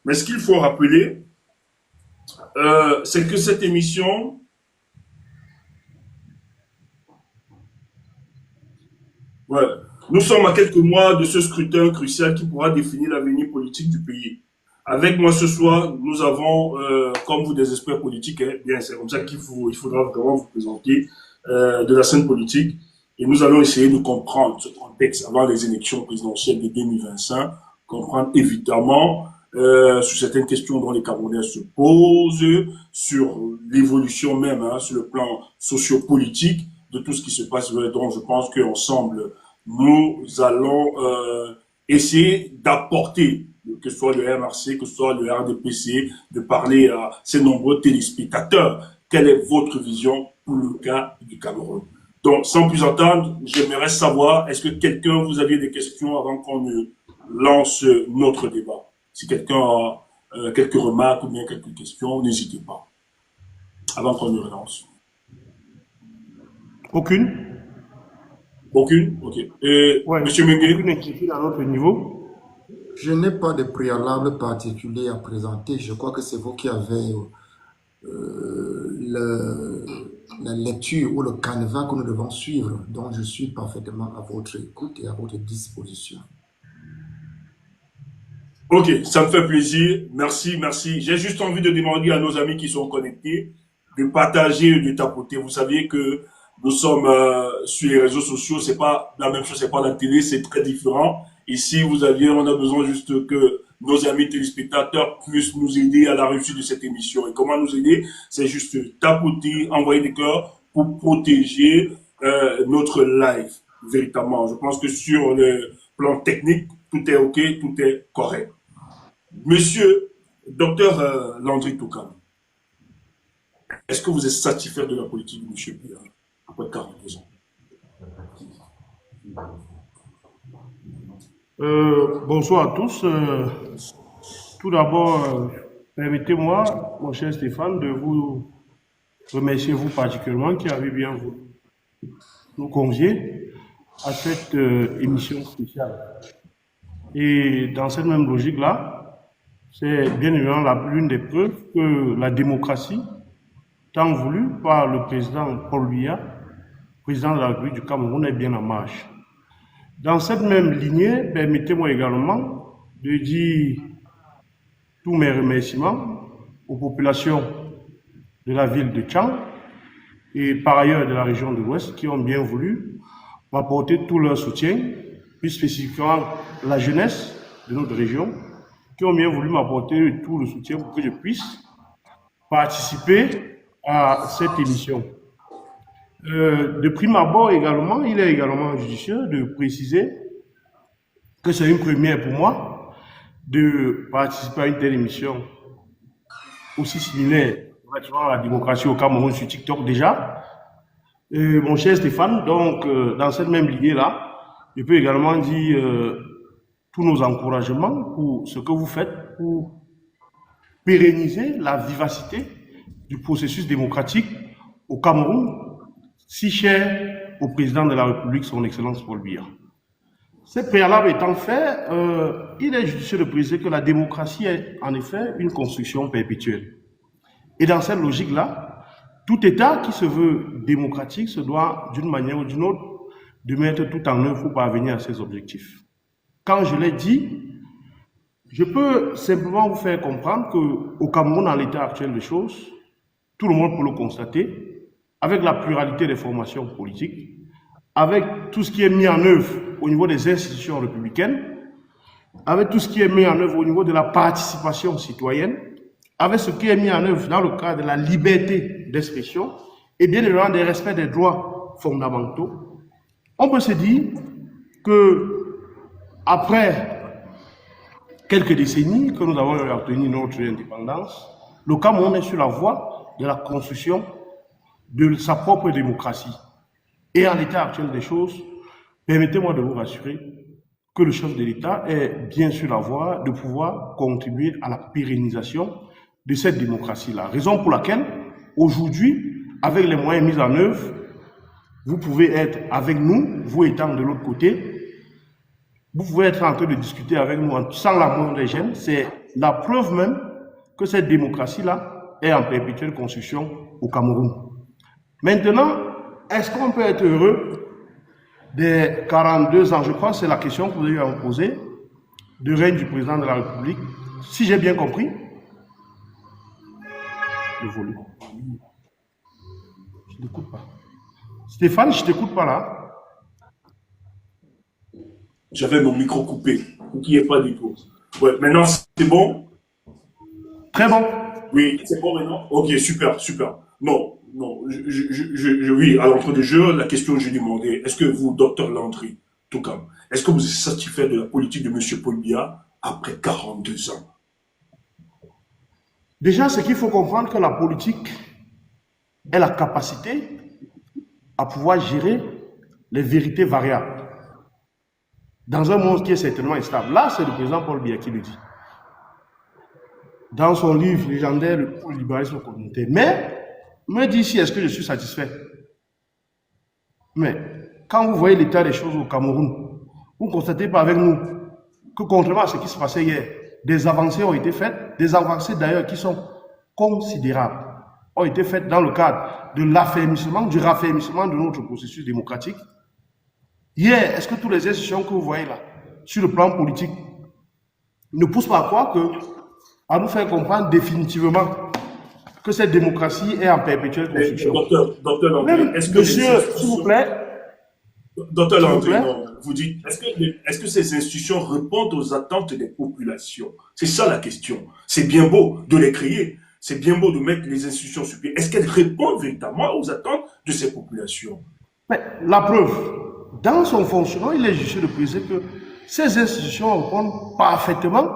Mais ce qu'il faut rappeler, c'est que cette émission, ouais, nous sommes à quelques mois de ce scrutin crucial qui pourra définir l'avenir politique du pays. Avec moi ce soir, nous avons, comme vous, des experts politiques. Hein, bien, c'est comme ça il faudra vraiment vous présenter de la scène politique. Et nous allons essayer de comprendre ce contexte avant les élections présidentielles de 2025, comprendre évidemment sur certaines questions dont les Camerounais se posent, sur l'évolution même, hein, sur le plan sociopolitique de tout ce qui se passe. Donc, je pense qu'ensemble, nous allons essayer d'apporter, que ce soit le MRC, que ce soit le RDPC, de parler à ces nombreux téléspectateurs. Quelle est votre vision pour le cas du Cameroun? Donc, sans plus attendre, j'aimerais savoir, est-ce que quelqu'un, vous aviez des questions avant qu'on ne lance notre débat? Si quelqu'un a quelques remarques ou bien quelques questions, n'hésitez pas, avant qu'on ne relance. Aucune? Aucune? Ok. Ouais, Monsieur Mengue? aucune inquiétude à notre niveau. Je n'ai pas de préalable particulier à présenter. Je crois que c'est vous qui avez la lecture ou le canevas que nous devons suivre. Donc, je suis parfaitement à votre écoute et à votre disposition. Ok, ça me fait plaisir. Merci, merci. J'ai juste envie de demander à nos amis qui sont connectés de partager, de tapoter. Vous savez que nous sommes sur les réseaux sociaux, c'est pas la même chose, c'est pas la télé, c'est très différent. Ici, on a besoin juste que nos amis téléspectateurs puissent nous aider à la réussite de cette émission. Et comment nous aider? C'est juste tapoter, envoyer des cœurs pour protéger notre live, véritablement. Je pense que sur le plan technique, tout est ok, tout est correct. Monsieur docteur Landry Toukan, est-ce que vous êtes satisfait de la politique de M. Biya après 42 ans? Bonsoir à tous. Tout d'abord, permettez-moi, mon cher Stéphane, de vous remercier, vous particulièrement, qui avez bien voulu nous convier à cette émission spéciale. Et dans cette même logique-là, c'est bien évidemment l'une des preuves que la démocratie, tant voulue par le président Paul Biya, président de la République du Cameroun, est bien en marche. Dans cette même lignée, permettez-moi également de dire tous mes remerciements aux populations de la ville de Tchang et par ailleurs de la région de l'Ouest qui ont bien voulu m'apporter tout leur soutien, plus spécifiquement la jeunesse de notre région, qui ont bien voulu m'apporter tout le soutien pour que je puisse participer à cette émission. De prime abord également, il est également judicieux de préciser que c'est une première pour moi de participer à une telle émission aussi similaire à la démocratie au Cameroun sur TikTok déjà. Mon cher Stéphane, donc dans cette même lignée-là, je peux également dire tous nos encouragements pour ce que vous faites pour pérenniser la vivacité du processus démocratique au Cameroun, si cher au président de la République, son Excellence Paul Biya. Ces préalables étant faits, il est judicieux de préciser que la démocratie est en effet une construction perpétuelle. Et dans cette logique-là, tout État qui se veut démocratique se doit, d'une manière ou d'une autre, de mettre tout en œuvre pour parvenir à ses objectifs. Quand je l'ai dit, je peux simplement vous faire comprendre qu'au Cameroun, dans l'état actuel des choses, tout le monde peut le constater, avec la pluralité des formations politiques, avec tout ce qui est mis en œuvre au niveau des institutions républicaines, avec tout ce qui est mis en œuvre au niveau de la participation citoyenne, avec ce qui est mis en œuvre dans le cadre de la liberté d'expression et bien évidemment des respects des droits fondamentaux, on peut se dire que après quelques décennies que nous avons obtenu notre indépendance, le Cameroun est sur la voie de la construction de sa propre démocratie. Et en l'état actuel des choses, permettez-moi de vous rassurer que le chef de l'État est bien sur la voie de pouvoir contribuer à la pérennisation de cette démocratie-là. Raison pour laquelle, aujourd'hui, avec les moyens mis en œuvre, vous pouvez être avec nous, vous étant de l'autre côté, vous pouvez être en train de discuter avec nous sans la moindre gêne. C'est la preuve même que cette démocratie-là est en perpétuelle construction au Cameroun. Maintenant, est-ce qu'on peut être heureux des 42 ans, je crois que c'est la question que vous avez à me poser, de règne du président de la République, si j'ai bien compris, le volume. Je ne t'écoute pas. Stéphane, je ne t'écoute pas là. J'avais mon micro coupé, pour qu'il n'y ait pas d'écho. Ouais, maintenant c'est bon? Très bon. Oui, c'est bon maintenant? Ok, super, super. Non, non, oui, à l'entrée de jeu, la question que j'ai demandé, est-ce que vous, docteur Landry, tout comme, est-ce que vous êtes satisfait de la politique de M. Paul Biya après 42 ans? Déjà, c'est qu'il faut comprendre que la politique est la capacité à pouvoir gérer les vérités variables dans un monde qui est certainement instable. Là, c'est le président Paul Biya qui le dit. Dans son livre légendaire, Le libéralisme communautaire. Mais, me dit si est-ce que je suis satisfait. Mais, quand vous voyez l'état des choses au Cameroun, vous ne constatez pas avec nous que contrairement à ce qui se passait hier, des avancées ont été faites, des avancées d'ailleurs qui sont considérables, ont été faites dans le cadre de l'affermissement, du raffermissement de notre processus démocratique. Hier, est-ce que toutes les institutions que vous voyez là, sur le plan politique, ne poussent pas à croire que, à nous faire comprendre définitivement que cette démocratie est en perpétuelle construction? Docteur Landry, est-ce que monsieur, s'il vous plaît. Docteur Landry, vous dites, est-ce que ces institutions répondent aux attentes des populations? C'est ça la question. C'est bien beau de les créer, c'est bien beau de mettre les institutions sur pied. Est-ce qu'elles répondent véritablement aux attentes de ces populations? Mais la preuve, dans son fonctionnement, il est jugé de préciser que ces institutions répondent parfaitement,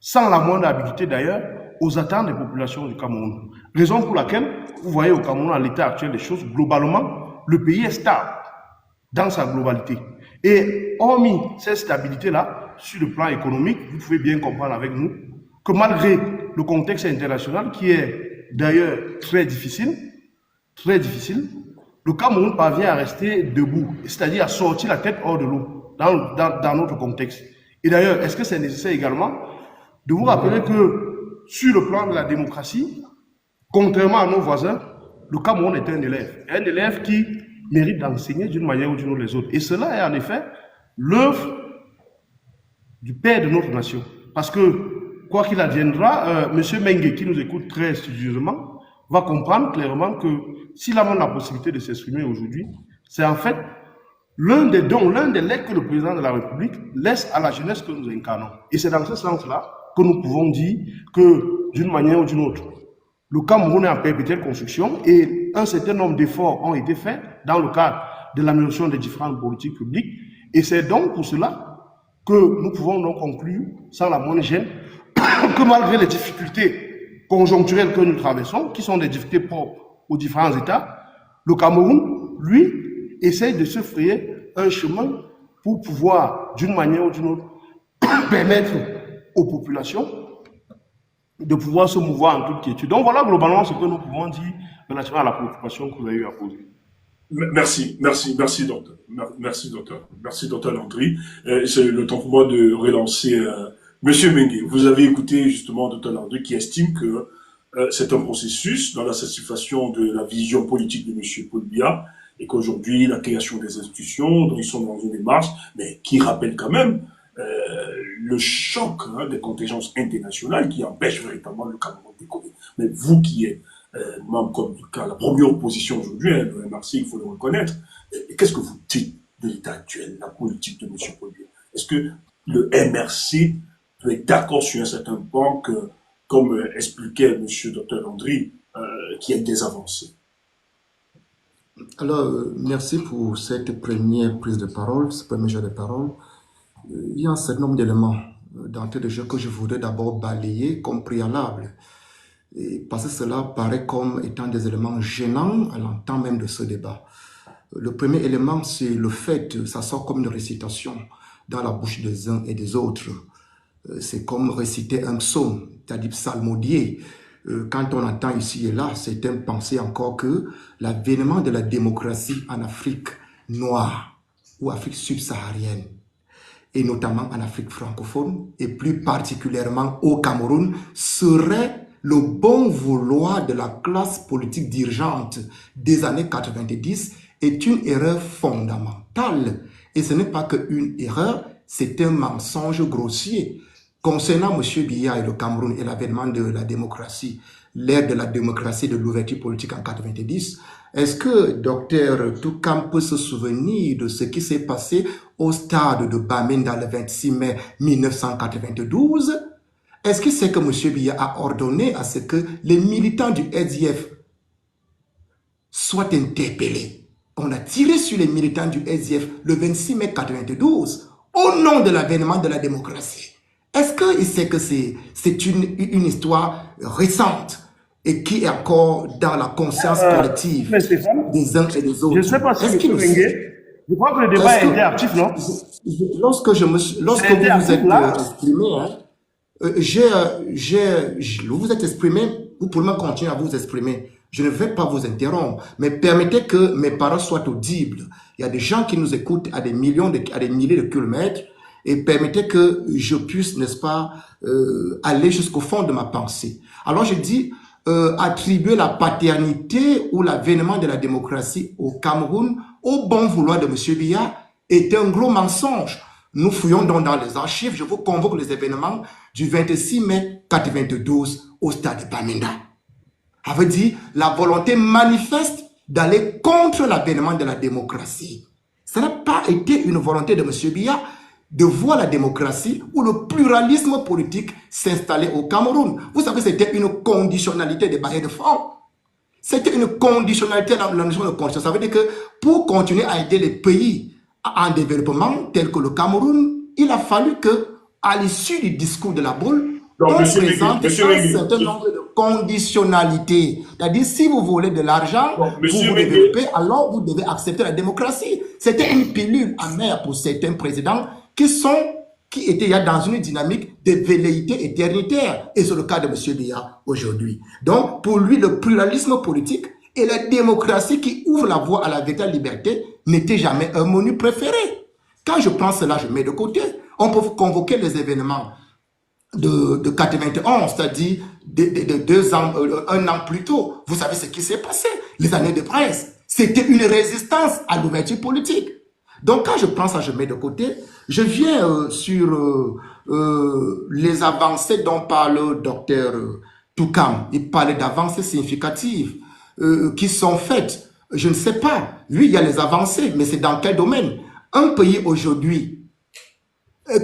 sans la moindre habilité d'ailleurs, aux attentes des populations du Cameroun. Raison pour laquelle, vous voyez au Cameroun, à l'état actuel des choses, globalement, le pays est stable dans sa globalité. Et hormis cette stabilité-là, sur le plan économique, vous pouvez bien comprendre avec nous que malgré le contexte international qui est d'ailleurs très difficile, le Cameroun parvient à rester debout, c'est-à-dire à sortir la tête hors de l'eau dans notre contexte. Et d'ailleurs, est-ce que c'est nécessaire également de vous rappeler que sur le plan de la démocratie, contrairement à nos voisins, le Cameroun est un élève qui mérite d'enseigner d'une manière ou d'une autre les autres. Et cela est en effet l'œuvre du père de notre nation. Parce que, quoi qu'il adviendra, M. Mengue, qui nous écoute très studieusement, va comprendre clairement que s'il a même la possibilité de s'exprimer aujourd'hui, c'est en fait l'un des dons, l'un des legs que le président de la République laisse à la jeunesse que nous incarnons. Et c'est dans ce sens-là que nous pouvons dire que, d'une manière ou d'une autre, le Cameroun est en perpétuelle construction et un certain nombre d'efforts ont été faits dans le cadre de l'amélioration des différentes politiques publiques. Et c'est donc pour cela que nous pouvons donc conclure, sans la moindre gêne, que malgré les difficultés conjoncturelles que nous traversons, qui sont des difficultés propres aux différents États, le Cameroun, lui, essaye de se frayer un chemin pour pouvoir, d'une manière ou d'une autre, permettre aux populations de pouvoir se mouvoir en toute quiétude. Donc voilà globalement ce que nous pouvons dire relativement à la préoccupation que vous avez eu à poser. Merci, docteur. Merci, docteur Landry. C'est le temps pour moi de relancer Monsieur Mengue. Vous avez écouté justement docteur Landry qui estime que c'est un processus dans la satisfaction de la vision politique de Monsieur Paul Biya et qu'aujourd'hui la création des institutions, dont ils sont dans une démarche, mais qui rappelle quand même le choc des contingences internationales qui empêchent véritablement le Cameroun de décoller. Mais vous qui êtes membre comme la première opposition aujourd'hui, le MRC, il faut le reconnaître, qu'est-ce que vous dites de l'état actuel, la politique de M. Paul Biya? Est-ce que le MRC peut être d'accord sur un certain point que, comme expliquait M. Dr Landry, qu'il y a des avancées? Alors, merci pour cette première prise de parole, ce premier jeu de parole. Il y a un certain nombre d'éléments d'entrée de jeu que je voudrais d'abord balayer comme préalable. Et parce que cela paraît comme étant des éléments gênants à l'entend même de ce débat. Le premier élément, c'est le fait, ça sort comme une récitation dans la bouche des uns et des autres. C'est comme réciter un psaume, c'est-à-dire psalmodier. Quand on entend ici et là, certains pensaient encore que l'avènement de la démocratie en Afrique noire ou Afrique subsaharienne et notamment en Afrique francophone, et plus particulièrement au Cameroun, serait le bon vouloir de la classe politique dirigeante des années 90 est une erreur fondamentale. Et ce n'est pas qu'une erreur, c'est un mensonge grossier. Concernant M. Biya et le Cameroun et l'avènement de la démocratie, l'ère de la démocratie, de l'ouverture politique en 90, est-ce que Dr Toukam peut se souvenir de ce qui s'est passé au stade de Bamenda le 26 mai 1992? Est-ce que c'est que M. Biya a ordonné à ce que les militants du SDF soient interpellés? On a tiré sur les militants du SDF le 26 mai 1992 au nom de l'avènement de la démocratie. Est-ce qu'il sait que c'est une histoire récente et qui est encore dans la conscience collective des uns et des autres? Je ne sais pas si je crois que le débat est interactif, non? Lorsque vous vous êtes exprimé, vous vous êtes exprimé, vous pouvez continuer à vous exprimer. Je ne vais pas vous interrompre, mais permettez que mes paroles soient audibles. Il y a des gens qui nous écoutent à des milliers de kilomètres, et permettez que je puisse, n'est-ce pas, aller jusqu'au fond de ma pensée. Alors je dis, attribuer la paternité ou l'avènement de la démocratie au Cameroun au bon vouloir de M. Biya est un gros mensonge. Nous fouillons donc dans les archives, je vous convoque les événements du 26 mai 1992 au stade de Bamenda. Ça veut dire la volonté manifeste d'aller contre l'avènement de la démocratie. Ça n'a pas été une volonté de M. Biya de voir la démocratie ou le pluralisme politique s'installer au Cameroun. Vous savez, c'était une conditionnalité des barrières de fonds. C'était une conditionnalité dans la notion de condition. Ça veut dire que pour continuer à aider les pays en développement tels que le Cameroun, il a fallu que, à l'issue du discours de la boule, on présente un certain nombre de conditionnalités. C'est-à-dire, si vous voulez de l'argent pour vous développer, alors vous devez accepter la démocratie. C'était une pilule amère pour certains présidents qui étaient dans une dynamique de velléité éternitaire. Et c'est le cas de M. Biya aujourd'hui. Donc, pour lui, le pluralisme politique et la démocratie qui ouvre la voie à la véritable liberté n'était jamais un menu préféré. Quand je prends cela, je mets de côté. On peut convoquer les événements de 91, c'est-à-dire un an plus tôt. Vous savez ce qui s'est passé. Les années de presse. C'était une résistance à l'ouverture politique. Donc, quand je prends ça, je mets de côté. Je viens sur les avancées dont parle le docteur Toukam. Il parlait d'avancées significatives qui sont faites. Je ne sais pas. Lui, il y a les avancées, mais c'est dans quel domaine? Un pays aujourd'hui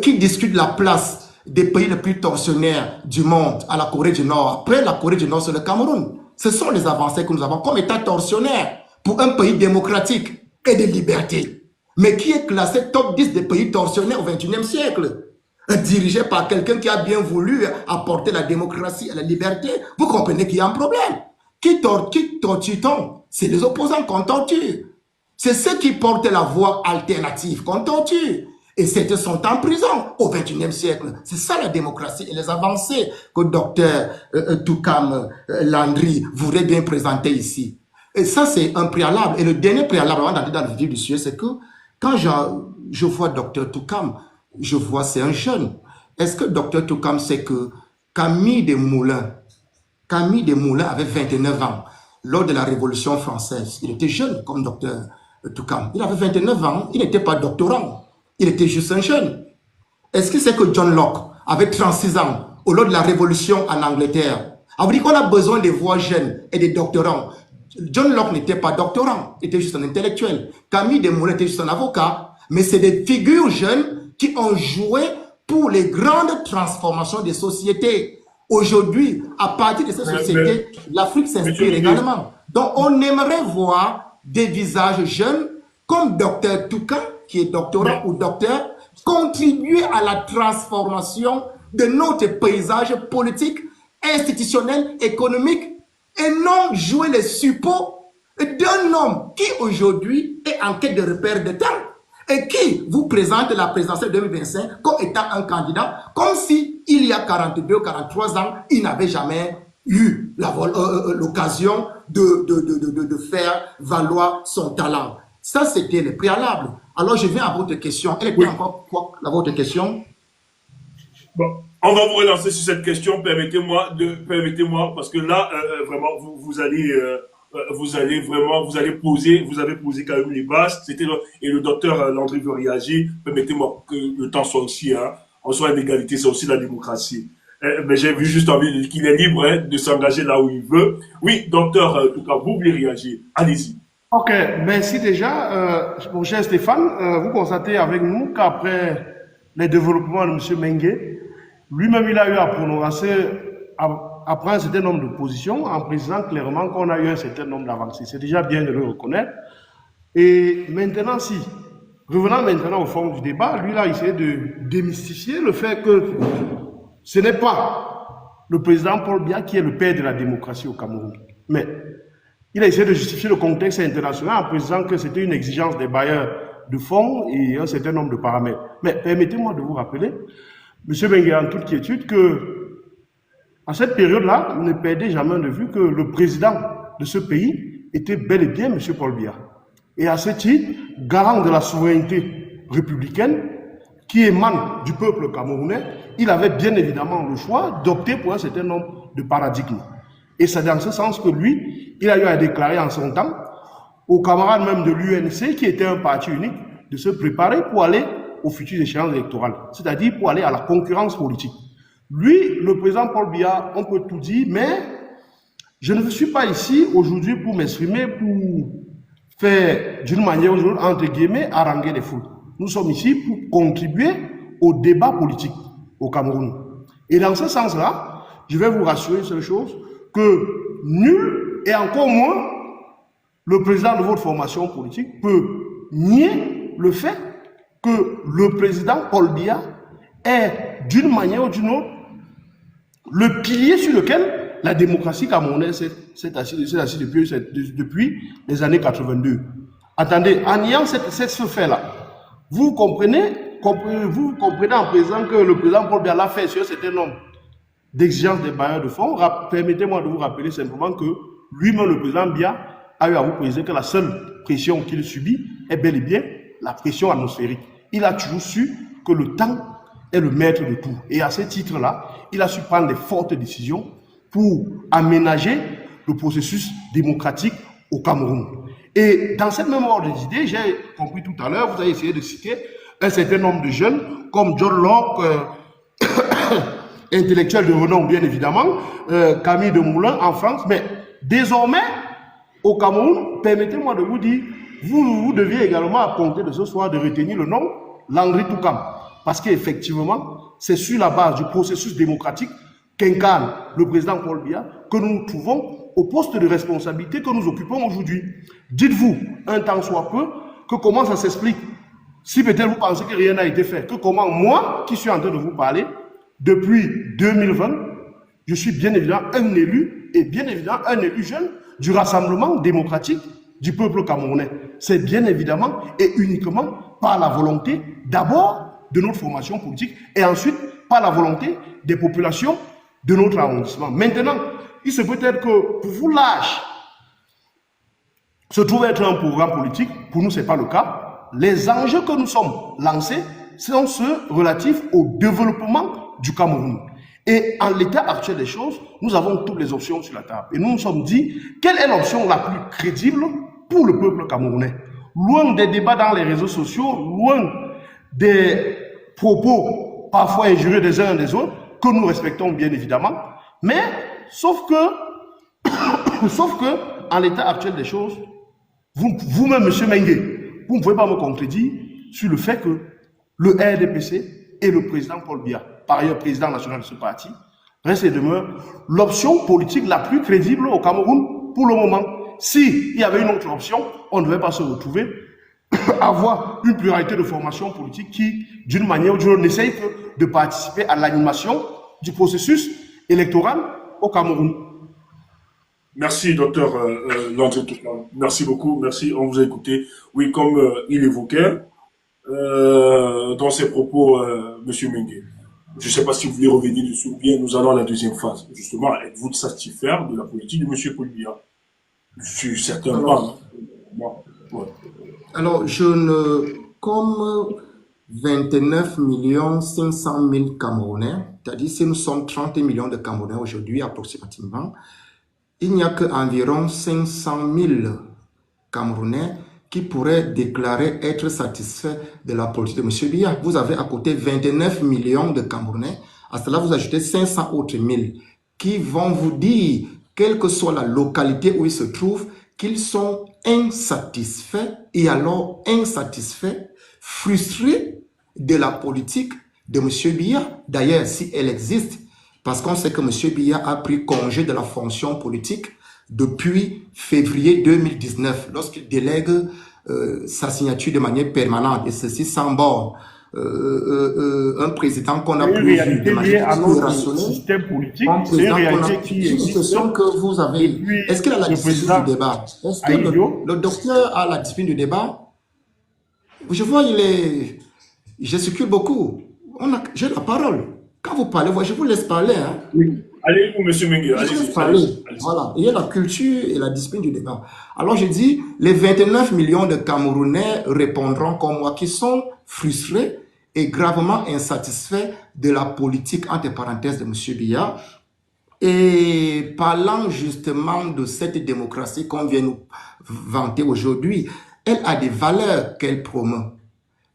qui discute la place des pays les plus tortionnaires du monde à la Corée du Nord. Après la Corée du Nord, c'est le Cameroun. Ce sont les avancées que nous avons comme état tortionnaire pour un pays démocratique et de liberté, mais qui est classé top 10 des pays torsionnaires au XXIe siècle, dirigé par quelqu'un qui a bien voulu apporter la démocratie et la liberté. Vous comprenez qu'il y a un problème. Qui torture-t-on? C'est les opposants qu'on torture. C'est ceux qui portent la voie alternative qu'on torture. Et certains sont en prison au XXIe siècle. C'est ça la démocratie et les avancées que Dr Toukam Landry voudrait bien présenter ici. Et ça, c'est un préalable. Et le dernier préalable, avant d'aller dans le vif du sujet, c'est que quand je vois Dr Toukam, je vois c'est un jeune. Est-ce que Dr Toukam sait que Camille Desmoulins avait 29 ans lors de la Révolution française? Il était jeune comme Dr Toukam. Il avait 29 ans, il n'était pas doctorant. Il était juste un jeune. Est-ce que c'est que John Locke avait 36 ans lors de la Révolution en Angleterre? Ça veut dire qu'on a besoin des voix jeunes et des doctorants. John Locke n'était pas doctorant, il était juste un intellectuel. Camille Desmoulins était juste un avocat. Mais c'est des figures jeunes qui ont joué pour les grandes transformations des sociétés. Aujourd'hui, à partir de ces sociétés, l'Afrique s'inspire également. Donc, on aimerait voir des visages jeunes comme Dr Toukam, qui est doctorant ou docteur, contribuer à la transformation de notre paysage politique, institutionnel, économique, et non jouer les suppôts d'un homme qui aujourd'hui est en quête de repères de temps et qui vous présente la présidentielle 2025 comme étant un candidat, comme si il y a 42, 43 ans, il n'avait jamais eu l'occasion de faire valoir son talent. Ça, c'était le préalable. Alors, je viens à votre question. Elle était Oui. encore quoi, votre question? Bon, on va vous relancer sur cette question. Permettez-moi, parce que là, vraiment, vous allez vraiment, vous avez posé quand même les bases. Et le docteur Landry veut réagir. Permettez-moi que le temps soit aussi, hein, on soit en égalité, c'est aussi la démocratie. Mais j'ai vu juste envie de dire qu'il est libre hein, de s'engager là où il veut. Oui, docteur, en tout cas, vous voulez réagir. Allez-y. Ok, merci déjà. Mon cher Stéphane, vous constatez avec nous qu'après les développements de M. Mengue, lui-même il a eu à prononcer, à prendre un certain nombre de positions en précisant clairement qu'on a eu un certain nombre d'avancées. C'est déjà bien de le reconnaître. Et maintenant, revenant maintenant au fond du débat, lui, il a essayé de démystifier le fait que ce n'est pas le président Paul Biya qui est le père de la démocratie au Cameroun. Mais il a essayé de justifier le contexte international en précisant que c'était une exigence des bailleurs de fonds et un certain nombre de paramètres. Mais permettez-moi de vous rappeler, M. Bengue, en toute quiétude, que à cette période-là, ne perdez jamais de vue que le président de ce pays était bel et bien M. Paul Biya. Et à ce titre, garant de la souveraineté républicaine qui émane du peuple camerounais, il avait bien évidemment le choix d'opter pour un certain nombre de paradigmes. Et c'est dans ce sens que lui, il a eu à déclarer en son temps aux camarades même de l'UNC, qui était un parti unique, de se préparer pour aller aux futures échéances électorales, c'est-à-dire pour aller à la concurrence politique. Lui, le président Paul Biya, on peut tout dire, mais je ne suis pas ici aujourd'hui pour m'exprimer, pour faire d'une manière ou d'une autre, entre guillemets, haranguer les foules. Nous sommes ici pour contribuer au débat politique au Cameroun. Et dans ce sens-là, je vais vous rassurer sur une chose, que nul, et encore moins le président de votre formation politique, peut nier le fait que le président Paul Biya est, d'une manière ou d'une autre, le pilier sur lequel la démocratie camerounaise s'est assise depuis les années 82. Attendez, en niant ce fait-là, vous comprenez en présent que le président Paul Biya l'a fait sur un certain nombre d'exigences des bailleurs de fonds. Permettez-moi de vous rappeler simplement que lui-même, le président Biya, a eu à vous préciser que la seule pression qu'il subit est bel et bien la pression atmosphérique. Il a toujours su que le temps est le maître de tout. Et à ce titre-là, il a su prendre des fortes décisions pour aménager le processus démocratique au Cameroun. Et dans cette même ordre d'idées, j'ai compris tout à l'heure, vous avez essayé de citer un certain nombre de jeunes comme John Locke, intellectuel de renom bien évidemment, Camille Desmoulins en France, mais désormais, au Cameroun, permettez-moi de vous dire, vous deviez également, à compter de ce soir, de retenir le nom Landry Toukam. Parce qu'effectivement, c'est sur la base du processus démocratique qu'incarne le président Paul Biya que nous nous trouvons au poste de responsabilité que nous occupons aujourd'hui. Dites-vous, un temps soit peu, que comment ça s'explique, si peut-être vous pensez que rien n'a été fait, que comment moi, qui suis en train de vous parler, depuis 2020, je suis bien évidemment un élu, et bien évidemment un élu jeune, du Rassemblement démocratique du peuple camerounais. C'est bien évidemment et uniquement par la volonté d'abord de notre formation politique et ensuite par la volonté des populations de notre arrondissement. Maintenant, il se peut être que pour vous, l'âge se trouve être un programme politique. Pour nous, ce n'est pas le cas. Les enjeux que nous sommes lancés sont ceux relatifs au développement du Cameroun. Et en l'état actuel des choses, nous avons toutes les options sur la table. Et nous nous sommes dit, quelle est l'option la plus crédible pour le peuple camerounais? Loin des débats dans les réseaux sociaux, loin des propos parfois injurieux des uns et des autres, que nous respectons bien évidemment, mais sauf que, en l'état actuel des choses, vous-même, M. Mengue, vous ne pouvez pas me contredire sur le fait que le RDPC et le président Paul Biya, par ailleurs président national de ce parti, reste et demeure l'option politique la plus crédible au Cameroun pour le moment. S'il y avait une autre option, on ne devait pas se retrouver avoir une pluralité de formations politiques qui, d'une manière ou d'une autre, n'essayent que de participer à l'animation du processus électoral au Cameroun. Merci, docteur Landry Toukam. Merci beaucoup. Merci, on vous a écouté. Oui, comme il évoquait dans ses propos, M. Mengue. Je ne sais pas si vous voulez revenir dessus ou bien nous allons à la deuxième phase. Justement, êtes-vous satisfaire de la politique de M. Paul Biya? Je suis certain pas. Alors, je ne comme 29 500 000 Camerounais, c'est-à-dire si nous sommes 30 millions de Camerounais aujourd'hui approximativement, il n'y a qu'environ 500 000 Camerounais qui pourraient déclarer être satisfaits de la politique de M. Biya. Vous avez à côté 29 millions de Camerounais. À cela, vous ajoutez 500 autres mille qui vont vous dire, quelle que soit la localité où ils se trouvent, qu'ils sont insatisfaits et alors insatisfaits, frustrés de la politique de M. Biya. D'ailleurs, si elle existe, parce qu'on sait que M. Biya a pris congé de la fonction politique depuis février 2019, lorsqu'il délègue sa signature de manière permanente, et ceci sans borne. Un président qu'on a plus vu de manière irrationnelle, système politique, un c'est une président qu'on a... réalité qui C'est une question que vous avez. Est-ce qu'il a la discipline du débat? Est-ce que le docteur a la discipline du débat? Je vois, il est... Je circule beaucoup. J'ai la parole. Quand vous parlez, je vous laisse parler. Hein. Oui. Allez-vous, monsieur Mengue. Je vous laisse parler. Voilà. Il y a la culture et la discipline du débat. Alors, je dis, les 29 millions de Camerounais répondront comme moi, qui sont frustrés et gravement insatisfaits de la politique, entre parenthèses, de M. Biya. Et parlant justement de cette démocratie qu'on vient nous vanter aujourd'hui, elle a des valeurs qu'elle promeut.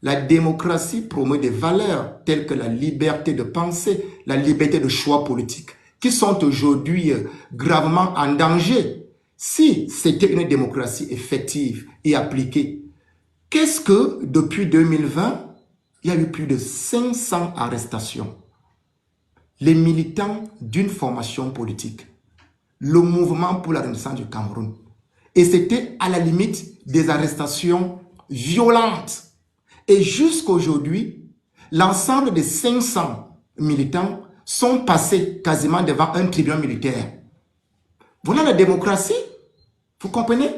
La démocratie promeut des valeurs telles que la liberté de penser, la liberté de choix politique, qui sont aujourd'hui gravement en danger. Si c'était une démocratie effective et appliquée, qu'est-ce que depuis 2020, il y a eu plus de 500 arrestations? Les militants d'une formation politique, le mouvement pour la renaissance du Cameroun. Et c'était à la limite des arrestations violentes. Et jusqu'aujourd'hui, l'ensemble des 500 militants sont passés quasiment devant un tribunal militaire. Voilà la démocratie. Vous comprenez?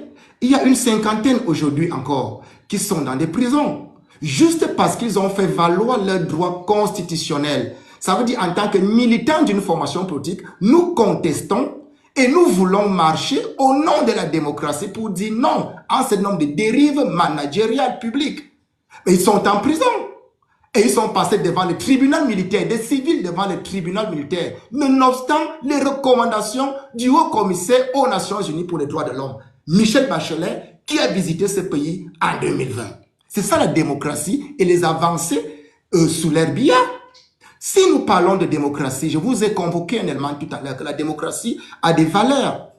Il y a une cinquantaine aujourd'hui encore qui sont dans des prisons. Juste parce qu'ils ont fait valoir leurs droits constitutionnels. Ça veut dire en tant que militants d'une formation politique, nous contestons et nous voulons marcher au nom de la démocratie pour dire non à ce nombre de dérives managériales publiques. Mais ils sont en prison. Et ils sont passés devant le tribunal militaire, des civils devant le tribunal militaire, nonobstant les recommandations du haut commissaire aux Nations Unies pour les droits de l'homme, Michel Bachelet, qui a visité ce pays en 2020. C'est ça la démocratie et les avancées sous l'ère Biya. Si nous parlons de démocratie, je vous ai convoqué un élément tout à l'heure, que la démocratie a des valeurs.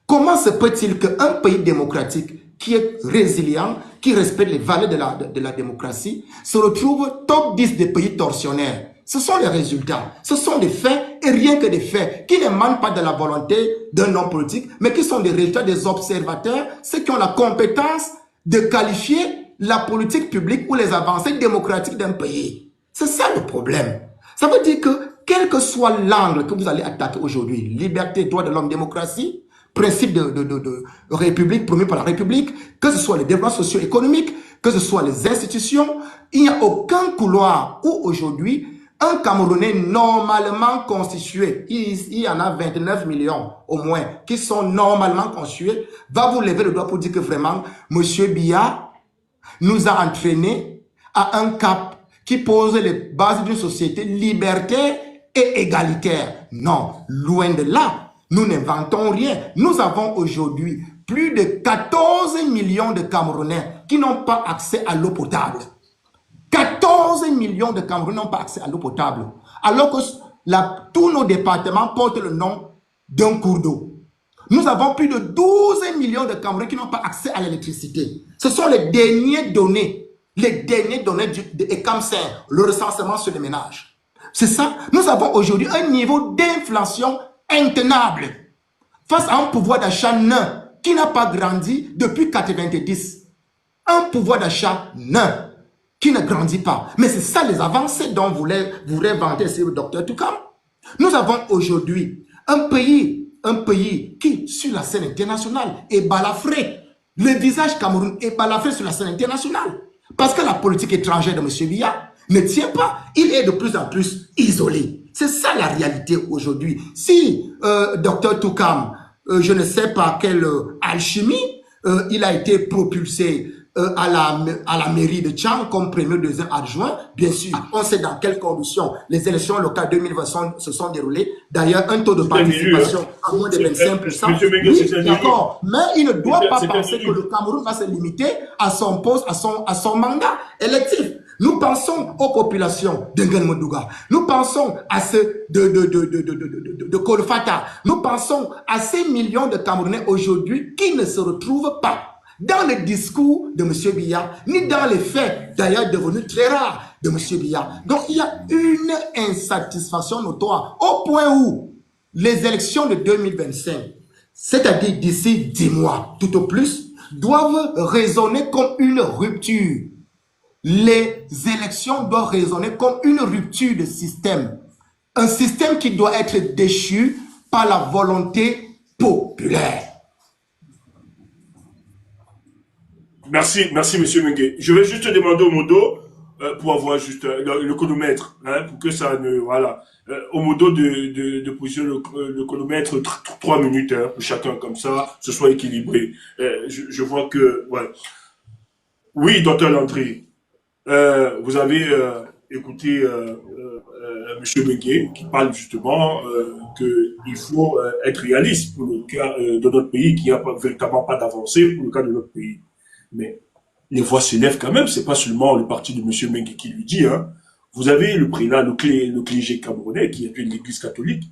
Comment se peut-il qu'un pays démocratique qui est résilient, qui respecte les valeurs de la démocratie, se retrouve top 10 des pays tortionnaires? Ce sont les résultats, ce sont des faits et rien que des faits qui n'émanent pas de la volonté d'un homme politique, mais qui sont des résultats des observateurs, ceux qui ont la compétence de qualifier la politique publique ou les avancées démocratiques d'un pays. C'est ça le problème. Ça veut dire que quel que soit l'angle que vous allez attaquer aujourd'hui, liberté, droit de l'homme, démocratie, principe de république promu par la République, que ce soit les développements socio-économiques, que ce soit les institutions, il n'y a aucun couloir où aujourd'hui un Camerounais normalement constitué, il y en a 29 millions au moins, qui sont normalement constitués, va vous lever le doigt pour dire que vraiment, M. Biya nous a entraînés à un cap qui pose les bases d'une société libertaire et égalitaire. Non, loin de là, nous n'inventons rien. Nous avons aujourd'hui plus de 14 millions de Camerounais qui n'ont pas accès à l'eau potable. 14 millions de Camerounais n'ont pas accès à l'eau potable. Alors que tous nos départements portent le nom d'un cours d'eau. Nous avons plus de 12 millions de Camerounais qui n'ont pas accès à l'électricité. Ce sont les dernières données de ECAMSER, le recensement sur les ménages. C'est ça. Nous avons aujourd'hui un niveau d'inflation intenable face à un pouvoir d'achat nain qui n'a pas grandi depuis 1990. Un pouvoir d'achat nain qui ne grandit pas. Mais c'est ça les avancées dont vous voulez vanter sur le docteur Toukam. Nous avons aujourd'hui un pays qui, sur la scène internationale, est balafré. Le visage Cameroun est balafré sur la scène internationale. Parce que la politique étrangère de M. Biya ne tient pas. Il est de plus en plus isolé. C'est ça la réalité aujourd'hui. Si Dr Toukam, je ne sais pas quelle alchimie, il a été propulsé à la mairie de Tchang comme premier deuxième adjoint. Bien sûr, on sait dans quelles conditions les élections locales 2020 se sont déroulées. D'ailleurs, un taux de participation à moins de 25%. Oui, d'accord. Mais il ne doit pas penser que le Cameroun va se limiter à son poste, à son mandat électif. Nous pensons aux populations de Ngenmodouga. Nous pensons à ceux de Kolfata. Nous pensons à ces millions de Camerounais aujourd'hui qui ne se retrouvent pas dans le discours de M. Biya, ni dans les faits, d'ailleurs devenus très rares, de M. Biya. Donc il y a une insatisfaction notoire au point où les élections de 2025, c'est-à-dire d'ici 10 mois, tout au plus, doivent résonner comme une rupture. Les élections doivent résonner comme une rupture de système. Un système qui doit être déchu par la volonté populaire. Merci, monsieur Mengue. Je vais juste demander au Modo pour avoir juste le chronomètre, hein, pour que ça ne... Voilà. Au Modo de positionner le chronomètre 3 minutes hein, pour chacun, comme ça, ce soit équilibré. Je vois que... Ouais. Oui, docteur Landry, vous avez écouté monsieur Mengue qui parle justement qu'il faut être réaliste pour le cas de notre pays, qu'il n'y a véritablement pas d'avancée pour le cas de notre pays. Mais les voix s'élèvent quand même, c'est pas seulement le parti de M. Mengue qui lui dit. Hein. Vous avez le prélat, le clergé camerounais qui est de l'église catholique.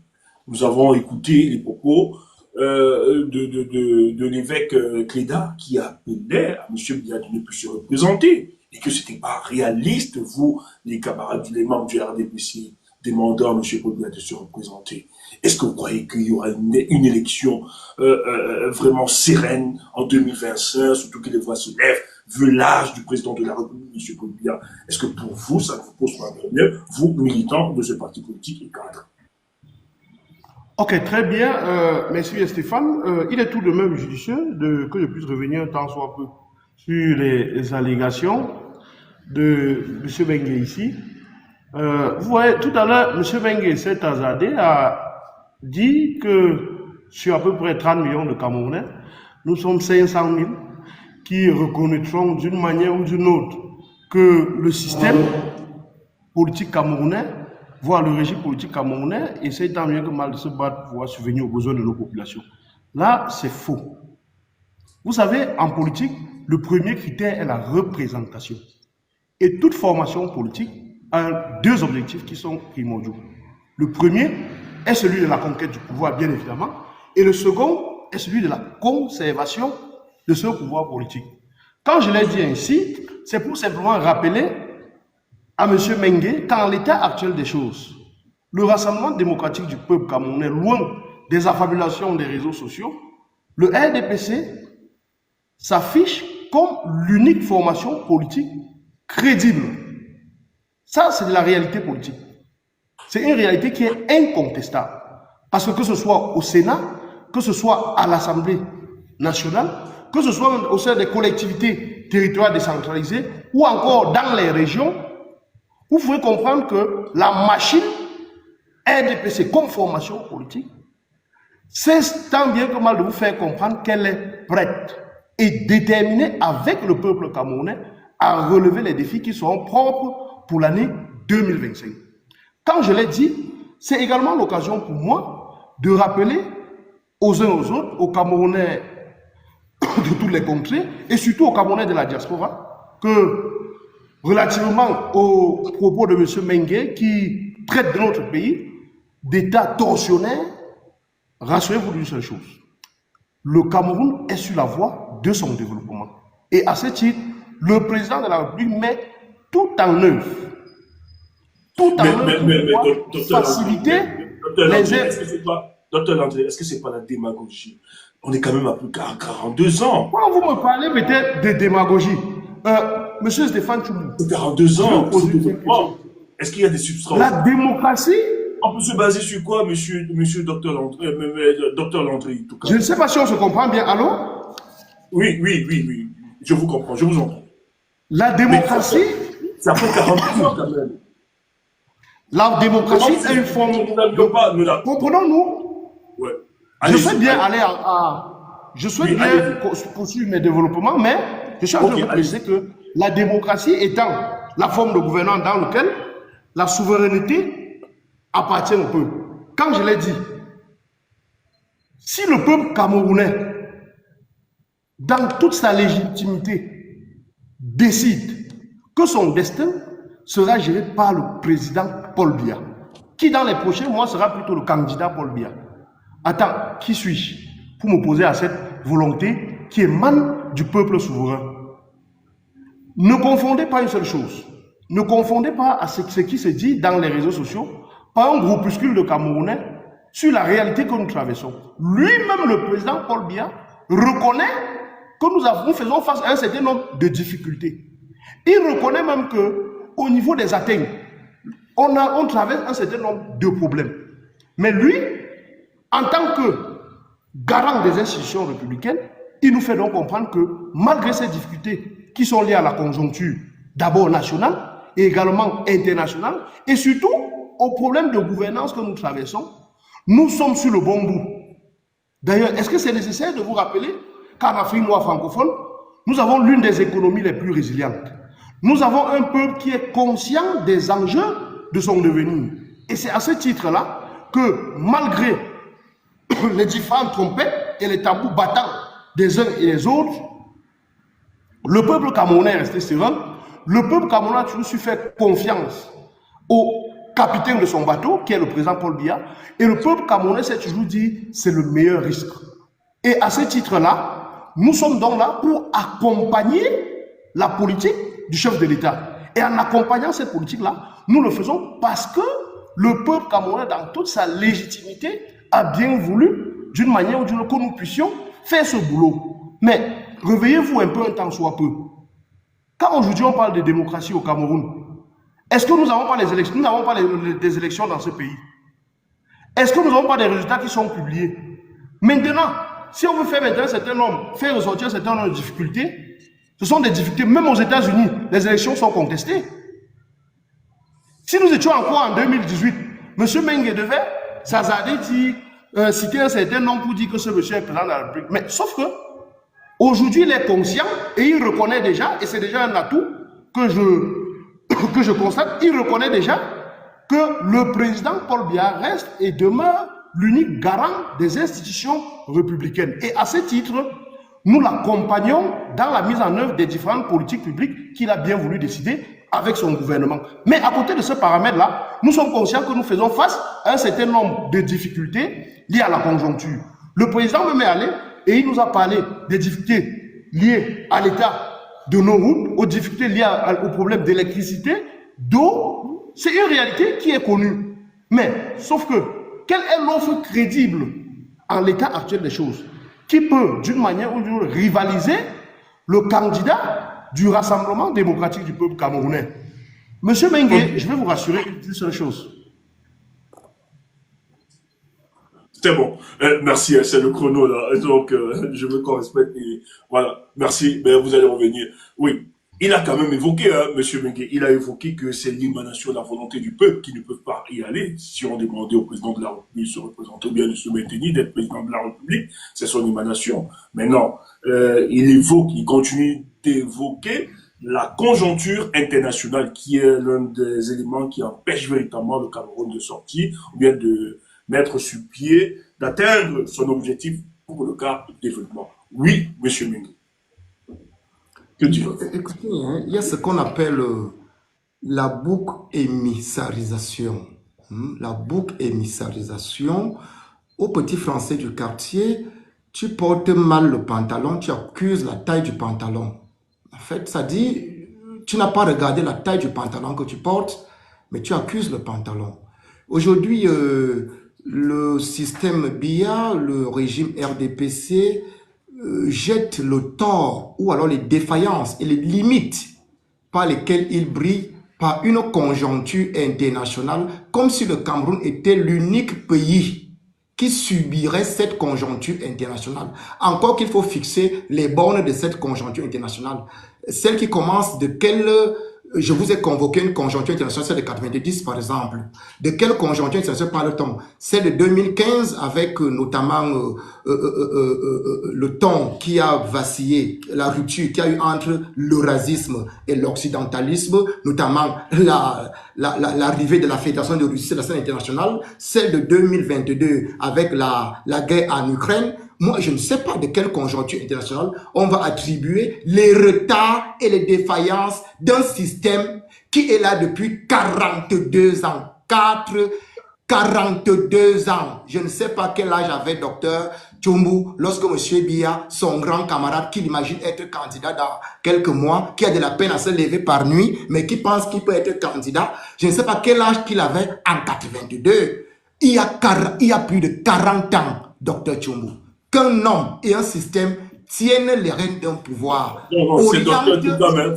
Nous avons écouté les propos de l'évêque Cléda qui appelait à M. Biya de ne plus se représenter et que c'était pas réaliste, vous, les camarades, les membres du RDPC, demandant à M. Biya de se représenter. Est-ce que vous croyez qu'il y aura une élection vraiment sereine en 2025, surtout que les voix se lèvent, vu l'âge du président de la République, M. Biya? Est-ce que pour vous, ça vous pose un problème, vous, militants de ce parti politique et cadre? Ok, très bien. Merci Stéphane. Il est tout de même judicieux que je puisse revenir un temps soit peu sur les allégations de M. Mengue ici. Vous voyez, tout à l'heure, M. Mengue s'est hasardé à dit que sur à peu près 30 millions de Camerounais, nous sommes 500 000 qui reconnaîtront d'une manière ou d'une autre que le système politique camerounais, voire le régime politique camerounais, essaie tant bien que mal de se battre pour pouvoir subvenir aux besoins de nos populations. Là, c'est faux. Vous savez, en politique, le premier critère est la représentation. Et toute formation politique a deux objectifs qui sont primordiaux. Le premier est celui de la conquête du pouvoir, bien évidemment, et le second est celui de la conservation de ce pouvoir politique. Quand je l'ai dit ainsi, c'est pour simplement rappeler à M. Mengue qu'en l'état actuel des choses, le Rassemblement démocratique du peuple camerounais, loin des affabulations des réseaux sociaux, le RDPC s'affiche comme l'unique formation politique crédible. Ça, c'est de la réalité politique. C'est une réalité qui est incontestable. Parce que ce soit au Sénat, que ce soit à l'Assemblée nationale, que ce soit au sein des collectivités territoriales décentralisées ou encore dans les régions, vous pouvez comprendre que la machine RDPC comme formation politique, c'est tant bien que mal de vous faire comprendre qu'elle est prête et déterminée avec le peuple camerounais à relever les défis qui seront propres pour l'année 2025. Quand je l'ai dit, c'est également l'occasion pour moi de rappeler aux uns aux autres, aux Camerounais de toutes les contrées et surtout aux Camerounais de la diaspora, que relativement aux propos de M. Mengue qui traite de notre pays d'état torsionnaire, rassurez-vous d'une seule chose. Le Cameroun est sur la voie de son développement. Et à ce titre, le président de la République met tout en œuvre. Tout en œuvre pour faciliter les aides. Docteur Landry, est-ce que ce n'est pas la démagogie? On est quand même à plus qu'à 42 ans. Quand vous me parlez peut-être de démagogie, Monsieur Stéphane Tchoumou. 42 ans, est-ce qu'il y a des substances? La démocratie. On peut se baser sur quoi, monsieur Docteur Landry, en tout cas? Je ne sais pas si on se comprend bien. Allô? Oui. Je vous comprends, je vous entends. La démocratie. Ça fait 42 ans quand même. La démocratie est une forme. Comprenons-nous? Ouais. Je souhaite bien aller je souhaite bien poursuivre mes développements, mais je suis en train Ok, de vous préciser que la démocratie étant la forme de gouvernance dans laquelle la souveraineté appartient au peuple. Quand je l'ai dit, si le peuple camerounais, dans toute sa légitimité, décide que son destin sera géré par le président Paul Biya, qui dans les prochains mois sera plutôt le candidat Paul Biya. Attends, qui suis-je pour m'opposer à cette volonté qui émane du peuple souverain? Ne confondez pas une seule chose. Ne confondez pas à ce qui se dit dans les réseaux sociaux par un groupuscule de Camerounais sur la réalité que nous traversons. Lui-même, le président Paul Biya, reconnaît que nous faisons face à un certain nombre de difficultés. Il reconnaît même qu'au niveau des atteintes, on traverse un certain nombre de problèmes. Mais lui, en tant que garant des institutions républicaines, il nous fait donc comprendre que malgré ces difficultés qui sont liées à la conjoncture, d'abord nationale et également internationale, et surtout aux problèmes de gouvernance que nous traversons, nous sommes sur le bon bout. D'ailleurs, est-ce que c'est nécessaire de vous rappeler qu'en Afrique noire francophone, nous avons l'une des économies les plus résilientes. Nous avons un peuple qui est conscient des enjeux de son devenir. Et c'est à ce titre-là que, malgré les différentes trompettes et les tambours battants des uns et des autres, le peuple camerounais est resté serein. Le peuple camerounais a toujours su faire confiance au capitaine de son bateau, qui est le président Paul Biya. Et le peuple camerounais s'est toujours dit, c'est le meilleur risque. Et à ce titre-là, nous sommes donc là pour accompagner la politique du chef de l'État. Et en accompagnant cette politique-là, nous le faisons parce que le peuple camerounais, dans toute sa légitimité, a bien voulu, d'une manière ou d'une autre, que nous puissions faire ce boulot. Mais réveillez-vous un peu un temps soit peu. Quand aujourd'hui on parle de démocratie au Cameroun, est-ce que nous n'avons pas les élections? Nous n'avons pas des élections dans ce pays. Est-ce que nous n'avons pas des résultats qui sont publiés? Maintenant, si on veut faire maintenant un certain nombre, faire ressortir un certain nombre de difficultés, ce sont des difficultés, même aux États-Unis, les élections sont contestées. Si nous étions encore en 2018, M. Menge devait s'hasarder, citer un certain nom pour dire que ce monsieur est président de la République. Mais sauf que, aujourd'hui, il est conscient et il reconnaît déjà, et c'est déjà un atout que je constate, il reconnaît déjà que le président Paul Biya reste et demeure l'unique garant des institutions républicaines. Et à ce titre, nous l'accompagnons dans la mise en œuvre des différentes politiques publiques qu'il a bien voulu décider avec son gouvernement. Mais à côté de ce paramètre-là, nous sommes conscients que nous faisons face à un certain nombre de difficultés liées à la conjoncture. Le président me met allé et il nous a parlé des difficultés liées à l'état de nos routes, aux difficultés liées aux problèmes d'électricité, d'eau. C'est une réalité qui est connue. Mais, sauf que, quelle est l'offre crédible en l'état actuel des choses qui peut, d'une manière ou d'une autre, rivaliser le candidat du Rassemblement démocratique du peuple camerounais? Monsieur Menge, je vais vous rassurer une seule chose. C'est bon. Merci, c'est le chrono là. Donc, je veux qu'on respecte. Et voilà. Merci. Ben, vous allez revenir. Oui. Il a quand même évoqué, Monsieur Menge, il a évoqué que c'est l'émanation de la volonté du peuple qui ne peut pas y aller. Si on demandait au président de la République de se représenter ou bien de se maintenir, d'être président de la République, c'est son émanation. Mais non, il continue d'évoquer la conjoncture internationale qui est l'un des éléments qui empêche véritablement le Cameroun de sortir ou bien de mettre sur pied, d'atteindre son objectif pour le cas de développement. Oui, Monsieur Menge. Que dire? Écoutez, hein, il y a ce qu'on appelle la boucle émissarisation. La boucle émissarisation, au petit français du quartier, tu portes mal le pantalon, tu accuses la taille du pantalon. En fait, ça dit, tu n'as pas regardé la taille du pantalon que tu portes, mais tu accuses le pantalon. Aujourd'hui, le système BIA, le régime RDPC, jette le tort ou alors les défaillances et les limites par lesquelles il brille par une conjoncture internationale, comme si le Cameroun était l'unique pays qui subirait cette conjoncture internationale. Encore qu'il faut fixer les bornes de cette conjoncture internationale. Celle qui commence de quelle Je vous ai convoqué une conjoncture internationale, celle de 90 par exemple. De quelle conjoncture internationale parle-t-on? Celle de 2015 avec notamment le ton qui a vacillé, la rupture qu'il y a eu entre l'eurasisme et l'occidentalisme, notamment l'arrivée de la Fédération de Russie sur la scène internationale, celle de 2022 avec la guerre en Ukraine. Moi, je ne sais pas de quelle conjoncture internationale on va attribuer les retards et les défaillances d'un système qui est là depuis 42 ans. 42 ans. Je ne sais pas quel âge avait Docteur Tshombu lorsque M. Biya, son grand camarade, qu'il imagine être candidat dans quelques mois, qui a de la peine à se lever par nuit, mais qui pense qu'il peut être candidat. Je ne sais pas quel âge qu'il avait en 82. Il y a plus de 40 ans, Docteur Tshombu, qu'un homme et un système tiennent les rênes d'un pouvoir. C'est Docteur Toukam, hein.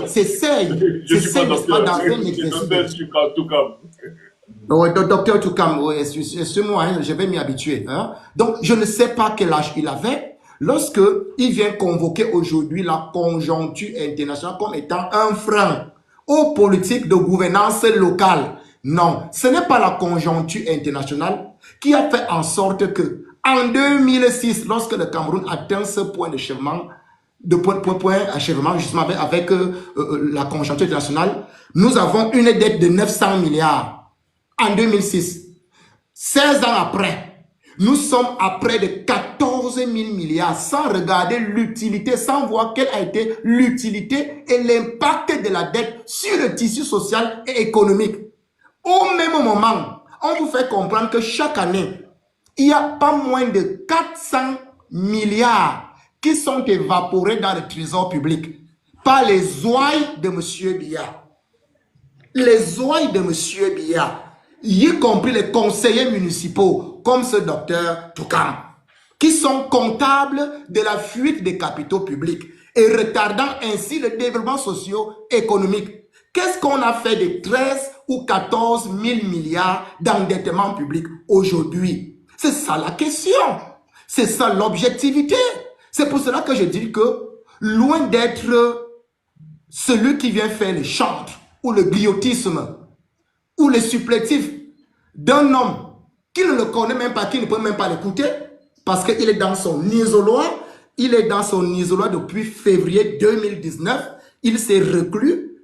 S'essaye, Je suis pas docteur, dans un c'est Docteur Toukam. Oui, Docteur Toukam, oui, excusez-moi, hein, je vais m'y habituer. Hein. Donc, je ne sais pas quel âge il avait lorsque il vient convoquer aujourd'hui la conjoncture internationale comme étant un frein aux politiques de gouvernance locale. Non, ce n'est pas la conjoncture internationale qui a fait en sorte que, en 2006, lorsque le Cameroun atteint ce point d'achèvement, justement avec la conjoncture internationale, nous avons une dette de 900 milliards. En 2006, 16 ans après, nous sommes à près de 14 000 milliards sans regarder l'utilité, sans voir quelle a été l'utilité et l'impact de la dette sur le tissu social et économique. Au même moment, on vous fait comprendre que chaque année, il y a pas moins de 400 milliards qui sont évaporés dans le trésor public par les ouailles de M. Biya. Les ouailles de M. Biya, y compris les conseillers municipaux, comme ce docteur Toukam, qui sont comptables de la fuite des capitaux publics et retardant ainsi le développement socio-économique. Qu'est-ce qu'on a fait de 13 ou 14 000 milliards d'endettement public aujourd'hui? C'est ça la question. C'est ça l'objectivité. C'est pour cela que je dis que, loin d'être celui qui vient faire le chantre ou le griotisme ou le supplétif d'un homme qui ne le connaît même pas, qui ne peut même pas l'écouter, parce qu'il est dans son isoloir, depuis février 2019, il s'est reclus,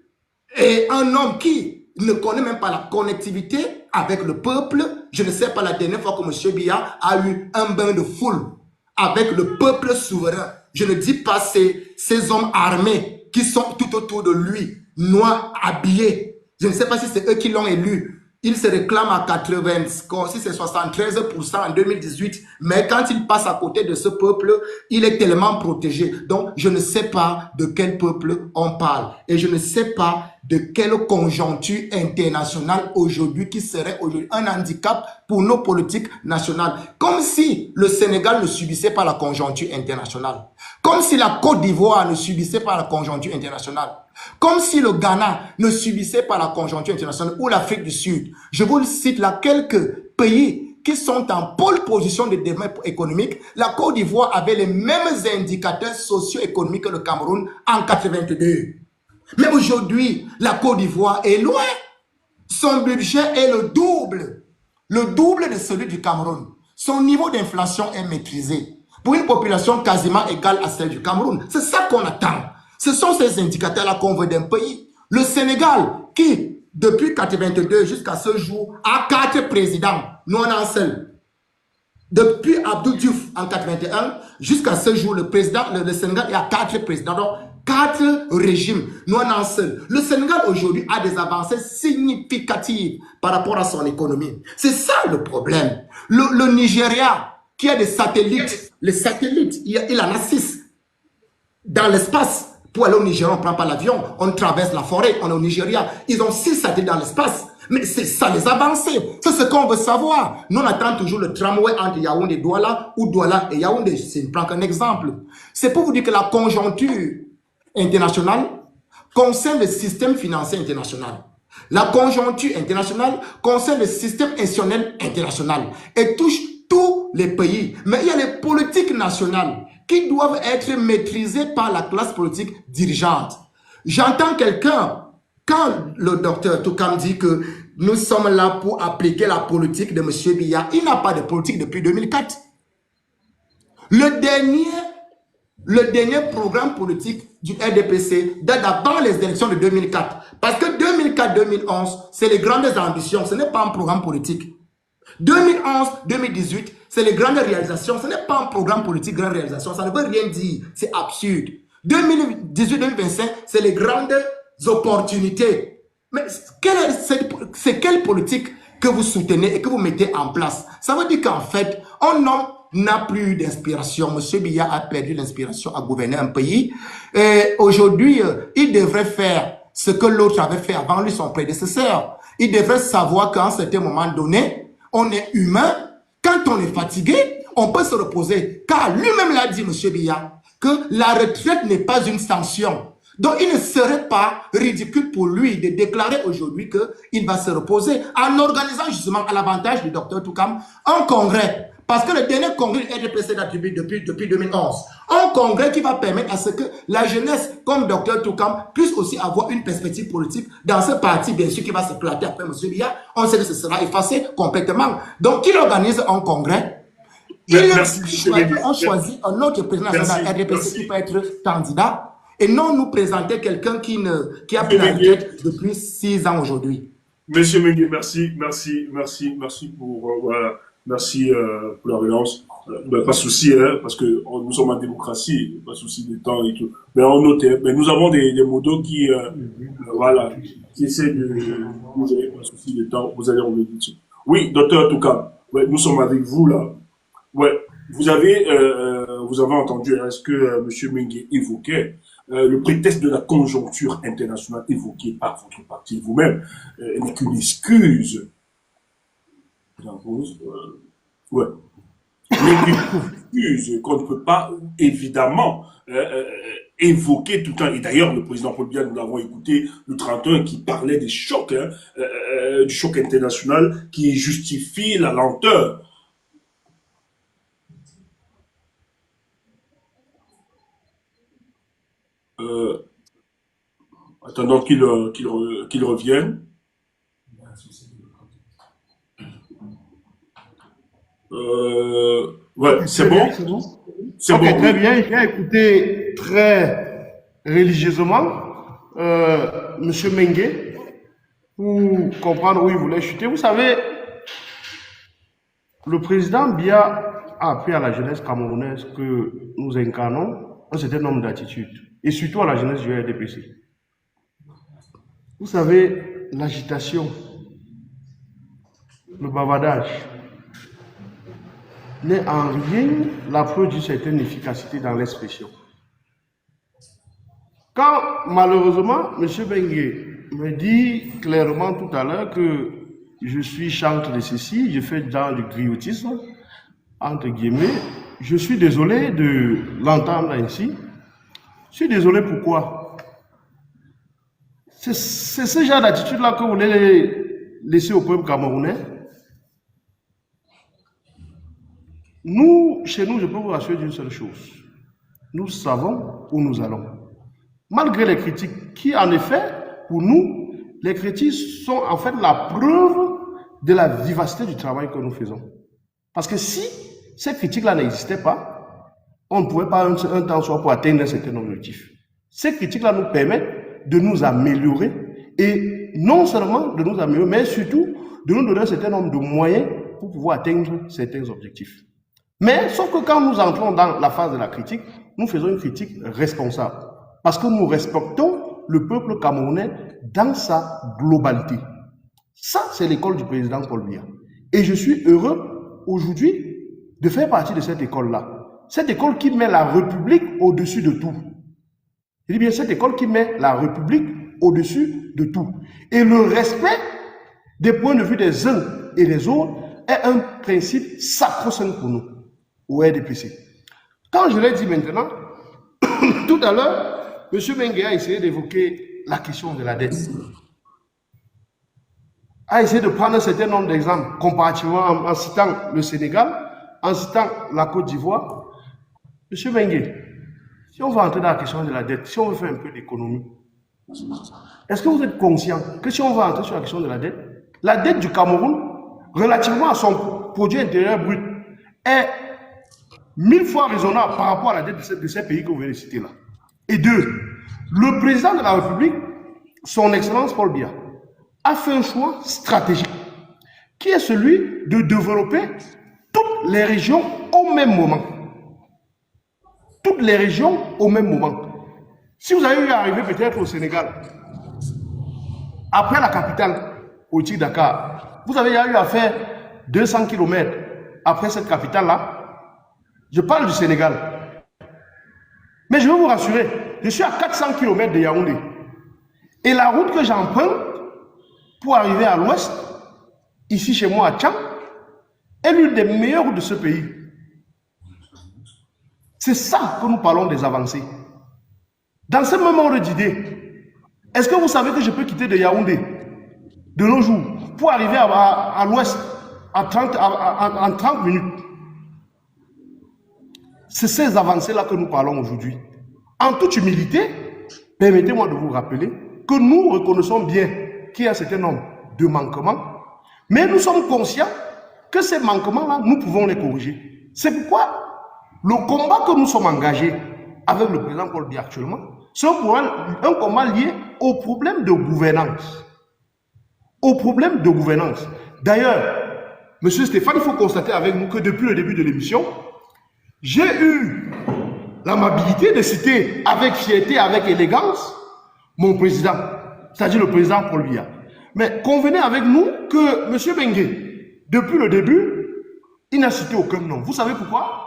et un homme qui ne connaît même pas la connectivité avec le peuple. Je ne sais pas la dernière fois que M. Biya a eu un bain de foule avec le peuple souverain. Je ne dis pas ces hommes armés qui sont tout autour de lui, noirs, habillés. Je ne sais pas si c'est eux qui l'ont élu. Il se réclame à 80, si c'est 73% en 2018, mais quand il passe à côté de ce peuple, il est tellement protégé. Donc, je ne sais pas de quel peuple on parle. Et je ne sais pas de quelle conjoncture internationale aujourd'hui qui serait aujourd'hui un handicap pour nos politiques nationales. Comme si le Sénégal ne subissait pas la conjoncture internationale. Comme si la Côte d'Ivoire ne subissait pas la conjoncture internationale. Comme si le Ghana ne subissait pas la conjoncture internationale ou l'Afrique du Sud. Je vous cite là quelques pays qui sont en pôle position de développement économique. La Côte d'Ivoire avait les mêmes indicateurs socio-économiques que le Cameroun en 82. Mais aujourd'hui, la Côte d'Ivoire est loin. Son budget est le double de celui du Cameroun. Son niveau d'inflation est maîtrisé pour une population quasiment égale à celle du Cameroun. C'est ça qu'on attend. Ce sont ces indicateurs-là qu'on veut d'un pays. Le Sénégal, qui, depuis 1982 jusqu'à ce jour, a 4 présidents, nous on a un seul. Depuis Abdou Diouf en 1981 jusqu'à ce jour, le Sénégal est à 4 présidents. Donc, 4 régimes, nous on a un seul. Le Sénégal aujourd'hui a des avancées significatives par rapport à son économie. C'est ça le problème. Le Nigeria, qui a des satellites, les satellites, il en a 6 dans l'espace. Pour aller au Nigeria, on ne prend pas l'avion, on traverse la forêt, on est au Nigeria. Ils ont 6 satellites dans l'espace. Mais c'est ça les avancées. C'est ce qu'on veut savoir. Nous, on attend toujours le tramway entre Yaoundé et Douala ou Douala et Yaoundé. Je ne prends qu'un exemple. C'est pour vous dire que la conjoncture internationale concerne le système financier international. La conjoncture internationale concerne le système institutionnel international et touche tous les pays. Mais il y a les politiques nationales qui doivent être maîtrisées par la classe politique dirigeante. J'entends quelqu'un Quand le docteur Toukam dit que nous sommes là pour appliquer la politique de M. Biya, il n'a pas de politique depuis 2004. Le dernier programme politique du RDPC date d'avant les élections de 2004. Parce que 2004-2011, c'est les grandes ambitions, ce n'est pas un programme politique. 2011-2018, c'est les grandes réalisations, ce n'est pas un programme politique, grande réalisation, ça ne veut rien dire, c'est absurde. 2018-2025, c'est les grandes opportunités. Mais c'est quelle politique que vous soutenez et que vous mettez en place? Ça veut dire qu'en fait, un homme n'a plus d'inspiration. Monsieur Biya a perdu l'inspiration à gouverner un pays. Aujourd'hui, il devrait faire ce que l'autre avait fait avant lui, son prédécesseur. Il devrait savoir qu'à un certain moment donné, on est humain. Quand on est fatigué, on peut se reposer. Car lui-même l'a dit, monsieur Biya, que la retraite n'est pas une sanction. Donc, il ne serait pas ridicule pour lui de déclarer aujourd'hui qu'il va se reposer en organisant justement à l'avantage du docteur Toukam un congrès. Parce que le dernier congrès du RDPC date depuis 2011. Un congrès qui va permettre à ce que la jeunesse, comme docteur Toukam, puisse aussi avoir une perspective politique dans ce parti, bien sûr, qui va s'éclater après M. Biya. On sait que ce sera effacé complètement. Donc, il organise un congrès. On choisit un autre président national RDPC qui peut être candidat. Et non nous présenter quelqu'un qui a pris la retraite depuis 6 ans aujourd'hui. Monsieur Mengue, merci pour merci pour la relance. Pas de souci, hein, parce que nous sommes en démocratie, pas de souci de temps et tout. Mais on note, mais nous avons des modos qui qui essaient de vous avez pas de souci de temps, vous allez revenir dessus. Oui, docteur Toukam, ouais, nous sommes avec vous là. Ouais, vous avez entendu ce que monsieur Mengue évoquait. Le prétexte de la conjoncture internationale évoquée par votre parti vous-même n'est qu'une excuse. Ouais. N'est qu'une excuse qu'on ne peut pas évidemment évoquer tout le temps. Et d'ailleurs, le président Paul Biya, nous l'avons écouté le 31, qui parlait des chocs, du choc international qui justifie la lenteur. Attendant qu'il revienne. Ouais, c'est bon. C'est bon. Très bien. J'ai écouté très religieusement Monsieur Mengue pour comprendre où il voulait chuter. Vous savez, le président Biya a appris à la jeunesse camerounaise que nous incarnons un certain nombre d'attitudes, et surtout à la jeunesse du RDPC. Vous savez, l'agitation, le bavardage n'est en rien la preuve d'une certaine efficacité dans l'expression. Quand malheureusement, M. Mengue me dit clairement tout à l'heure que je suis chantre de ceci, je fais dans du griotisme, entre guillemets, je suis désolé de l'entendre ainsi. Je suis désolé pourquoi. C'est ce genre d'attitude-là que vous voulez laisser au peuple camerounais. Nous, chez nous, je peux vous rassurer d'une seule chose. Nous savons où nous allons. Malgré les critiques qui, en effet, pour nous, les critiques sont en fait la preuve de la vivacité du travail que nous faisons. Parce que si ces critiques-là n'existaient pas, on ne pouvait pas un temps soit pour atteindre un certain objectif. Ces critiques-là nous permettent de nous améliorer, et non seulement de nous améliorer, mais surtout de nous donner un certain nombre de moyens pour pouvoir atteindre certains objectifs. Mais sauf que quand nous entrons dans la phase de la critique, nous faisons une critique responsable. Parce que nous respectons le peuple camerounais dans sa globalité. Ça, c'est l'école du président Paul Biya. Et je suis heureux aujourd'hui de faire partie de cette école-là. Cette école qui met la République au-dessus de tout. Je dis bien cette école qui met la République au-dessus de tout. Et le respect des points de vue des uns et des autres est un principe sacro-saint pour nous, au RDPC. Quand je l'ai dit maintenant, tout à l'heure, M. Mengue a essayé d'évoquer la question de la dette. A essayé de prendre un certain nombre d'exemples, comparativement en citant le Sénégal, en citant la Côte d'Ivoire. M. Mengue, si on veut entrer dans la question de la dette, si on veut faire un peu d'économie, Est-ce que vous êtes conscient que si on va entrer sur la question de la dette du Cameroun, relativement à son produit intérieur brut, est 1000 fois raisonnable par rapport à la dette de ces pays que vous venez de citer là. Et deux, le président de la République, son Excellence Paul Biya, a fait un choix stratégique qui est celui de développer toutes les régions au même moment. Toutes les régions au même moment. Si vous avez eu à arriver peut-être au Sénégal, après la capitale politique Dakar, vous avez eu à faire 200 km après cette capitale-là. Je parle du Sénégal. Mais je veux vous rassurer, je suis à 400 km de Yaoundé. Et la route que j'emprunte pour arriver à l'ouest, ici chez moi à Tchang, est l'une des meilleures routes de ce pays. C'est ça que nous parlons des avancées. Dans ce même ordre d'idée, est-ce que vous savez que je peux quitter de Yaoundé de nos jours pour arriver à l'ouest en 30 minutes? C'est ces avancées-là que nous parlons aujourd'hui. En toute humilité, permettez-moi de vous rappeler que nous reconnaissons bien qu'il y a un certain nombre de manquements, mais nous sommes conscients que ces manquements-là, nous pouvons les corriger. C'est pourquoi le combat que nous sommes engagés avec le président Paul Biya actuellement, c'est un combat lié au problème de gouvernance. Au problème de gouvernance. D'ailleurs, M. Stéphane, il faut constater avec nous que depuis le début de l'émission, j'ai eu l'amabilité de citer avec fierté, avec élégance, mon président, c'est-à-dire le président Paul Biya. Mais convenez avec nous que M. Bengue, depuis le début, il n'a cité aucun nom. Vous savez pourquoi?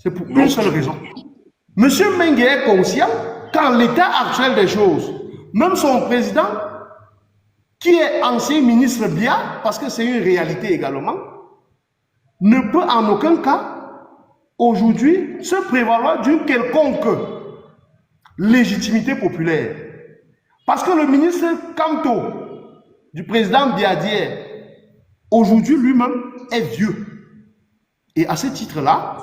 C'est pour une seule raison. M. Bengue est conscient qu'en l'état actuel des choses, même son président, qui est ancien ministre Biya, parce que c'est une réalité également, ne peut en aucun cas, aujourd'hui, se prévaloir d'une quelconque légitimité populaire. Parce que le ministre Kamto, du président Biya d'hier, aujourd'hui lui-même est vieux. Et à ce titre-là,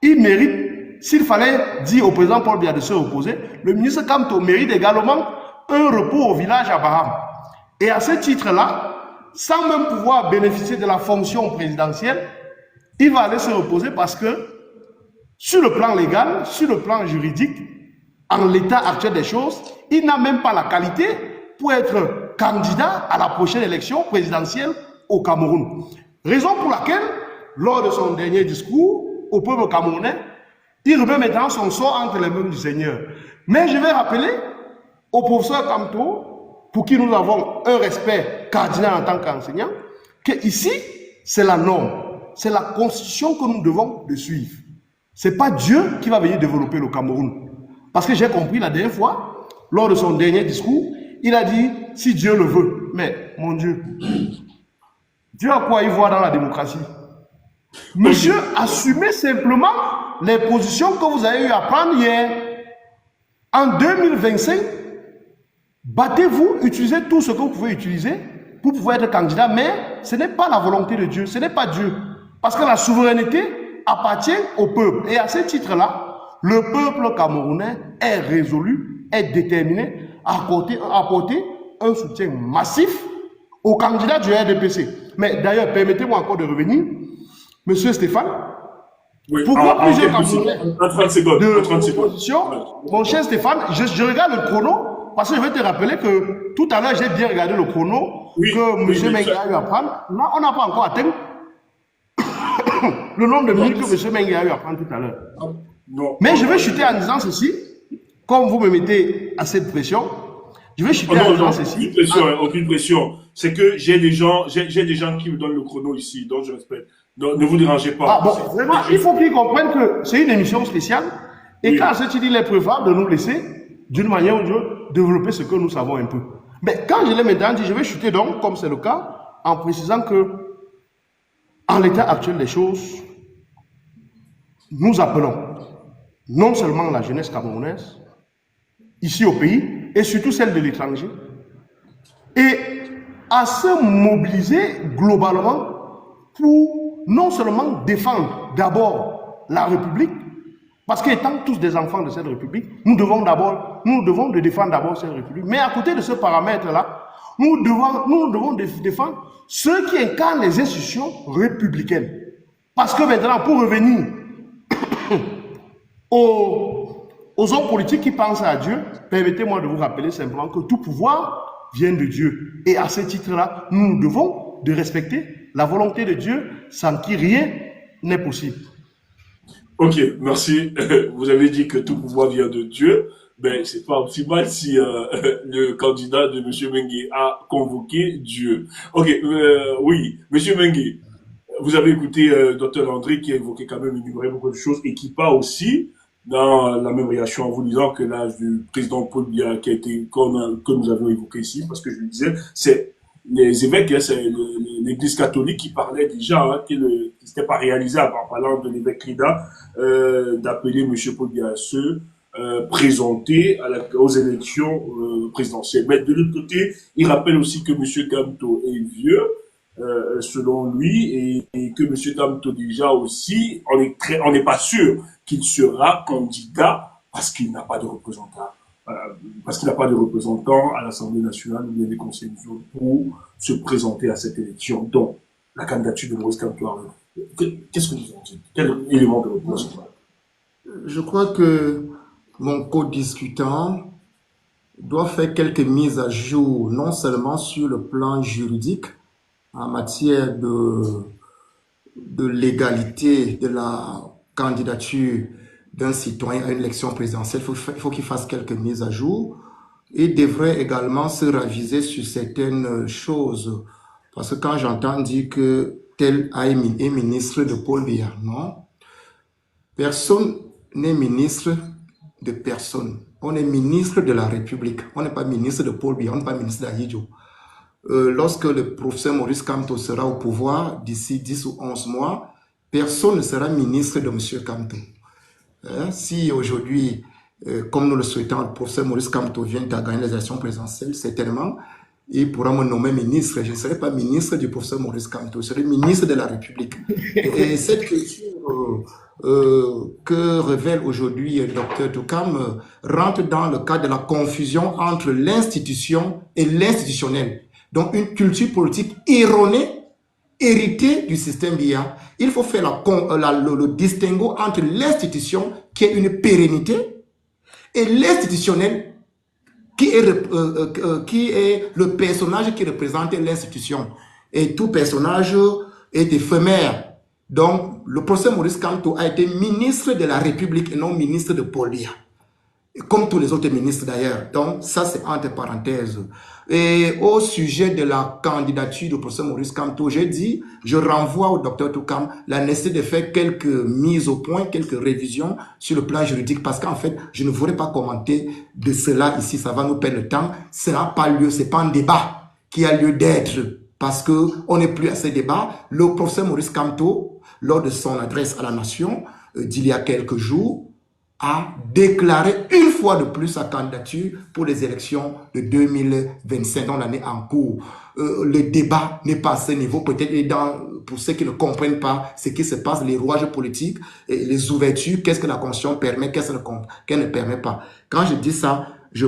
il mérite, s'il fallait dire au président Paul Biya de se reposer, le ministre Kamto mérite également un repos au village à Baham. Et à ce titre-là, sans même pouvoir bénéficier de la fonction présidentielle, il va aller se reposer parce que, sur le plan légal, sur le plan juridique, en l'état actuel des choses, il n'a même pas la qualité pour être candidat à la prochaine élection présidentielle au Cameroun. Raison pour laquelle, lors de son dernier discours au peuple camerounais, il remet maintenant son sort entre les mains du Seigneur. Mais je vais rappeler au professeur Kamto, pour qui nous avons un respect cardinal en tant qu'enseignant, que ici, c'est la norme, c'est la constitution que nous devons de suivre. Ce n'est pas Dieu qui va venir développer le Cameroun. Parce que j'ai compris la dernière fois, lors de son dernier discours, il a dit, si Dieu le veut. Mais, mon Dieu, Dieu a quoi y voir dans la démocratie? Monsieur, assumez simplement les positions que vous avez eu à prendre hier. En 2025, battez-vous, utilisez tout ce que vous pouvez utiliser pour pouvoir être candidat, mais ce n'est pas la volonté de Dieu, ce n'est pas Dieu. Parce que la souveraineté appartient au peuple. Et à ce titre-là, le peuple camerounais est résolu, est déterminé à apporter un soutien massif au candidat du RDPC. Mais d'ailleurs, permettez-moi encore de revenir, Monsieur Stéphane, oui, pourquoi plusieurs Camerounais en 30 secondes, de 30 secondes. l'opposition, mon cher Stéphane, je regarde le chrono, parce que je vais te rappeler que tout à l'heure, j'ai bien regardé le chrono que M. Mengue a eu à prendre. Là, on n'a pas encore atteint le nombre de minutes que M. Mengue a eu à prendre tout à l'heure. Mais je vais chuter en disant ceci, comme vous me mettez à cette pression, je vais chuter en disant ceci. Aucune pression. C'est que j'ai des gens qui me donnent le chrono ici, donc je respecte. Donc, ne vous dérangez pas. Ah, bon, vraiment, il faut qu'ils comprennent que c'est une émission spéciale. Et quand il est préférable de nous laisser, d'une manière ou d'une autre, développer ce que nous savons un peu. Mais quand je l'ai maintenant dit, je vais chuter donc, comme c'est le cas, en précisant que, en l'état actuel des choses, nous appelons non seulement la jeunesse camerounaise, ici au pays, et surtout celle de l'étranger, et à se mobiliser globalement pour non seulement défendre d'abord la République, Parce qu'étant tous des enfants de cette République, nous devons de défendre d'abord cette République. Mais à côté de ce paramètre-là, nous devons défendre ceux qui incarnent les institutions républicaines. Parce que maintenant, pour revenir aux hommes politiques qui pensent à Dieu, permettez-moi de vous rappeler simplement que tout pouvoir vient de Dieu. Et à ce titre-là, nous devons de respecter la volonté de Dieu sans qui rien n'est possible. Ok, merci. Vous avez dit que tout pouvoir vient de Dieu. Ben, c'est pas aussi mal si le candidat de M. Mengue a convoqué Dieu. Ok, oui, M. Mengue, vous avez écouté Dr Landry qui a évoqué quand même beaucoup de choses et qui part aussi dans la même réaction en vous disant que l'âge du président Paul Biya qui a été, que nous avons évoqué ici, parce que je le disais, c'est les évêques, hein, c'est l'église catholique qui parlait déjà, hein, qui n'était pas réalisable en parlant de l'évêque Rida, d'appeler M. Paul Biya à se présenter aux élections présidentielles. Mais de l'autre côté, il rappelle aussi que M. Kamto est vieux, selon lui, et que M. Kamto déjà aussi, on n'est pas sûr qu'il sera candidat parce qu'il n'a pas de représentant. Parce qu'il n'a pas de représentant à l'Assemblée nationale ou bien des conseils municipaux pour se présenter à cette élection. Donc, la candidature de Maurice Kamto, qu'est-ce que vous en dites? Quel élément de réponse? Je crois que mon co-discutant doit faire quelques mises à jour, non seulement sur le plan juridique, en matière de légalité de la candidature d'un citoyen à une élection présidentielle. Il faut qu'il fasse quelques mises à jour. Il devrait également se raviser sur certaines choses. Parce que quand j'entends dire que tel est ministre de Paul Biya, non. Personne n'est ministre de personne. On est ministre de la République. On n'est pas ministre de Paul Biya, on n'est pas ministre d'Ahidjo. Lorsque le professeur Maurice Kamto sera au pouvoir, d'ici 10 ou 11 mois, personne ne sera ministre de M. Kamto. Si aujourd'hui, comme nous le souhaitons, le professeur Maurice Kamto vient à gagner les élections présidentielles, certainement, il pourra me nommer ministre. Je ne serai pas ministre du professeur Maurice Kamto, je serai ministre de la République. Et cette culture que révèle aujourd'hui Dr Toukam rentre dans le cadre de la confusion entre l'institution et l'institutionnel. Donc une culture politique erronée, héritée du système Biya. Il faut faire le distinguo entre l'institution qui est une pérennité et l'institutionnel qui est le personnage qui représente l'institution. Et tout personnage est éphémère. Donc, le professeur Maurice Kamto a été ministre de la République et non ministre de Paul Biya. Comme tous les autres ministres d'ailleurs. Donc, ça c'est entre parenthèses. Et au sujet de la candidature du professeur Maurice Kamto, j'ai dit, je renvoie au docteur Toukam la nécessité de faire quelques mises au point, quelques révisions sur le plan juridique, parce qu'en fait, je ne voudrais pas commenter de cela ici, ça va nous perdre le temps. Ça n'a pas lieu, c'est pas un débat qui a lieu d'être, parce que on n'est plus à ce débat. Le professeur Maurice Kamto, lors de son adresse à la nation, d'il y a quelques jours, a déclaré une fois de plus sa candidature pour les élections de 2025, dans l'année en cours. Le débat n'est pas à ce niveau, peut-être pour ceux qui ne comprennent pas ce qui se passe, les rouages politiques, les ouvertures, qu'est-ce que la Constitution permet, qu'est-ce qu'elle ne permet pas. Quand je dis ça, je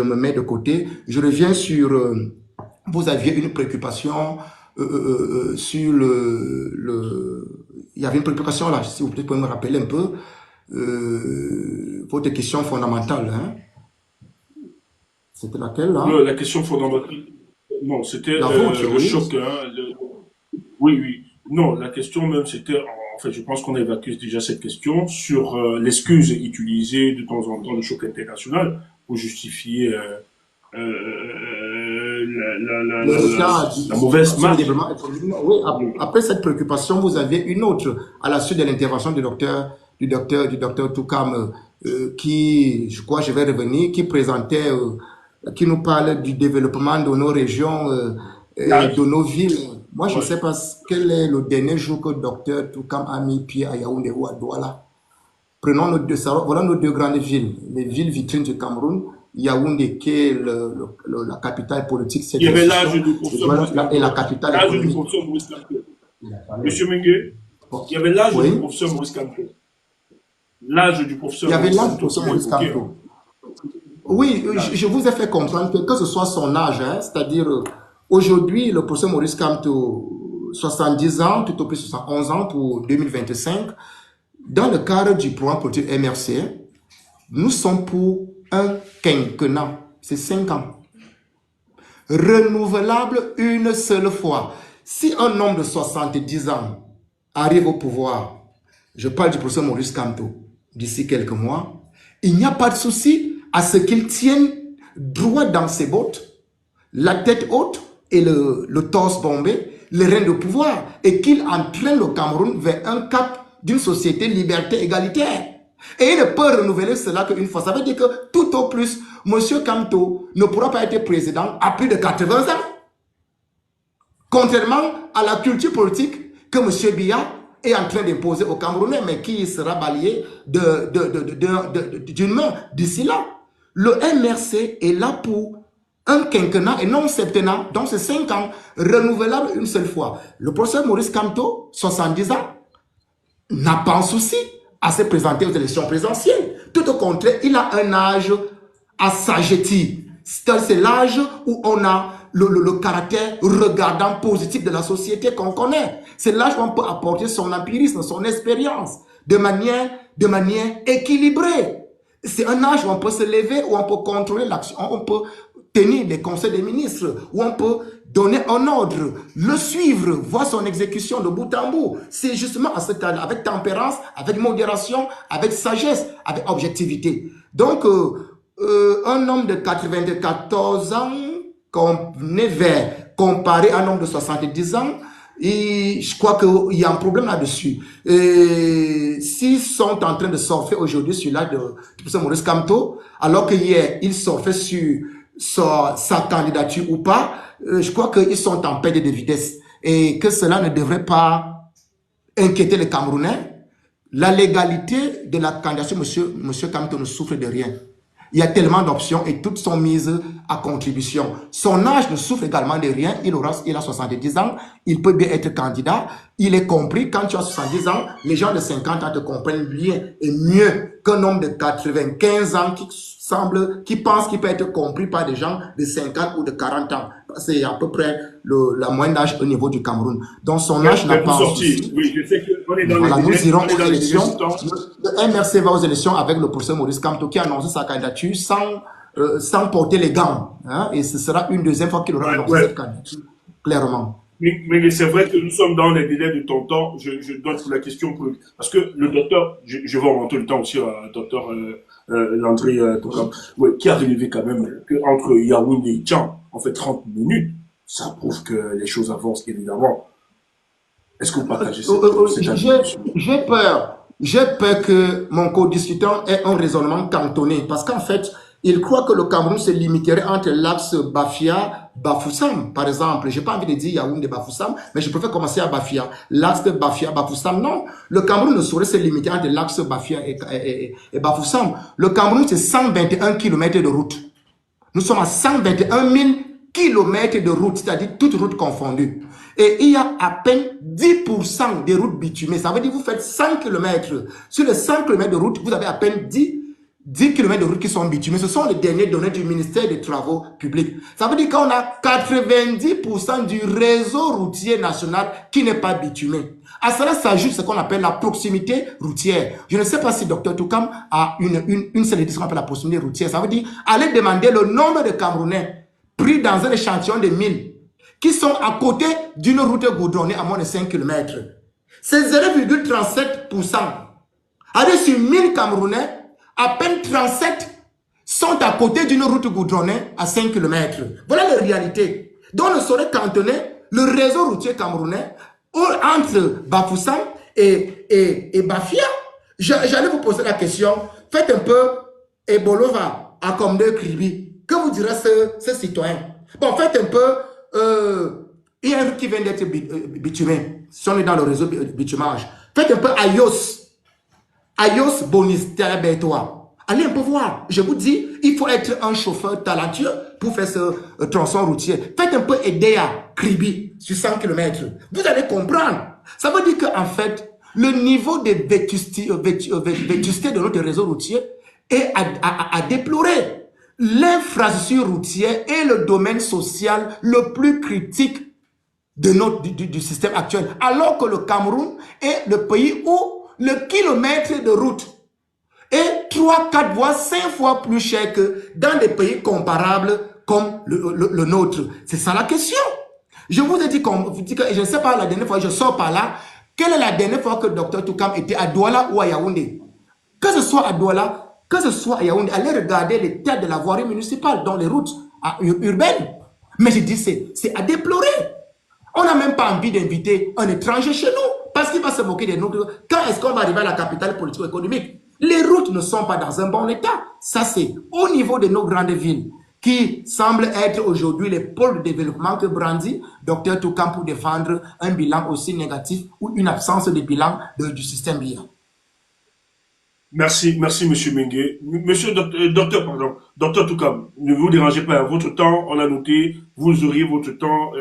me mets de côté, je reviens sur, vous aviez une préoccupation sur il y avait une préoccupation là, si vous pouvez me rappeler un peu, votre question fondamentale, hein? C'était laquelle là? La question fondamentale, non, c'était le choc. Hein, oui, oui. Non, la question même, c'était, en fait, je pense qu'on a évacué déjà cette question sur l'excuse utilisée de temps en temps, le choc international, pour justifier la mauvaise marche. Oui, après cette préoccupation, vous aviez une autre à la suite de l'intervention du docteur Toukam, qui, je crois, je vais revenir, qui présentait, qui nous parle du développement de nos régions, de nos villes. Moi, je ne sais pas quel est le dernier jour que le docteur Toukam a mis pied à Yaoundé ou à Douala. Prenons voilà nos deux grandes villes, les villes vitrines du Cameroun, Yaoundé qui est la capitale politique, il y avait l'âge de professeur et la capitale économique. Monsieur Mengue, il y avait l'âge du professeur Maurice Kamto. l'âge du Il professeur y avait Maurice l'âge du Kamto professeur qu'il a Maurice évoqué. Kamto. Oui, L'âge. je vous ai fait comprendre que ce soit son âge, hein, c'est-à-dire aujourd'hui, le professeur Maurice Kamto, 70 ans, tout au plus 71 ans pour 2025, dans le cadre du programme politique MRC, nous sommes pour un quinquennat, c'est 5 ans, renouvelable une seule fois. Si un homme de 70 ans arrive au pouvoir, je parle du professeur Maurice Kamto, d'ici quelques mois, il n'y a pas de souci à ce qu'il tienne droit dans ses bottes, la tête haute et le torse bombé, les rênes de pouvoir, et qu'il entraîne le Cameroun vers un cap d'une société liberté égalitaire. Et il ne peut renouveler cela qu'une fois. Ça veut dire que tout au plus, M. Kamto ne pourra pas être président à plus de 80 ans. Contrairement à la culture politique que M. Biya est en train d'imposer aux Camerounais, mais qui sera balayé d'une main d'ici là. Le MRC est là pour un quinquennat et non un septennat, donc c'est 5 ans, renouvelable une seule fois. Le professeur Maurice Kamto, 70 ans, n'a pas un souci à se présenter aux élections présidentielles. Tout au contraire, il a un âge à s'ajetir. C'est l'âge où on a le caractère regardant positif de la société qu'on connaît. C'est l'âge où on peut apporter son empirisme, son expérience, de manière équilibrée. C'est un âge où on peut se lever, où on peut contrôler l'action, on peut tenir des conseils des ministres, où on peut donner un ordre, le suivre, voir son exécution de bout en bout. C'est justement à cet âge, avec tempérance, avec modération, avec sagesse, avec objectivité. Donc, un homme de 94 ans, qu'on est vers, comparé à un homme de 70 ans, et je crois qu'il y a un problème là-dessus. S'ils sont en train de surfer aujourd'hui sur l'âge de professeur Maurice Kamto, alors que hier, ils surfaient sur sa candidature ou pas, je crois qu'ils sont en perte de vitesse et que cela ne devrait pas inquiéter les Camerounais. La légalité de la candidature, monsieur Kamto ne souffre de rien. Il y a tellement d'options et toutes sont mises à contribution. Son âge ne souffre également de rien. Il a 70 ans. Il peut bien être candidat. Il est compris. Quand tu as 70 ans, les gens de 50 ans te comprennent bien et mieux qu'un homme de 95 ans qui pense qu'il peut être compris par des gens de 50 ou de 40 ans. C'est à peu près la moyenne d'âge au niveau du Cameroun. Donc son âge n'a pas un souci. Oui, je sais qu'on est dans Voilà, nous irons aux élections. élections. Le MRC va aux élections avec le professeur Maurice Kamto qui a annoncé sa candidature sans porter les gants. Hein, et ce sera une deuxième fois qu'il aura annoncé cette candidature, clairement. Mais c'est vrai que nous sommes dans les délais de ton temps. Je donne pour la question parce que le docteur, je vais remonter le temps aussi à docteur Landry Tokam, qui a relevé quand même qu'entre Yaoundé et Tchang, en fait 30 minutes, ça prouve que les choses avancent évidemment. Est-ce que vous partagez cette J'ai peur que mon co-discutant ait un raisonnement cantonné parce qu'en fait, il croit que le Cameroun se limiterait entre l'axe Bafia-Bafoussam, par exemple. J'ai pas envie de dire Yaoundé-Bafoussam, mais je préfère commencer à Bafia. L'axe Bafia-Bafoussam, non. Le Cameroun ne saurait se limiter entre l'axe Bafia et Bafoussam. Le Cameroun, c'est 121 km de route. Nous sommes à 121 000 km de route, c'est-à-dire toutes routes confondues. Et il y a à peine 10% des routes bitumées. Ça veut dire que vous faites 100 km. Sur les 100 km de route, vous avez à peine 10 km de route qui sont bitumées. Ce sont les dernières données du ministère des Travaux publics. Ça veut dire qu'on a 90% du réseau routier national qui n'est pas bitumé. À cela s'ajoute ce qu'on appelle la proximité routière. Je ne sais pas si Dr Toukam a une seule idée de ce qu'on appelle la proximité routière. Ça veut dire aller demander le nombre de Camerounais pris dans un échantillon de 1000 qui sont à côté d'une route goudronnée à moins de 5 km. C'est 0,37%. Allez sur 1000 Camerounais, à peine 37 sont à côté d'une route goudronnée à 5 km. Voilà la réalité. Donc, on saurait cantonner le réseau routier camerounais entre Bafoussam et Bafia. J'allais vous poser la question. Faites un peu Ebolova à Comde Kribi. Que vous direz ce citoyen? Bon, faites un peu... il y a un qui vient d'être bitumé. Si on est dans le réseau bitumage. Faites un peu Ayos Bonis Terabetois. Allez un peu voir. Je vous dis, il faut être un chauffeur talentueux pour faire ce tronçon routier. Faites un peu Edea Kribi sur 100 km. Vous allez comprendre. Ça veut dire qu'en fait, le niveau de vétusté de notre réseau routier est à déplorer. L'infrastructure routière est le domaine social le plus critique de du système actuel. Alors que le Cameroun est le pays où le kilomètre de route est 3, 4 voire 5 fois plus cher que dans des pays comparables comme le nôtre. C'est ça la question. Je vous ai dit, je ne sais pas, la dernière fois, je sors par là, quelle est la dernière fois que Dr Toukam était à Douala ou à Yaoundé? Que ce soit à Douala, que ce soit à Yaoundé, allez regarder l'état de la voirie municipale dans les routes urbaines. Mais je dis, c'est à déplorer. On n'a même pas envie d'inviter un étranger chez nous parce qu'il va se moquer de nous. Quand est-ce qu'on va arriver à la capitale politico-économique? Les routes ne sont pas dans un bon état. Ça, c'est au niveau de nos grandes villes qui semblent être aujourd'hui les pôles de développement que brandit Dr Toukam pour défendre un bilan aussi négatif ou une absence de bilan du système BIA. Merci, monsieur Mengue. Monsieur Docteur Toukam, ne vous dérangez pas. Votre temps, on a noté, vous auriez votre temps,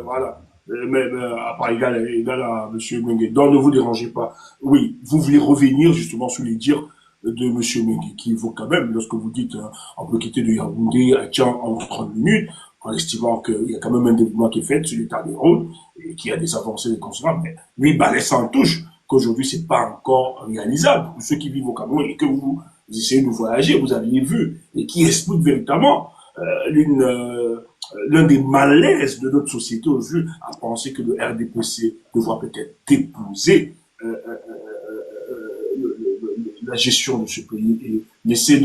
voilà. Mais à part égal à monsieur Mengue. Donc ne vous dérangez pas. Oui, vous voulez revenir justement sur les dires de monsieur Mengue, qui vaut quand même, lorsque vous dites on peut quitter de Yaoundé à Tian en 30 minutes, en estimant qu'il y a quand même un développement qui est fait sur l'état des routes et qu'il y a des avancées consommables, mais lui, balai sans touche, qu'aujourd'hui c'est pas encore réalisable pour ceux qui vivent au Cameroun et que vous essayez de voyager, vous aviez vu, et qui explique véritablement l'un des malaises de notre société aujourd'hui à penser que le RDPC devra peut-être épouser la gestion de ce pays et laisser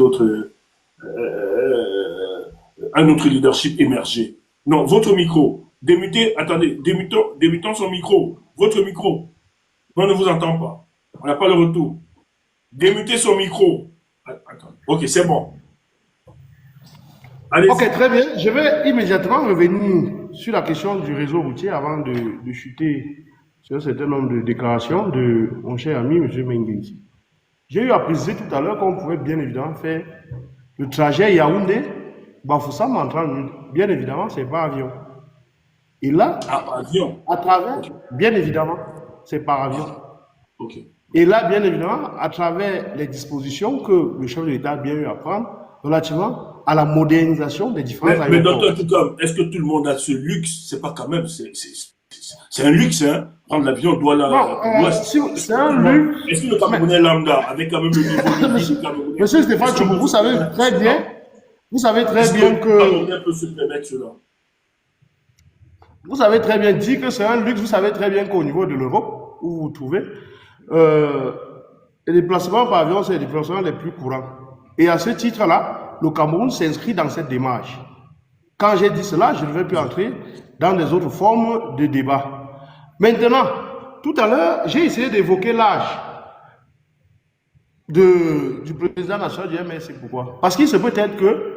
un autre leadership émerger. Non, votre micro, attendez, démutons son micro, votre micro. On ne vous entend pas. On n'a pas le retour. Démutez son micro. Attends. Ok, c'est bon. Allez. Ok, très bien. Je vais immédiatement revenir sur la question du réseau routier avant de chuter sur un certain nombre de déclarations de mon cher ami, M. Mengue. J'ai eu à préciser tout à l'heure qu'on pouvait bien évidemment faire le trajet Yaoundé-Bafoussam en 30 minutes. Bien évidemment, c'est pas avion. Et là, avion. À travers, bien évidemment, c'est par avion. Ok. Et là, bien évidemment, à travers les dispositions que le chef de l'État a bien eu à prendre relativement à la modernisation des différents aéroports. Mais docteur Toukam, est-ce que tout le monde a ce luxe? C'est pas quand même, c'est un luxe, hein. Prendre l'avion doit c'est un luxe. Est-ce que le Camerounais lambda, avec quand même le niveau de vie camerounais? Monsieur Stéphane Tchoubou, vous savez très bien que le Camerounais peut se permettre cela. Vous avez très bien dit que c'est un luxe. Vous savez très bien qu'au niveau de l'Europe, où vous vous trouvez, les déplacements par avion, c'est les déplacements les plus courants. Et à ce titre-là, le Cameroun s'inscrit dans cette démarche. Quand j'ai dit cela, je ne vais plus entrer dans des autres formes de débat. Maintenant, tout à l'heure, j'ai essayé d'évoquer l'âge du président national du MS. Pourquoi? Parce qu'il se peut être que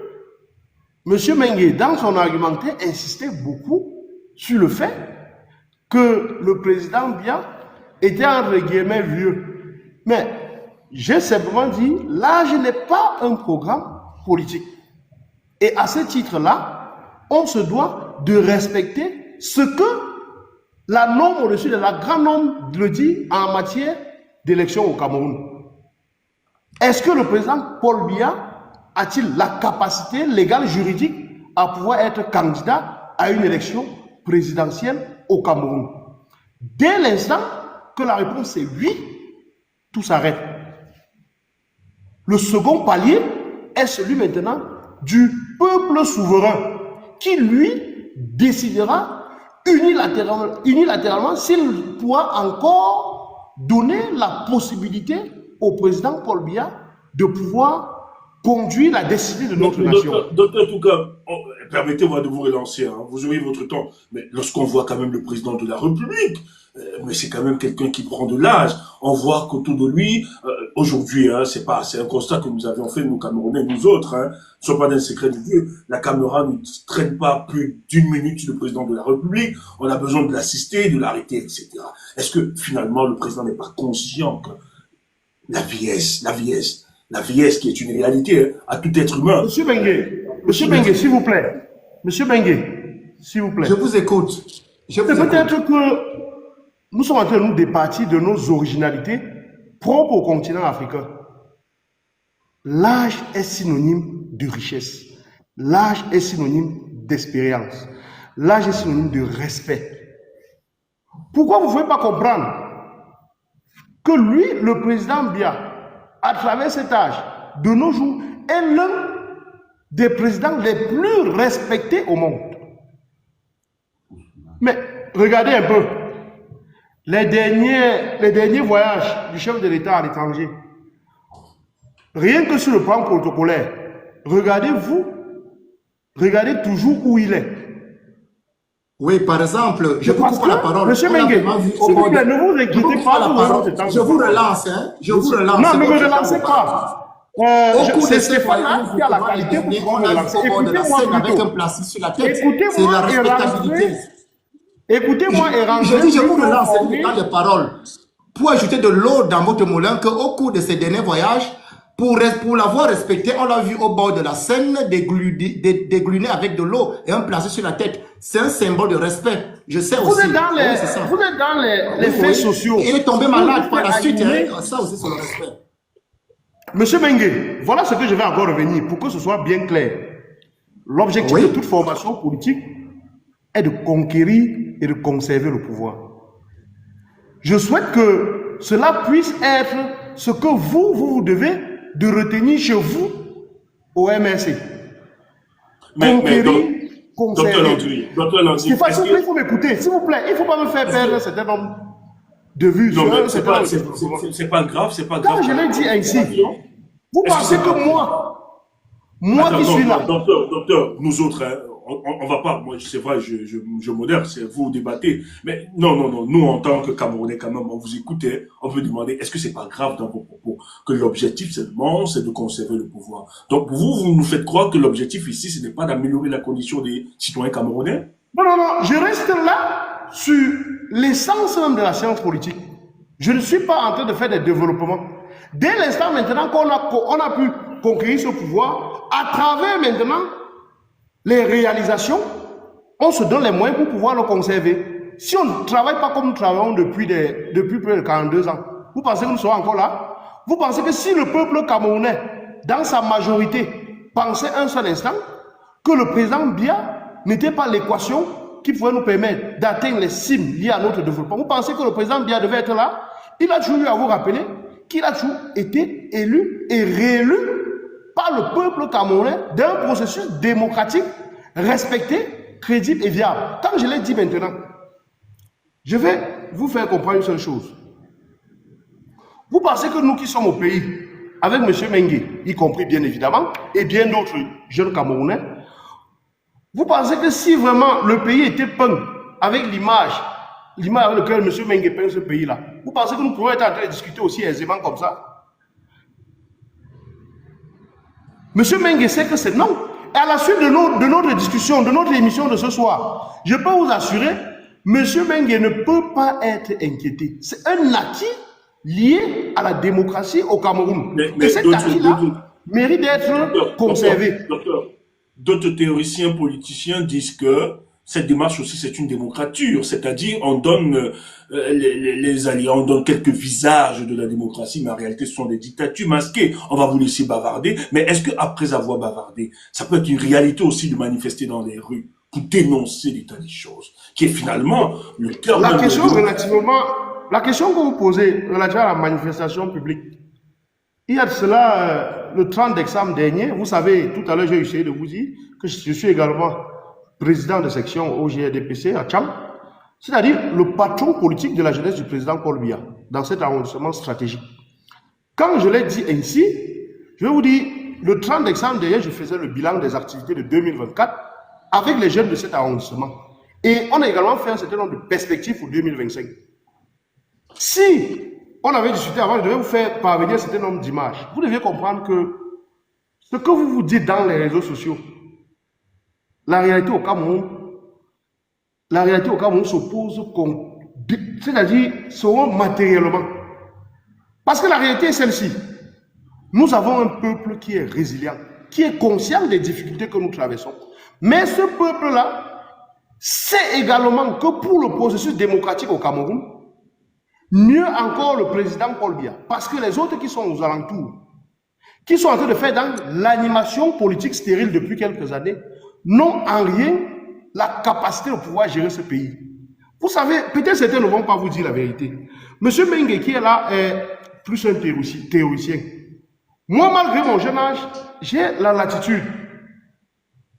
M. Mengue, dans son argumentaire, insistait beaucoup sur le fait que le président Biya était entre guillemets vieux. Mais j'ai simplement dit, l'âge n'est pas un programme politique. Et à ce titre-là, on se doit de respecter ce que la norme au-dessus de la grande norme le dit en matière d'élection au Cameroun. Est-ce que le président Paul Biya a-t-il la capacité légale, juridique, à pouvoir être candidat à une élection présidentielle au Cameroun? Dès l'instant que la réponse est oui, tout s'arrête. Le second palier est celui maintenant du peuple souverain qui, lui, décidera unilatéralement s'il pourra encore donner la possibilité au président Paul Biya de pouvoir conduire la destinée de notre nation. Docteur Toukam, permettez-moi de vous relancer, hein. Vous aurez votre temps, mais lorsqu'on voit quand même le président de la République, mais c'est quand même quelqu'un qui prend de l'âge, on voit qu'autour de lui, aujourd'hui, hein, c'est un constat que nous avions fait, nous Camerounais, nous autres, hein, ne sont pas d'un secret de Dieu, la caméra ne traîne pas plus d'1 minute sur le président de la République, on a besoin de l'assister, de l'arrêter, etc. Est-ce que finalement le président n'est pas conscient que la vieillesse qui est une réalité, hein, à tout être humain. Monsieur Mengue, s'il vous plaît. Monsieur Mengue, s'il vous plaît. Je vous écoute. Peut-être que nous sommes en train de nous départir de nos originalités propres au continent africain. L'âge est synonyme de richesse. L'âge est synonyme d'expérience. L'âge est synonyme de respect. Pourquoi vous ne pouvez pas comprendre que lui, le président Biya, à travers cet âge, de nos jours, est l'un des présidents les plus respectés au monde? Mais regardez un peu les derniers voyages du chef de l'État à l'étranger. Rien que sur le plan protocolaire, regardez toujours où il est. Oui, par exemple, je vous coupe la parole. Monsieur Mengue, s'il vous plaît, ne vous inquiétez pas. Je vous relance, hein. Je vous relance. Non, ne me relancez pas. C'est Stéphane qui a la qualité pour pouvoir me relancer. Écoutez-moi avec un placé sur la tête. C'est la respectabilité. Écoutez-moi et rangez. Je dis, je vous relance dans les paroles. Pour ajouter de l'eau dans votre moulin, qu'au cours de ces derniers voyages, pour l'avoir respecté, on l'a vu au bord de la Seine dégliner avec de l'eau et un placé sur la tête. C'est un symbole de respect. Je sais aussi. Vous êtes dans les faits sociaux. Il est tombé malade par la suite. Hein. Ça aussi, c'est le respect. Monsieur Mengue, voilà ce que je vais encore revenir pour que ce soit bien clair. L'objectif de toute formation politique est de conquérir et de conserver le pouvoir. Je souhaite que cela puisse être ce que vous devez de retenir chez vous au MRC. Docteur Landry, il faut m'écouter, s'il vous plaît. Il ne faut pas me faire perdre un certain nombre de vues. Non, mais c'est pas grave, c'est pas grave. Quand je l'ai dit ainsi, vous pensez que moi qui suis là. Docteur, nous autres, hein, on va pas, moi c'est vrai, je modère, c'est vous débattez, mais non, nous en tant que Camerounais quand même, on vous écoutait, on peut demander, est-ce que c'est pas grave dans vos propos, que l'objectif seulement c'est de conserver le pouvoir. Donc vous nous faites croire que l'objectif ici, ce n'est pas d'améliorer la condition des citoyens camerounais? Non, je reste là sur l'essence même de la science politique. Je ne suis pas en train de faire des développements. Dès l'instant maintenant qu'on a pu conquérir ce pouvoir, à travers maintenant les réalisations, on se donne les moyens pour pouvoir le conserver. Si on ne travaille pas comme nous travaillons depuis plus de 42 ans, vous pensez que nous serons encore là? Vous pensez que si le peuple camerounais, dans sa majorité, pensait un seul instant que le président Biya n'était pas l'équation qui pouvait nous permettre d'atteindre les cimes liées à notre développement, vous pensez que le président Biya devait être là? Il a toujours eu à vous rappeler qu'il a toujours été élu et réélu par le peuple camerounais d'un processus démocratique, respecté, crédible et viable. Comme je l'ai dit maintenant, je vais vous faire comprendre une seule chose. Vous pensez que nous qui sommes au pays, avec M. Mengue, y compris bien évidemment, et bien d'autres jeunes Camerounais, vous pensez que si vraiment le pays était peint avec l'image avec laquelle M. Mengue peint ce pays-là, vous pensez que nous pourrions être en train de discuter aussi aisément comme ça? M. Mengue sait que c'est non. Et à la suite de notre discussion, de notre émission de ce soir, je peux vous assurer, M. Mengue ne peut pas être inquiété. C'est un acquis lié à la démocratie au Cameroun. Et cet acquis-là mérite d'être conservé. D'autres théoriciens politiciens disent que cette démarche aussi, c'est une démocrature, c'est-à-dire on donne les alliés, on donne quelques visages de la démocratie, mais en réalité, ce sont des dictatures masquées. On va vous laisser bavarder, mais est-ce que après avoir bavardé, ça peut être une réalité aussi de manifester dans les rues pour dénoncer l'état des choses, qui est finalement le cœur la question que vous posez relativement à la manifestation publique, il y a de cela, le 30 décembre dernier, vous savez, tout à l'heure, j'ai essayé de vous dire que je suis également président de section au GRDPC à Tcham, c'est-à-dire le patron politique de la jeunesse du président Paul Biya, dans cet arrondissement stratégique. Quand je l'ai dit ainsi, je vais vous dire, le 30 décembre dernier, je faisais le bilan des activités de 2024 avec les jeunes de cet arrondissement. Et on a également fait un certain nombre de perspectives pour 2025. Si on avait discuté avant, je devais vous faire parvenir un certain nombre d'images. Vous deviez comprendre que ce que vous vous dites dans les réseaux sociaux, la réalité au Cameroun s'oppose, c'est-à-dire seront matériellement. Parce que la réalité est celle-ci. Nous avons un peuple qui est résilient, qui est conscient des difficultés que nous traversons. Mais ce peuple-là sait également que pour le processus démocratique au Cameroun, Mieux encore le président Paul Biya. Parce que les autres qui sont aux alentours, qui sont en train de faire dans l'animation politique stérile depuis quelques années, n'ont en rien la capacité de pouvoir gérer ce pays. Vous savez, peut-être certains ne vont pas vous dire la vérité. Monsieur Mengue qui est là est plus un théoricien. Moi, malgré mon jeune âge, j'ai la latitude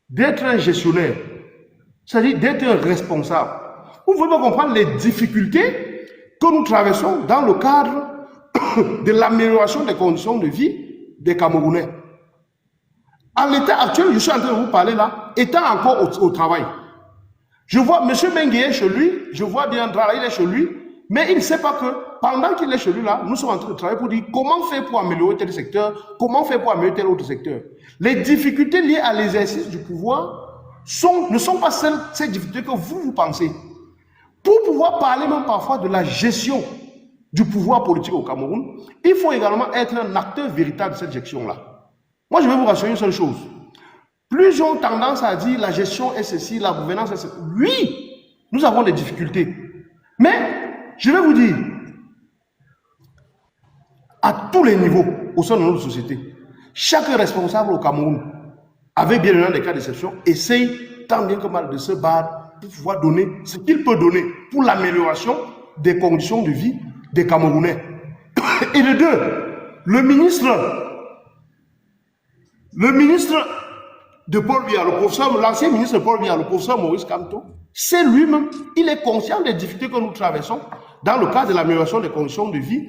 d'être un gestionnaire, c'est-à-dire d'être un responsable. Vous pouvez pas comprendre les difficultés que nous traversons dans le cadre de l'amélioration des conditions de vie des Camerounais. À l'état actuel, je suis en train de vous parler là, étant encore au travail. Je vois M. Mengue est chez lui, je vois bien Drala, il est chez lui, mais il ne sait pas que pendant qu'il est chez lui là, nous sommes en train de travailler pour dire comment faire pour améliorer tel secteur, comment faire pour améliorer tel autre secteur. Les difficultés liées à l'exercice du pouvoir ne sont pas ces difficultés que vous pensez. Pour pouvoir parler même parfois de la gestion du pouvoir politique au Cameroun, il faut également être un acteur véritable de cette gestion-là. Moi, je vais vous rassurer une seule chose. Plus ont tendance à dire la gestion est ceci, la gouvernance est ceci. Oui, nous avons des difficultés. Mais, je vais vous dire, à tous les niveaux au sein de notre société, chaque responsable au Cameroun, avec bien évidemment des cas d'exception, essaye tant bien que mal de se battre pour pouvoir donner ce qu'il peut donner pour l'amélioration des conditions de vie des Camerounais. Et de deux, le ministre de Paul Biya, l'ancien ministre de Paul Biya, le professeur Maurice Kamto, c'est lui-même, il est conscient des difficultés que nous traversons dans le cadre de l'amélioration des conditions de vie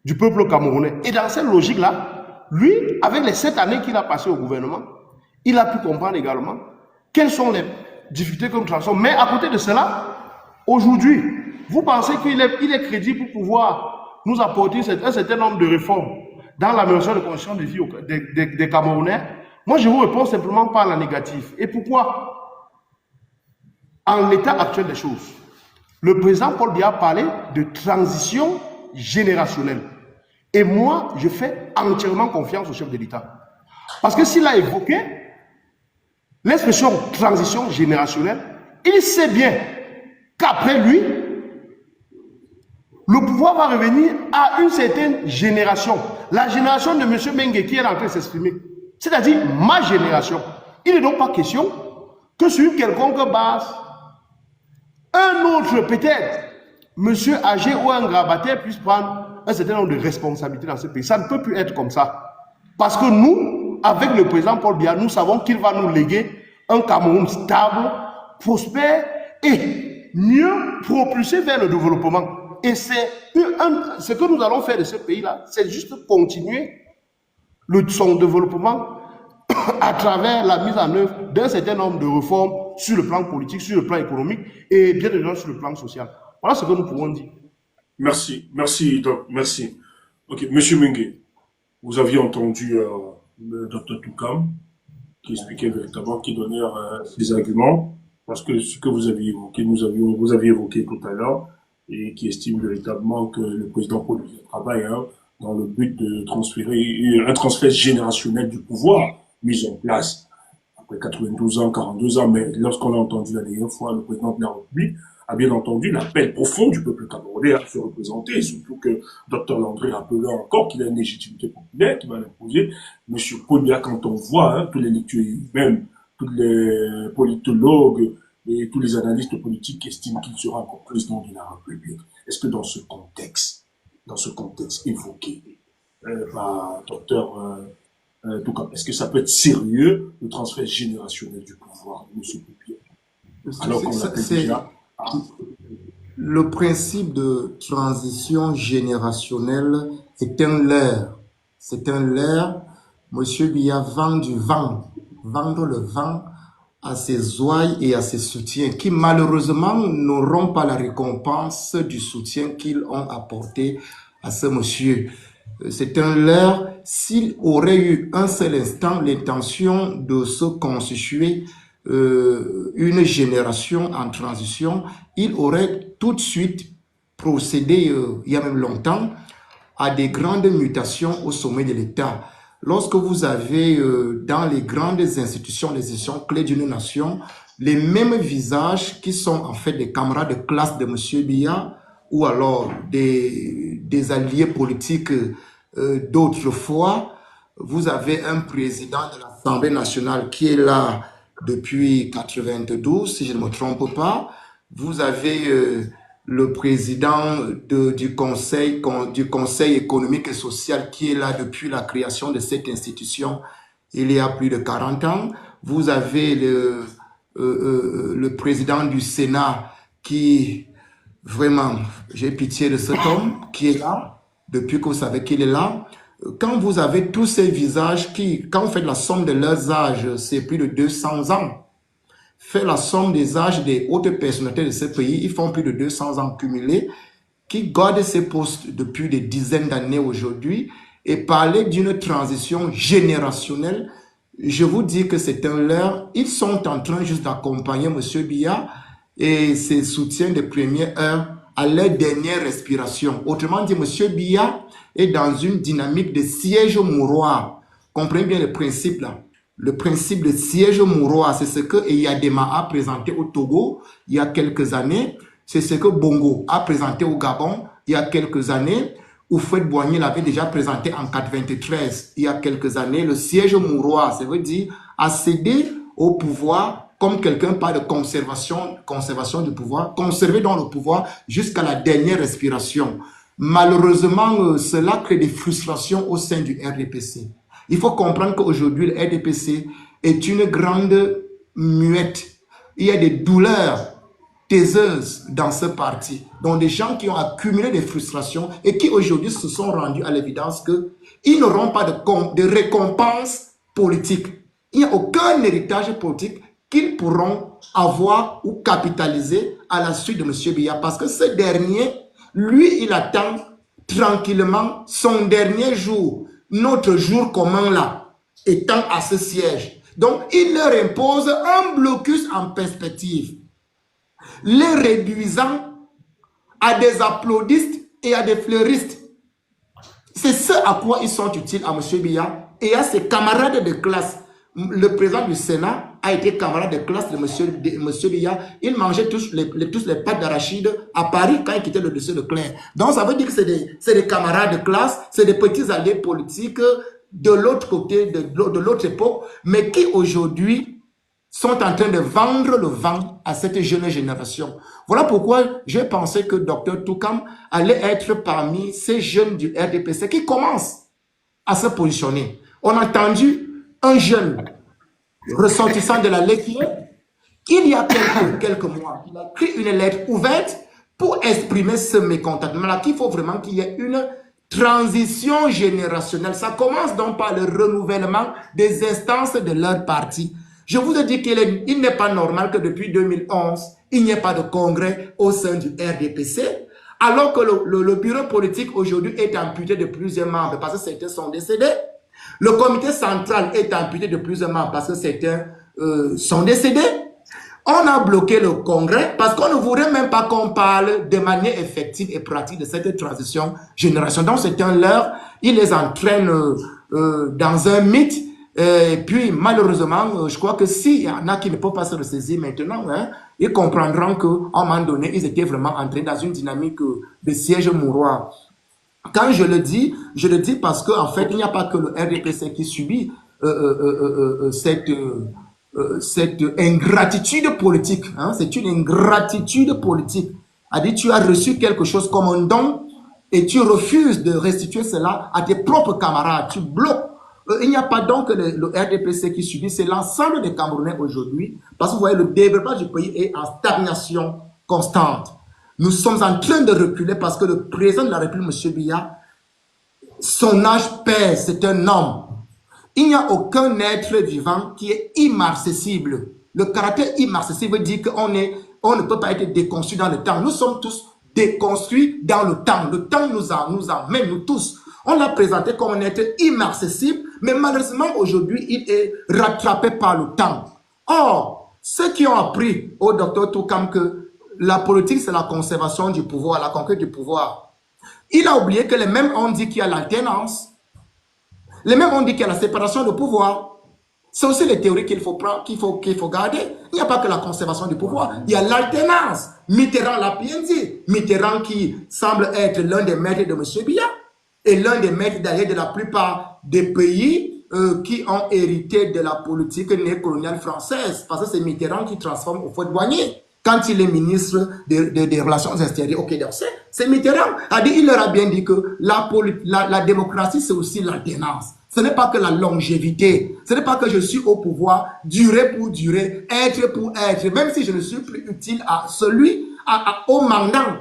du peuple camerounais. Et dans cette logique-là, lui, avec les 7 années qu'il a passées au gouvernement, il a pu comprendre également quelles sont les difficultés que nous traversons. Mais à côté de cela, aujourd'hui, vous pensez qu'il est crédible pour pouvoir nous apporter un certain nombre de réformes dans l'amélioration des conditions de vie des Camerounais? Moi, je vous réponds simplement par la négative. Et pourquoi? En l'état actuel des choses, le président Paul Biya a parlé de transition générationnelle. Et moi, je fais entièrement confiance au chef de l'État. Parce que s'il a évoqué l'expression transition générationnelle, il sait bien qu'après lui, le pouvoir va revenir à une certaine génération. La génération de M. Mengue qui est en train de s'exprimer. C'est-à-dire ma génération. Il n'est donc pas question que sur une quelconque base, un autre peut-être, monsieur âgé ou un grabataire puisse prendre un certain nombre de responsabilités dans ce pays. Ça ne peut plus être comme ça. Parce que nous, avec le président Paul Biya, nous savons qu'il va nous léguer un Cameroun stable, prospère et mieux propulsé vers le développement. Et c'est ce que nous allons faire de ce pays-là, c'est juste continuer son développement à travers la mise en œuvre d'un certain nombre de réformes sur le plan politique, sur le plan économique et bien évidemment sur le plan social. Voilà ce que nous pouvons dire. Merci, Doc, merci. Ok, Monsieur Mengue, vous aviez entendu le Dr Toukam qui expliquait véritablement, qui donnait ses arguments, parce que ce que vous aviez évoqué, vous aviez évoqué tout à l'heure, et qui estime véritablement que le président Paul Biya travaille dans le but de transférer un transfert générationnel du pouvoir mis en place après 92 ans, 42 ans, mais lorsqu'on a entendu la dernière fois le président de la République a bien entendu l'appel profond du peuple camerounais à se représenter, et surtout que Dr Landry rappelait encore qu'il a une légitimité populaire qui va l'imposer. Monsieur Paul Biya, quand on voit tous les lecteurs, même tous les politologues et tous les analystes politiques estiment qu'il sera encore président de la République. Est-ce que dans ce contexte évoqué par docteur Toukam, est-ce que ça peut être sérieux, le transfert générationnel du pouvoir de M. Paul Biya? Alors qu'on l'appelle déjà... Le principe de transition générationnelle est un leurre. C'est un leurre. M. Biya vend du vent. Vendre le vent à ses ouailles et à ses soutiens qui malheureusement n'auront pas la récompense du soutien qu'ils ont apporté à ce monsieur. C'est un leurre. S'il aurait eu un seul instant l'intention de se constituer une génération en transition, il aurait tout de suite procédé, il y a même longtemps, à des grandes mutations au sommet de l'État. Lorsque vous avez dans les grandes institutions, les institutions clés d'une nation, les mêmes visages qui sont en fait des camarades de classe de M. Biya, ou alors des alliés politiques d'autrefois. Vous avez un président de l'Assemblée nationale qui est là depuis 92, si je ne me trompe pas. Vous avez le président du conseil économique et social qui est là depuis la création de cette institution il y a plus de 40 ans. Vous avez le président du Sénat qui, vraiment, j'ai pitié de cet homme qui est là, depuis que vous savez qu'il est là. Quand vous avez tous ces visages qui, quand vous faites la somme de leurs âges, c'est plus de 200 ans. Faites la somme des âges des hautes personnalités de ce pays, ils font plus de 200 ans cumulés, qui gardent ces postes depuis des dizaines d'années aujourd'hui, et parler d'une transition générationnelle, je vous dis que c'est un leurre. Ils sont en train juste d'accompagner M. Biya et ses soutiens de première heure à leur dernière respiration. Autrement dit, M. Biya est dans une dynamique de siège mouroir. Comprenez bien le principe là. Le principe de siège mouroir, c'est ce que Eyadema a présenté au Togo il y a quelques années. C'est ce que Bongo a présenté au Gabon il y a quelques années. Houphouët-Boigny l'avait déjà présenté en 1993, il y a quelques années. Le siège mouroir, ça veut dire accéder au pouvoir comme quelqu'un par de conservation du pouvoir, conserver dans le pouvoir jusqu'à la dernière respiration. Malheureusement, cela crée des frustrations au sein du RDPC. Il faut comprendre qu'aujourd'hui, le RDPC est une grande muette. Il y a des douleurs taiseuses dans ce parti. Donc, des gens qui ont accumulé des frustrations et qui aujourd'hui se sont rendus à l'évidence qu'ils n'auront pas de récompense politique. Il n'y a aucun héritage politique qu'ils pourront avoir ou capitaliser à la suite de M. Biya. Parce que ce dernier, lui, il attend tranquillement son dernier jour, notre jour commun là, étant à ce siège. Donc, il leur impose un blocus en perspective, les réduisant à des applaudistes et à des fleuristes. C'est ce à quoi ils sont utiles à M. Biya et à ses camarades de classe. Le président du Sénat a été camarade de classe de M. Biya. Il mangeait tous les pâtes d'arachide à Paris quand il quittait le dossier de Claire. Donc ça veut dire que c'est des camarades de classe, c'est des petits alliés politiques de l'autre côté, de l'autre époque, mais qui aujourd'hui sont en train de vendre le vent à cette jeune génération. Voilà pourquoi j'ai pensé que Dr Toukam allait être parmi ces jeunes du RDPC qui commencent à se positionner. On a entendu un jeune ressortissant de la lecture, il y a quelques mois, il a écrit une lettre ouverte pour exprimer ce mécontentement-là, qu'il faut vraiment qu'il y ait une transition générationnelle. Ça commence donc par le renouvellement des instances de leur parti. Je vous ai dit qu'il n'est pas normal que depuis 2011, il n'y ait pas de congrès au sein du RDPC, alors que le bureau politique aujourd'hui est amputé de plusieurs membres parce que certains sont décédés. Le comité central est amputé de plusieurs membres parce que certains sont décédés. On a bloqué le congrès parce qu'on ne voudrait même pas qu'on parle de manière effective et pratique de cette transition génération. Donc c'est un leurre, il les entraîne dans un mythe. Et puis malheureusement, je crois que s'il y en a qui ne peuvent pas se ressaisir maintenant, ils comprendront qu'à un moment donné, ils étaient vraiment entrés dans une dynamique de siège mouroir. Quand je le dis parce qu'en fait, il n'y a pas que le RDPC qui subit cette ingratitude politique. C'est une ingratitude politique. C'est-à-dire, tu as reçu quelque chose comme un don et tu refuses de restituer cela à tes propres camarades. Tu bloques. Il n'y a pas donc le RDPC qui subit, c'est l'ensemble des Camerounais aujourd'hui. Parce que vous voyez, le développement du pays est en stagnation constante. Nous sommes en train de reculer parce que le président de la République, M. Biya, son âge pèse, c'est un homme. Il n'y a aucun être vivant qui est immarcessible. Le caractère immarcessible veut dire qu'on ne peut pas être déconstruit dans le temps. Nous sommes tous déconstruits dans le temps. Le temps nous emmène, nous tous. On l'a présenté comme un être immarcessible, mais malheureusement aujourd'hui, il est rattrapé par le temps. Or, ceux qui ont appris au docteur Toukam que la politique, c'est la conservation du pouvoir, la conquête du pouvoir. Il a oublié que les mêmes ont dit qu'il y a l'alternance. Les mêmes ont dit qu'il y a la séparation de pouvoir. C'est aussi les théories qu'il faut prendre, qu'il faut garder. Il n'y a pas que la conservation du pouvoir, il y a l'alternance. Mitterrand l'a bien dit. Mitterrand qui semble être l'un des maîtres de M. Biya et l'un des maîtres d'ailleurs de la plupart des pays qui ont hérité de la politique néocoloniale française. Parce que c'est Mitterrand qui transforme au douanier. Quand il est ministre des Relations extérieures au Quai d'Orsay, c'est Mitterrand. Il leur a bien dit que la démocratie, c'est aussi l'alternance. Ce n'est pas que la longévité. Ce n'est pas que je suis au pouvoir, durer pour durer, être pour être. Même si je ne suis plus utile à celui, au mandant.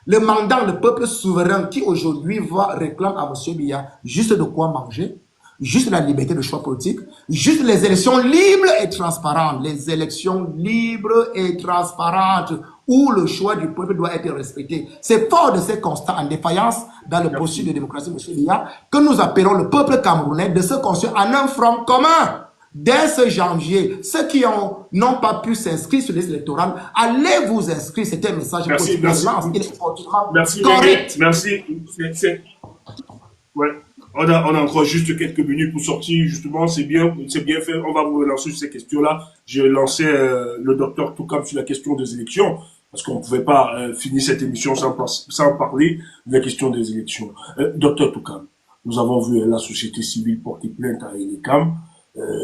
Le mandant, le peuple souverain qui aujourd'hui réclame à M. Biya juste de quoi manger, juste la liberté de choix politique, juste les élections libres et transparentes. Les élections libres et transparentes où le choix du peuple doit être respecté. C'est fort de ces constats en défaillance dans le processus de démocratie, M. Biya, que nous appelons le peuple camerounais de se construire en un front commun. Dès ce janvier, ceux qui n'ont pas pu s'inscrire sur les listes électorales, allez vous inscrire. C'était un message Merci. Merci. correct. Merci. Ouais. On a encore juste quelques minutes pour sortir, justement, c'est bien fait. On va vous relancer sur ces questions-là. J'ai lancé le docteur Toukam sur la question des élections, parce qu'on ne pouvait pas finir cette émission sans parler de la question des élections. Docteur Toukam, nous avons vu la société civile porter plainte à l'ECAM,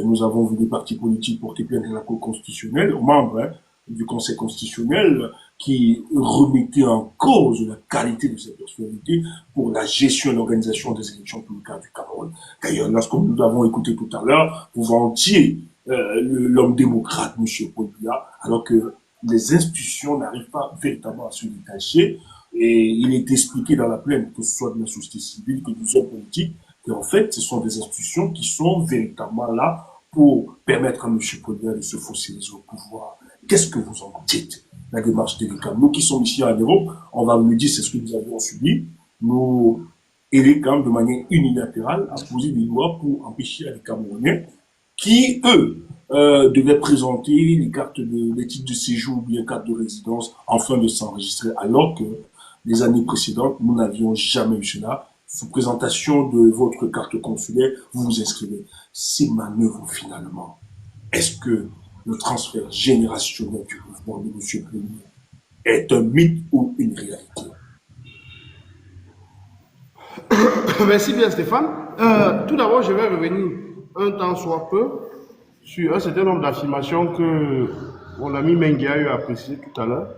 nous avons vu des partis politiques porter plainte à la Cour constitutionnelle, aux membres du Conseil constitutionnel, qui remettait en cause la qualité de cette personnalité pour la gestion et l'organisation des élections publiques du Cameroun. D'ailleurs, lorsque nous avons écouté tout à l'heure, vous vantiez l'homme démocrate, M. Paul Biya, alors que les institutions n'arrivent pas véritablement à se détacher. Et il est expliqué dans la plainte, que ce soit de la société civile que des hommes politiques, qu'en fait, ce sont des institutions qui sont véritablement là pour permettre à M. Paul Biya de se fossiliser au pouvoir. Qu'est-ce que vous en dites? La démarche de l'ECAM. Nous qui sommes ici en Europe, on va nous dire c'est ce que nous avions subi. Nous, et l'ECAM, de manière unilatérale, a posé des lois pour empêcher les Camerounais qui, eux, devaient présenter les titres de séjour ou bien cartes de résidence afin de s'enregistrer, alors que les années précédentes, nous n'avions jamais eu cela. Sous présentation de votre carte consulaire, vous vous inscrivez. Ces manœuvres, finalement, est-ce que le transfert générationnel du mouvement de M. Premier est un mythe ou une réalité? Merci bien Stéphane. Tout d'abord, je vais revenir un temps soit peu sur un certain nombre d'affirmations que mon ami Mengia a eu à préciser tout à l'heure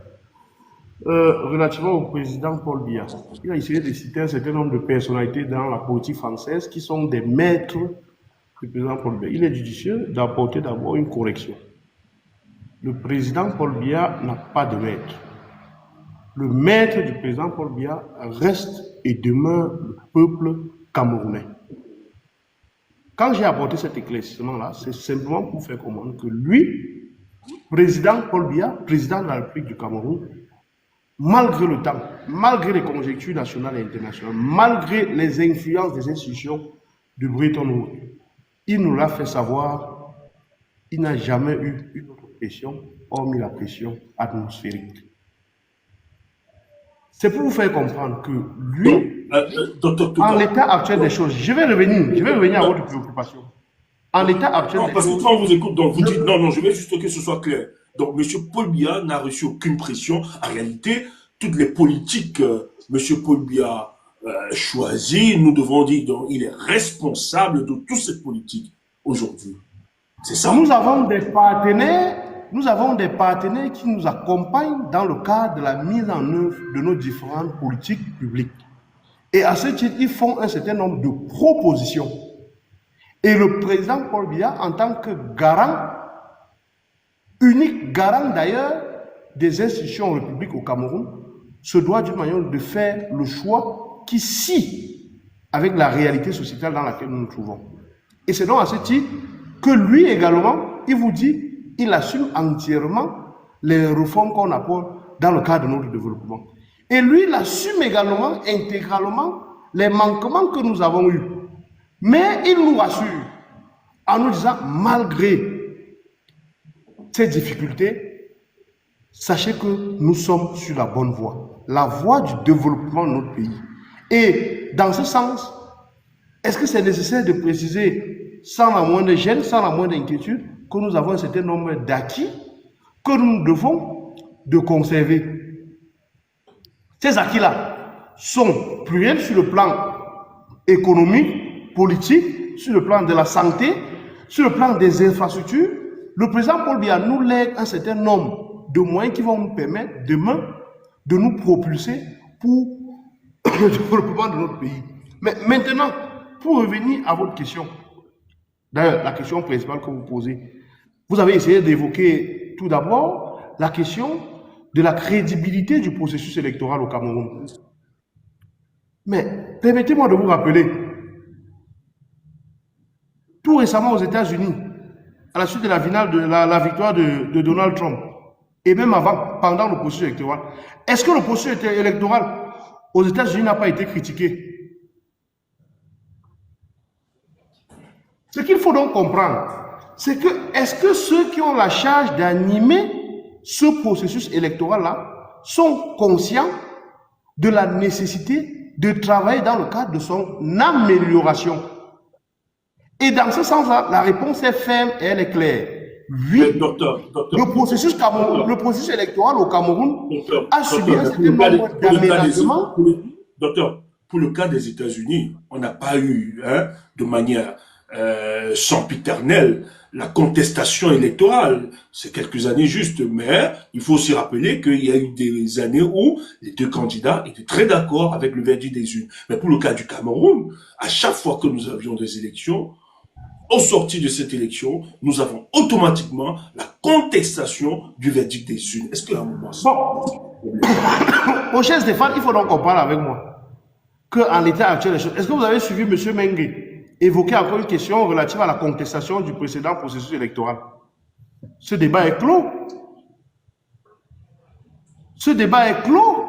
relativement au président Paul Biya. Il a essayé de citer un certain nombre de personnalités dans la politique française qui sont des maîtres du président Paul Biya. Il est judicieux d'apporter d'abord une correction. Le président Paul Biya n'a pas de maître. Le maître du président Paul Biya reste et demeure le peuple camerounais. Quand j'ai apporté cet éclaircissement-là, c'est simplement pour faire comprendre que lui, président Paul Biya, président de la République du Cameroun, malgré le temps, malgré les conjonctures nationales et internationales, malgré les influences des institutions de Bretton Woods, il nous l'a fait savoir, il n'a jamais eu une autre pression, hormis la pression atmosphérique. C'est pour vous faire comprendre que lui, en l'état actuel des choses, je vais revenir à votre préoccupation. En l'état actuel des choses... Parce que quand on vous écoute, donc vous dites, non, je vais juste que ce soit clair. Donc, M. Paul Biya n'a reçu aucune pression. En réalité, toutes les politiques que M. Paul Biya choisit, nous devons dire qu'il est responsable de toute cette politique aujourd'hui. C'est ça. Nous avons des partenaires qui nous accompagnent dans le cadre de la mise en œuvre de nos différentes politiques publiques. Et à ce titre, ils font un certain nombre de propositions. Et le président Paul Biya, en tant que garant, unique garant d'ailleurs des institutions républiques au Cameroun, se doit d'une manière de faire le choix qui scie avec la réalité sociétale dans laquelle nous nous trouvons. Et c'est donc à ce titre que lui également, il vous dit, il assume entièrement les réformes qu'on apporte dans le cadre de notre développement. Et lui, il assume également intégralement les manquements que nous avons eus. Mais il nous rassure en nous disant, malgré ces difficultés, sachez que nous sommes sur la bonne voie, la voie du développement de notre pays. Et dans ce sens, est-ce que c'est nécessaire de préciser sans la moindre gêne, sans la moindre inquiétude, que nous avons un certain nombre d'acquis que nous devons de conserver. Ces acquis-là sont pluriels sur le plan économique, politique, sur le plan de la santé, sur le plan des infrastructures. Le président Paul Biya nous lègue un certain nombre de moyens qui vont nous permettre demain de nous propulser pour le développement de notre pays. Mais maintenant, pour revenir à votre question, d'ailleurs, la question principale que vous posez, vous avez essayé d'évoquer tout d'abord la question de la crédibilité du processus électoral au Cameroun. Mais permettez-moi de vous rappeler, tout récemment aux États-Unis, à la suite de la victoire de Donald Trump, et même avant, pendant le processus électoral, est-ce que le processus électoral aux États-Unis n'a pas été critiqué? Ce qu'il faut donc comprendre, c'est que est-ce que ceux qui ont la charge d'animer ce processus électoral-là sont conscients de la nécessité de travailler dans le cadre de son amélioration? Et dans ce sens-là, la réponse est ferme et elle est claire. Oui, le processus électoral au Cameroun a subi un certain nombre d'aménagements. Docteur, pour le cas des États-Unis, on n'a pas eu, de manière sempiternelle, la contestation électorale. C'est quelques années juste, mais il faut aussi rappeler qu'il y a eu des années où les deux candidats étaient très d'accord avec le verdict des urnes. Mais pour le cas du Cameroun, à chaque fois que nous avions des élections, au sorti de cette élection, nous avons automatiquement la contestation du verdict des urnes. Est-ce qu'à un moment... Mon cher Stéphane, il faut donc qu'on parle avec moi. Qu'en l'état actuel des choses, est-ce que vous avez suivi M. Mengue évoquer encore une question relative à la contestation du précédent processus électoral? Ce débat est clos. Ce débat est clos.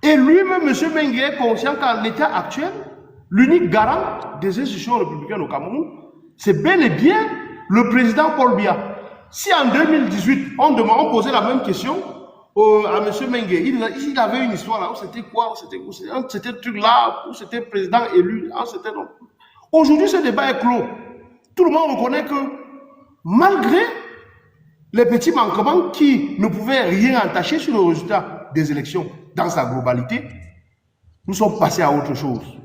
Et lui-même, M. Mengue, est conscient qu'en l'état actuel, l'unique garant des institutions républicaines au Cameroun, c'est bel et bien le président Paul Biya. Si en 2018, on posait la même question à M. Mengue, il avait une histoire là, où c'était quoi, c'était un truc là, où c'était président élu, aujourd'hui ce débat est clos. Tout le monde reconnaît que malgré les petits manquements qui ne pouvaient rien entacher sur le résultat des élections dans sa globalité, nous sommes passés à autre chose.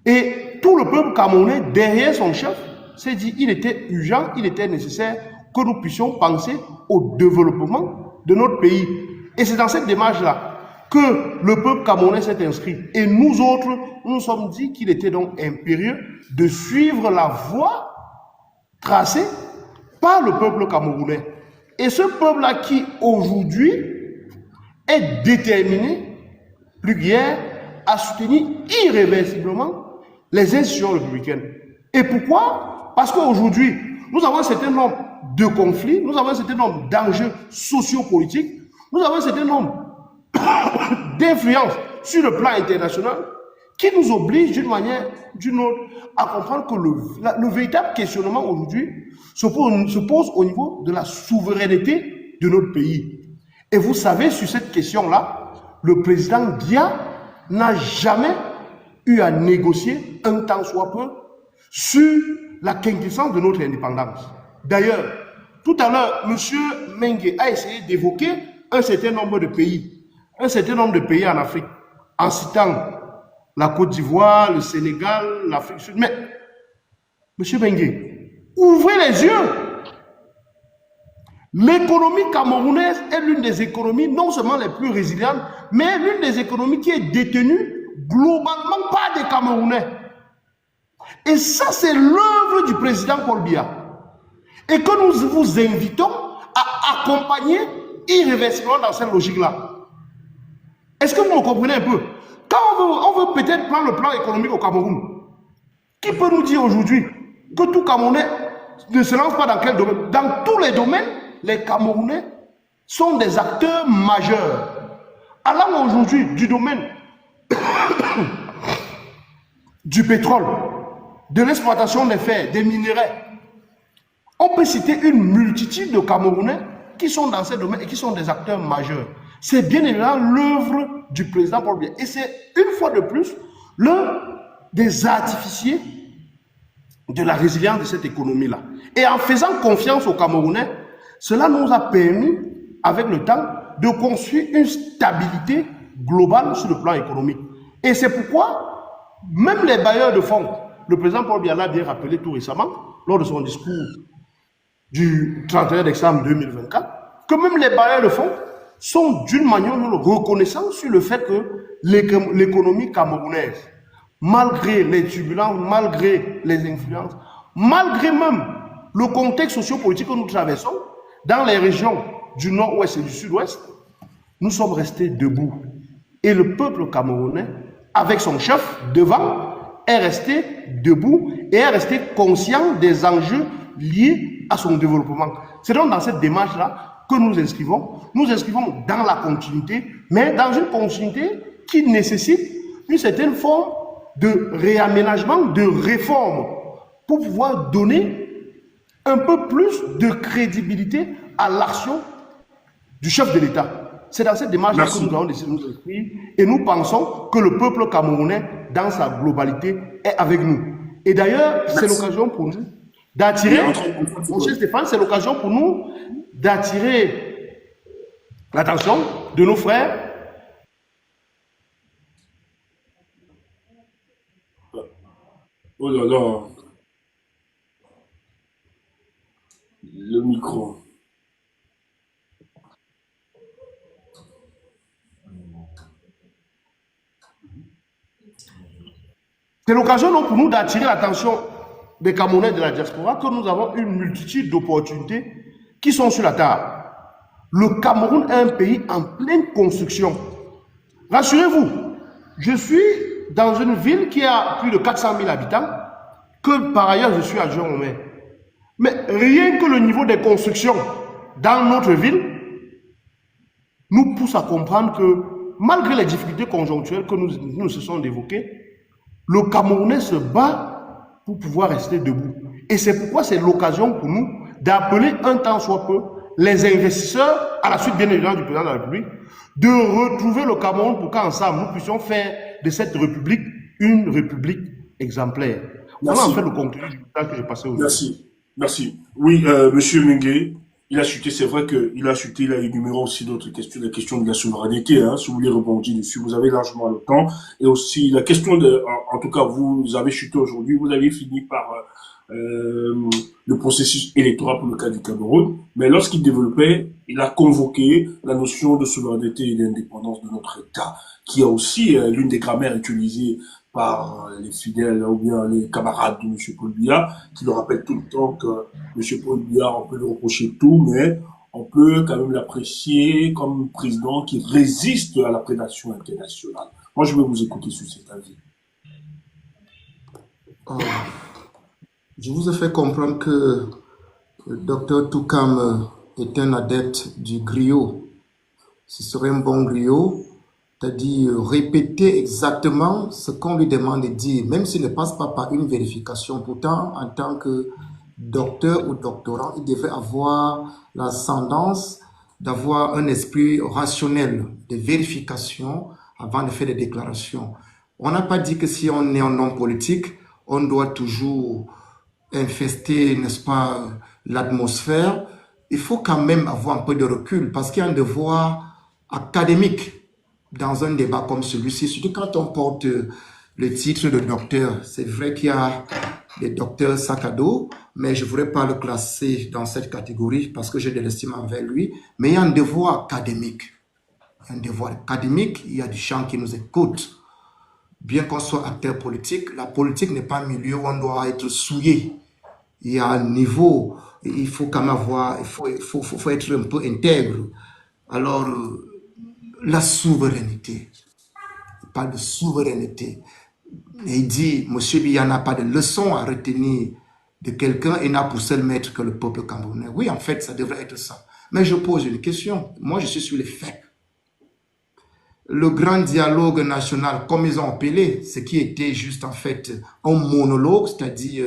Et tout le peuple camerounais, derrière son chef, s'est dit qu'il était urgent, il était nécessaire que nous puissions penser au développement de notre pays. Et c'est dans cette démarche-là que le peuple camerounais s'est inscrit. Et nous autres, nous nous sommes dit qu'il était donc impérieux de suivre la voie tracée par le peuple camerounais. Et ce peuple-là qui, aujourd'hui, est déterminé, plus qu'hier, à soutenir irréversiblement les institutions républicaines. Et pourquoi? Parce qu'aujourd'hui, nous avons un certain nombre de conflits, nous avons un certain nombre d'enjeux sociopolitiques, nous avons un certain nombre d'influences sur le plan international qui nous obligent d'une manière ou d'une autre à comprendre que le véritable questionnement aujourd'hui se pose au niveau de la souveraineté de notre pays. Et vous savez, sur cette question-là, le président Biya n'a jamais eu à négocier un tant soit peu sur la quintessence de notre indépendance. D'ailleurs, tout à l'heure, M. Mengue a essayé d'évoquer un certain nombre de pays en Afrique, en citant la Côte d'Ivoire, le Sénégal, l'Afrique du Sud. Mais, M. Mengue, ouvrez les yeux. L'économie camerounaise est l'une des économies non seulement les plus résilientes, mais l'une des économies qui est détenue globalement par des Camerounais. Et ça, c'est l'œuvre du président Paul Biya. Et que nous vous invitons à accompagner irréversiblement dans cette logique-là. Est-ce que vous me comprenez un peu? Quand on veut peut-être prendre le plan économique au Cameroun, qui peut nous dire aujourd'hui que tout Camerounais ne se lance pas dans quel domaine? Dans tous les domaines, les Camerounais sont des acteurs majeurs. Allant aujourd'hui du domaine du pétrole, de l'exploitation des fers, des minéraux, on peut citer une multitude de Camerounais qui sont dans ces domaines et qui sont des acteurs majeurs. C'est bien évidemment l'œuvre du président Paul Biya. Et c'est une fois de plus l'un des artificiers de la résilience de cette économie-là. Et en faisant confiance aux Camerounais, cela nous a permis, avec le temps, de construire une stabilité globale sur le plan économique. Et c'est pourquoi, même les bailleurs de fonds, le président Paul Biya l'a bien rappelé tout récemment, lors de son discours du 31 décembre 2024, que même les bailleurs de fonds sont d'une manière reconnaissants sur le fait que l'économie camerounaise, malgré les turbulences, malgré les influences, malgré même le contexte sociopolitique que nous traversons, dans les régions du nord-ouest et du sud-ouest, nous sommes restés debout. Et le peuple camerounais, avec son chef devant, est resté debout et est resté conscient des enjeux liés à son développement. C'est donc dans cette démarche-là que nous inscrivons. Nous inscrivons dans la continuité, mais dans une continuité qui nécessite une certaine forme de réaménagement, de réforme, pour pouvoir donner un peu plus de crédibilité à l'action du chef de l'État. C'est dans cette démarche-là que nous avons décidé de nous inscrire et nous pensons que le peuple camerounais, dans sa globalité, est avec nous. Et d'ailleurs, c'est l'occasion pour nous d'attirer, mon cher Stéphane, c'est l'occasion pour nous d'attirer l'attention de nos frères. Oh là là, le micro. C'est l'occasion donc pour nous d'attirer l'attention des Camerounais de la diaspora que nous avons une multitude d'opportunités qui sont sur la table. Le Cameroun est un pays en pleine construction. Rassurez-vous, je suis dans une ville qui a plus de 400 000 habitants, que par ailleurs je suis adjoint au maire. Mais rien que le niveau des constructions dans notre ville nous pousse à comprendre que malgré les difficultés conjoncturelles que nous cessons d'évoquer, le Camerounais se bat pour pouvoir rester debout. Et c'est pourquoi c'est l'occasion pour nous d'appeler un temps soit peu les investisseurs, à la suite bien évidemment du président de la République, de retrouver le Cameroun pour qu'ensemble nous puissions faire de cette République une République exemplaire. Voilà en fait le contenu du message que j'ai passé aujourd'hui. Merci. Merci. Oui, Monsieur Mengue, il a chuté, c'est vrai qu'il a chuté, il a énuméré aussi d'autres questions, la question de la souveraineté, hein, si vous voulez rebondir dessus, vous avez largement le temps, et aussi la question de, en tout cas, vous avez chuté aujourd'hui, vous avez fini par le processus électoral pour le cas du Cameroun, mais lorsqu'il développait, il a convoqué la notion de souveraineté et d'indépendance de notre État, qui est aussi l'une des grammaires utilisées par les fidèles ou bien les camarades de M. Paul Biya, qui le rappellent tout le temps que M. Paul Biya, on peut lui reprocher tout, mais on peut quand même l'apprécier comme président qui résiste à la prédation internationale. Moi, je vais vous écouter sur cet avis. Je vous ai fait comprendre que le docteur Toukam est un adepte du griot. Ce serait un bon griot, c'est-à-dire répéter exactement ce qu'on lui demande de dire, même s'il ne passe pas par une vérification. Pourtant, en tant que docteur ou doctorant, il devrait avoir l'ascendance d'avoir un esprit rationnel de vérification avant de faire des déclarations. On n'a pas dit que si on est un homme politique, on doit toujours infester, n'est-ce pas, l'atmosphère. Il faut quand même avoir un peu de recul parce qu'il y a un devoir académique dans un débat comme celui-ci, surtout quand on porte le titre de docteur. C'est vrai qu'il y a des docteurs sac à dos, mais je ne voudrais pas le classer dans cette catégorie parce que j'ai de l'estime envers lui. Mais il y a un devoir académique. Un devoir académique, il y a des gens qui nous écoutent. Bien qu'on soit acteur politique, la politique n'est pas un milieu où on doit être souillé. Il y a un niveau, il faut quand même avoir, il faut être un peu intègre. Alors, la souveraineté, il parle de souveraineté. Et il dit, Monsieur Biya n'a pas de leçon à retenir de quelqu'un et n'a pour seul maître que le peuple camerounais. Oui, en fait, ça devrait être ça. Mais je pose une question. Moi, je suis sur les faits. Le grand dialogue national, comme ils ont appelé, ce qui était juste en fait un monologue, c'est-à-dire,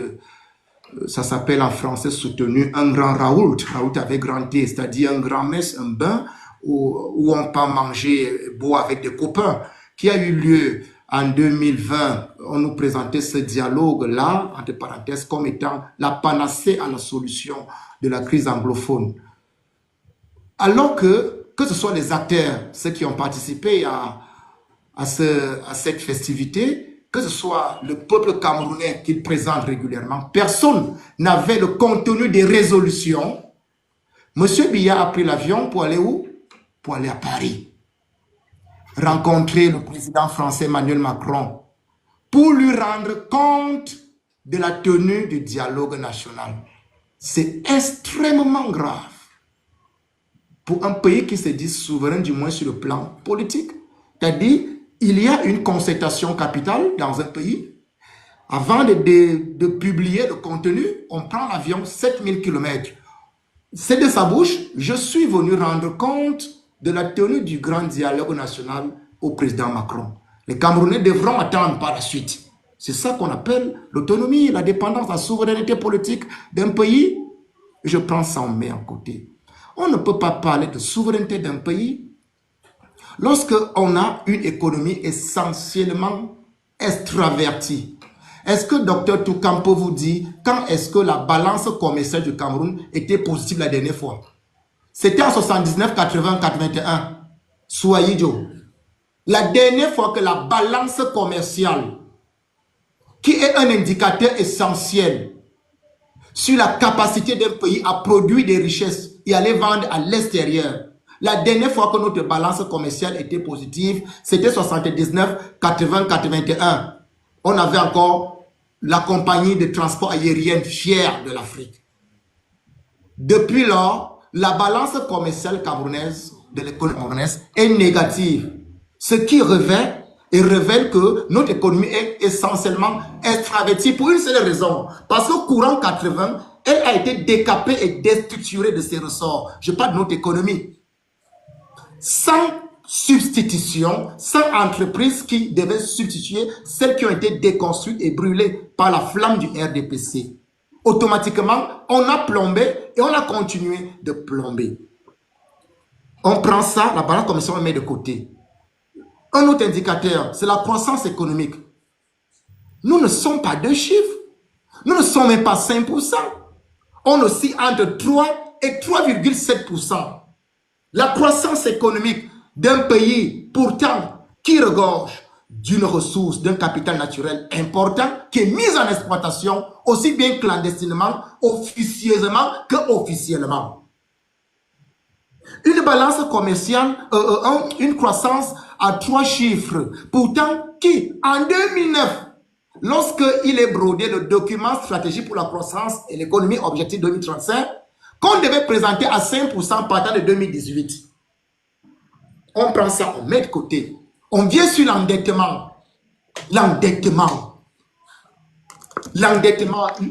ça s'appelle en français soutenu un grand raoult, raoult avec grand T, c'est-à-dire un grand messe, un bain, où on peut manger, boire avec des copains, qui a eu lieu en 2020, on nous présentait ce dialogue-là, entre parenthèses, comme étant la panacée à la solution de la crise anglophone. Alors que ce soit les acteurs, ceux qui ont participé à cette festivité, que ce soit le peuple camerounais qu'il présente régulièrement, personne n'avait le contenu des résolutions. Monsieur Biya a pris l'avion pour aller où? Pour aller à Paris. Rencontrer le président français Emmanuel Macron pour lui rendre compte de la tenue du dialogue national. C'est extrêmement grave pour un pays qui se dit souverain, du moins sur le plan politique. C'est-à-dire, il y a une concertation capitale dans un pays. Avant de publier le contenu, on prend l'avion 7000 km. C'est de sa bouche, je suis venu rendre compte de la tenue du grand dialogue national au président Macron. Les Camerounais devront attendre par la suite. C'est ça qu'on appelle l'autonomie, la dépendance, la souveraineté politique d'un pays. Je prends ça, on met à côté. On ne peut pas parler de souveraineté d'un pays lorsqu'on a une économie essentiellement extravertie. Est-ce que Dr Toukampo vous dit quand est-ce que la balance commerciale du Cameroun était positive la dernière fois? C'était en 79, 80, 81. Soyez Joe. La dernière fois que la balance commerciale, qui est un indicateur essentiel sur la capacité d'un pays à produire des richesses et à les vendre à l'extérieur, la dernière fois que notre balance commerciale était positive, c'était 79, 80, 81. On avait encore la compagnie de transport aérien fière de l'Afrique. Depuis lors, la balance commerciale camerounaise de l'économie camerounaise est négative. Ce qui révèle que notre économie est essentiellement extravertie pour une seule raison. Parce qu'au courant 80, elle a été décapée et déstructurée de ses ressorts. Je parle de notre économie. Sans substitution, sans entreprise qui devait substituer celles qui ont été déconstruites et brûlées par la flamme du RDPC. Automatiquement, on a plombé et on a continué de plomber. On prend ça, la balance commerciale, on met de côté. Un autre indicateur, c'est la croissance économique. Nous ne sommes pas deux chiffres. Nous ne sommes même pas 5%. On oscille entre 3 et 3,7%. La croissance économique d'un pays, pourtant, qui regorge d'une ressource, d'un capital naturel important, qui est mise en exploitation, aussi bien clandestinement, officieusement qu'officiellement. Une balance commerciale, une croissance à 3 chiffres, pourtant qui, en 2009, lorsqu'il est brodé le document stratégique pour la croissance et l'économie objectif 2035, qu'on devait présenter à 5% partant de 2018. On prend ça, on met de côté. On vient sur l'endettement. L'endettement.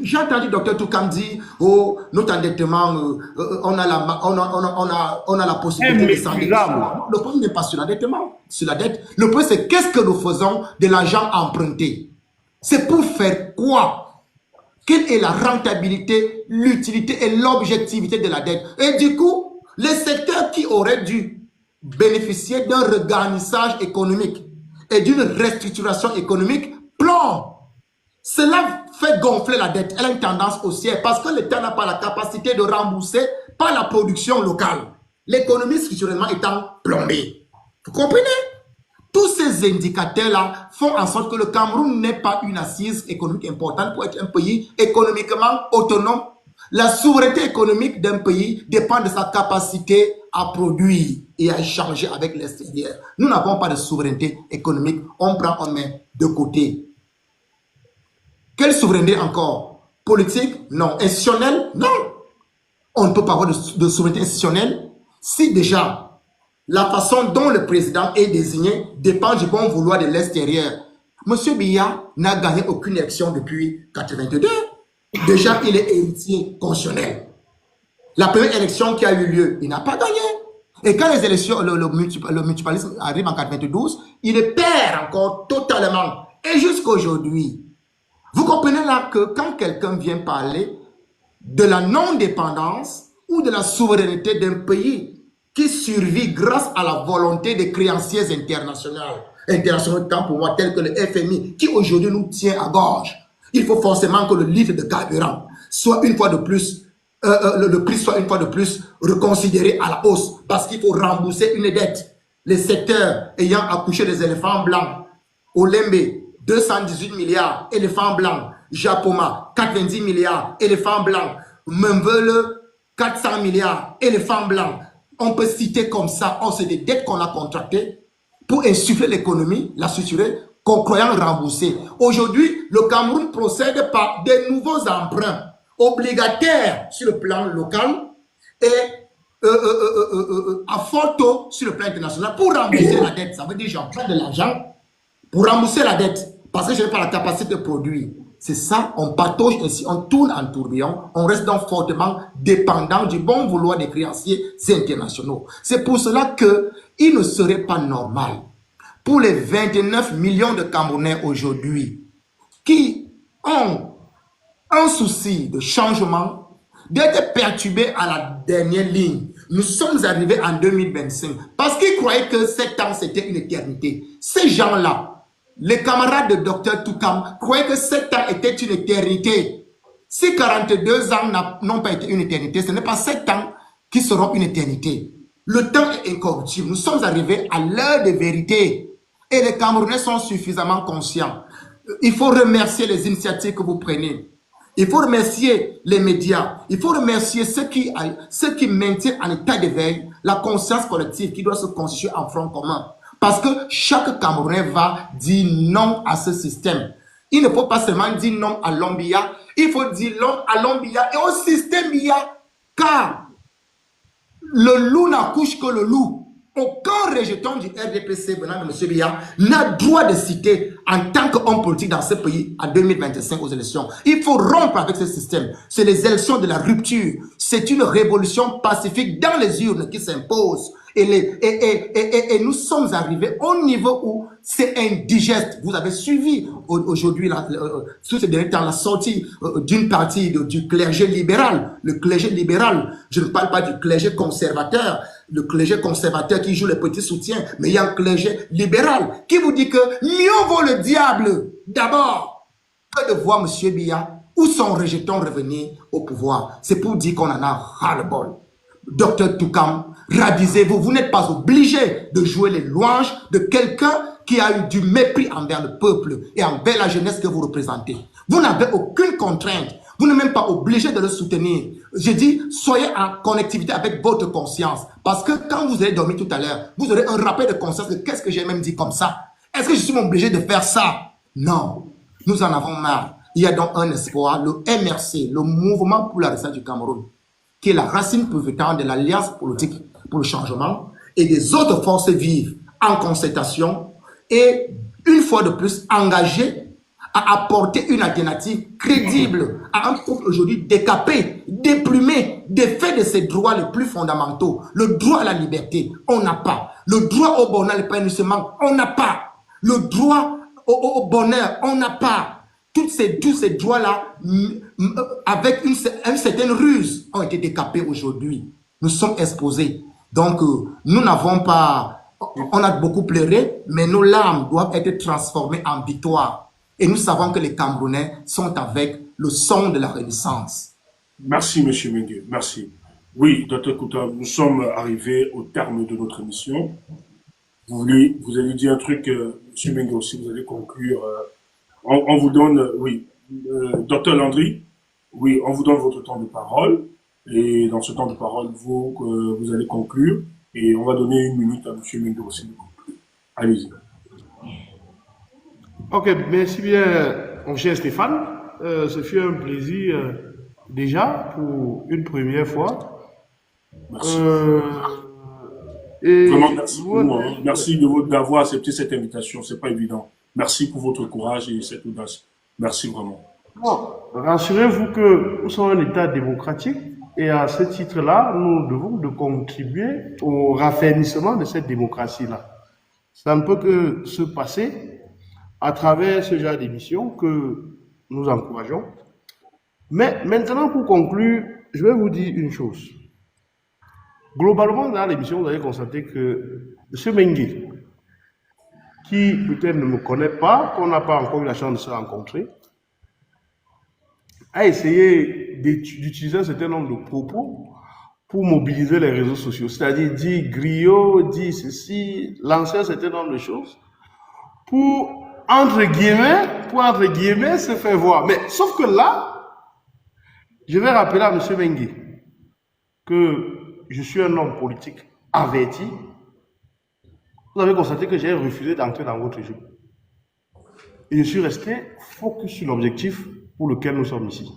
J'ai entendu Dr Toukam dire, oh, notre endettement, on a la possibilité de s'endetter. Le problème n'est pas sur l'endettement, sur la dette. Le problème, c'est qu'est-ce que nous faisons de l'argent emprunté? C'est pour faire quoi? Quelle est la rentabilité, l'utilité et l'objectivité de la dette? Et du coup, les secteurs qui auraient dû bénéficier d'un regarnissage économique et d'une restructuration économique plombent. Cela fait gonfler la dette. Elle a une tendance haussière parce que l'État n'a pas la capacité de rembourser par la production locale. L'économie structurellement étant plombée. Vous comprenez? Tous ces indicateurs-là font en sorte que le Cameroun n'est pas une assise économique importante pour être un pays économiquement autonome. La souveraineté économique d'un pays dépend de sa capacité à produire et à échanger avec l'extérieur. Nous n'avons pas de souveraineté économique. On prend, on met de côté. Quelle souveraineté encore? Politique? Non. Institutionnelle? Non. On ne peut pas avoir de souveraineté institutionnelle si déjà la façon dont le président est désigné dépend du bon vouloir de l'extérieur. Monsieur Biya n'a gagné aucune élection depuis 1982. Déjà, il est héritier constitutionnel. La première élection qui a eu lieu, il n'a pas gagné. Et quand les élections, le municipalisme arrive en 1992, il perd encore totalement. Et jusqu'à aujourd'hui, vous comprenez là que quand quelqu'un vient parler de la non-dépendance ou de la souveraineté d'un pays qui survit grâce à la volonté des créanciers internationaux, internationaux, tant pour moi, tels que le FMI, qui aujourd'hui nous tient à gorge. Il faut forcément que le litre de carburant soit une fois de plus, le prix soit une fois de plus reconsidéré à la hausse, parce qu'il faut rembourser une dette. Les secteurs ayant accouché des éléphants blancs, Olembe, 218 milliards, éléphants blancs, Japoma, 90 milliards, éléphants blancs, Memvele, 400 milliards, éléphants blancs. On peut citer comme ça, c'est des dettes qu'on a contractées pour insuffler l'économie, la structurer, croyant rembourser. Aujourd'hui, le Cameroun procède par des nouveaux emprunts obligataires sur le plan local et à fort taux sur le plan international pour rembourser la dette. Ça veut dire j'emprunte de l'argent pour rembourser la dette parce que je n'ai pas la capacité de produire. C'est ça, on patauge ainsi, on tourne en tourbillon, on reste donc fortement dépendant du bon vouloir des créanciers internationaux. C'est pour cela qu'il ne serait pas normal pour les 29 millions de Camerounais aujourd'hui qui ont un souci de changement, d'être perturbés à la dernière ligne. Nous sommes arrivés en 2025 parce qu'ils croyaient que 7 ans c'était une éternité. Ces gens-là, les camarades de Dr Toukam, croyaient que 7 ans était une éternité. Si 42 ans n'ont pas été une éternité, ce n'est pas 7 ans qui seront une éternité. Le temps est incorruptible. Nous sommes arrivés à l'heure de vérité. Et les Camerounais sont suffisamment conscients. Il faut remercier les initiatives que vous prenez. Il faut remercier les médias. Il faut remercier ceux qui maintiennent en état d'éveil la conscience collective qui doit se constituer en front commun. Parce que chaque Camerounais va dire non à ce système. Il ne faut pas seulement dire non à l'Ombia, il faut dire non à l'Ombia et au système BIA. Car le loup n'accouche que le loup. Aucun rejeton du RDPC venant de M. Biya n'a droit de citer en tant qu'homme politique dans ce pays en 2025 aux élections. Il faut rompre avec ce système. C'est les élections de la rupture. C'est une révolution pacifique dans les urnes qui s'impose. Et nous sommes arrivés au niveau où c'est indigeste. Vous avez suivi aujourd'hui, sous ces derniers temps, la sortie d'une partie du clergé libéral. Le clergé libéral, je ne parle pas du clergé conservateur, le clergé conservateur qui joue les petits soutiens, mais il y a un clergé libéral qui vous dit que mieux vaut le diable d'abord que de voir M. Biya ou son rejeton revenir au pouvoir. C'est pour dire qu'on en a ras-le-bol. Docteur Toukam, ravisez-vous, vous n'êtes pas obligé de jouer les louanges de quelqu'un qui a eu du mépris envers le peuple et envers la jeunesse que vous représentez. Vous n'avez aucune contrainte, vous n'êtes même pas obligé de le soutenir. Je dis, soyez en connectivité avec votre conscience, parce que quand vous allez dormir tout à l'heure, vous aurez un rappel de conscience de qu'est-ce que j'ai même dit comme ça. Est-ce que je suis obligé de faire ça? Non, nous en avons marre. Il y a donc un espoir, le MRC, le Mouvement pour la Renaissance du Cameroun, qui est la racine pivotant de l'Alliance politique pour le changement et des autres forces vives en concertation et une fois de plus engagées à apporter une alternative crédible à un peuple aujourd'hui décapé, déplumé, défait de ses droits les plus fondamentaux. Le droit à la liberté, on n'a pas. Le droit au bonheur, l'épanouissement, on n'a pas. Le droit au bonheur, on n'a pas. Tous ces droits-là, avec une certaine ruse, ont été décapés aujourd'hui. Nous sommes exposés. Donc, nous n'avons pas... On a beaucoup pleuré, mais nos larmes doivent être transformées en victoire. Et nous savons que les Camerounais sont avec le son de la Renaissance. Merci, M. Mengue. Merci. Oui, Dr Kouta, nous sommes arrivés au terme de notre émission. Vous allez dire un truc, M. Mengue aussi, vous allez conclure... On vous donne, oui, Docteur Landry, oui, on vous donne votre temps de parole. Et dans ce temps de parole, vous allez conclure. Et on va donner 1 minute à M. Mengue aussi de conclure. Allez-y. Ok, merci bien, mon cher Stéphane. Ce fut un plaisir déjà pour une première fois. Merci. Vraiment, merci pour moi. Hein. Merci d'avoir accepté cette invitation. C'est pas évident. Merci pour votre courage et cette audace. Merci vraiment. Bon, rassurez-vous que nous sommes un État démocratique et à ce titre-là, nous devons de contribuer au raffermissement de cette démocratie-là. Ça ne peut que se passer à travers ce genre d'émission que nous encourageons. Mais maintenant, pour conclure, je vais vous dire une chose. Globalement, dans l'émission, vous allez constater que M. Mengue, qui peut-être ne me connaît pas, qu'on n'a pas encore eu la chance de se rencontrer, a essayé d'utiliser un certain nombre de propos pour mobiliser les réseaux sociaux, c'est-à-dire dire griot, dire ceci, lancer un certain nombre de choses pour, entre guillemets, se faire voir. Mais sauf que là, je vais rappeler à M. Mengue que je suis un homme politique averti. Vous avez constaté que j'ai refusé d'entrer dans votre jeu. Et je suis resté focus sur l'objectif pour lequel nous sommes ici.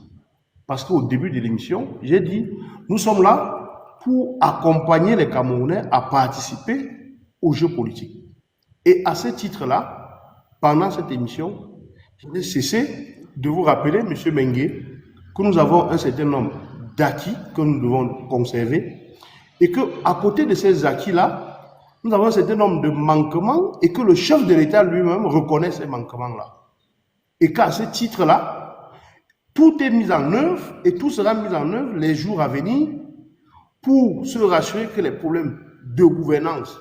Parce qu'au début de l'émission, j'ai dit, nous sommes là pour accompagner les Camerounais à participer au jeu politique. Et à ce titre-là, pendant cette émission, je n'ai cessé de vous rappeler, M. Mengue, que nous avons un certain nombre d'acquis que nous devons conserver et qu'à côté de ces acquis-là, nous avons un certain nombre de manquements et que le chef de l'État lui-même reconnaît ces manquements-là. Et qu'à ce titre-là, tout est mis en œuvre et tout sera mis en œuvre les jours à venir pour se rassurer que les problèmes de gouvernance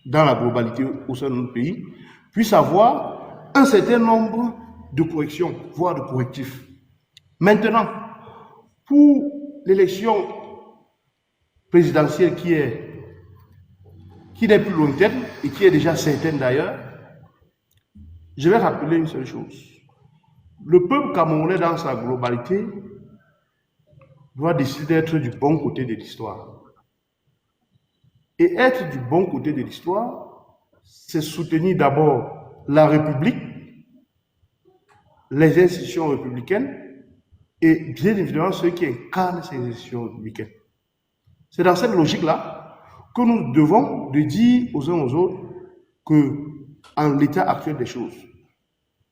dans la globalité au sein de notre pays puissent avoir un certain nombre de corrections, voire de correctifs. Maintenant, pour l'élection présidentielle qui n'est plus lointaine et qui est déjà certaine d'ailleurs, je vais rappeler une seule chose. Le peuple camerounais dans sa globalité doit décider d'être du bon côté de l'histoire. Et être du bon côté de l'histoire, c'est soutenir d'abord la République, les institutions républicaines et bien évidemment ceux qui incarnent ces institutions républicaines. C'est dans cette logique-là que nous devons de dire aux uns aux autres que, en l'état actuel des choses,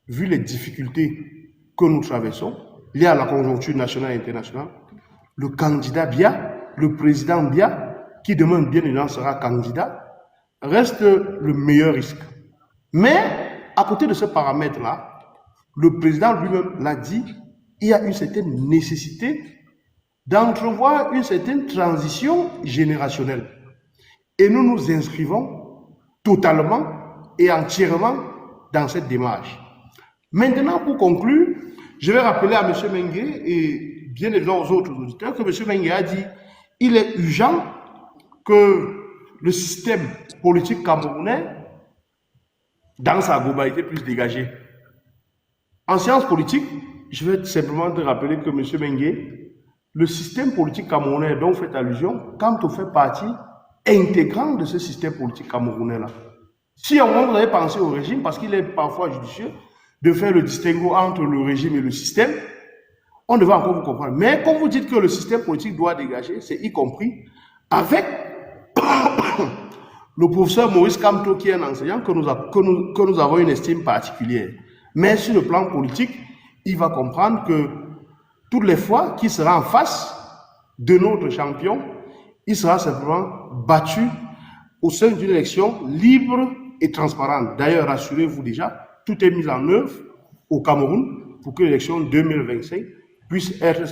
vu les difficultés que nous traversons, liées à la conjoncture nationale et internationale, le candidat Biya, le président Biya, qui demain bien évidemment sera candidat, reste le meilleur risque. Mais, à côté de ce paramètre-là, le président lui-même l'a dit, il y a une certaine nécessité d'entrevoir une certaine transition générationnelle. Et nous nous inscrivons totalement et entièrement dans cette démarche. Maintenant, pour conclure, je vais rappeler à M. Mengue et bien évidemment aux autres auditeurs que M. Mengue a dit il est urgent que le système politique camerounais, dans sa globalité, puisse dégager. En sciences politiques, je vais simplement te rappeler que M. Mengue, le système politique camerounais dont vous faites allusion, quand on fait partie intégrante de ce système politique camerounais-là. Si au moins vous avez pensé au régime, parce qu'il est parfois judicieux de faire le distinguo entre le régime et le système, on devrait encore vous comprendre. Mais quand vous dites que le système politique doit dégager, c'est y compris avec le professeur Maurice Kamto, qui est un enseignant que nous avons une estime particulière. Mais sur le plan politique, il va comprendre que toutes les fois qu'il sera en face de notre champion, il sera simplement battu au sein d'une élection libre et transparente. D'ailleurs, rassurez-vous déjà, tout est mis en œuvre au Cameroun pour que l'élection 2025 puisse être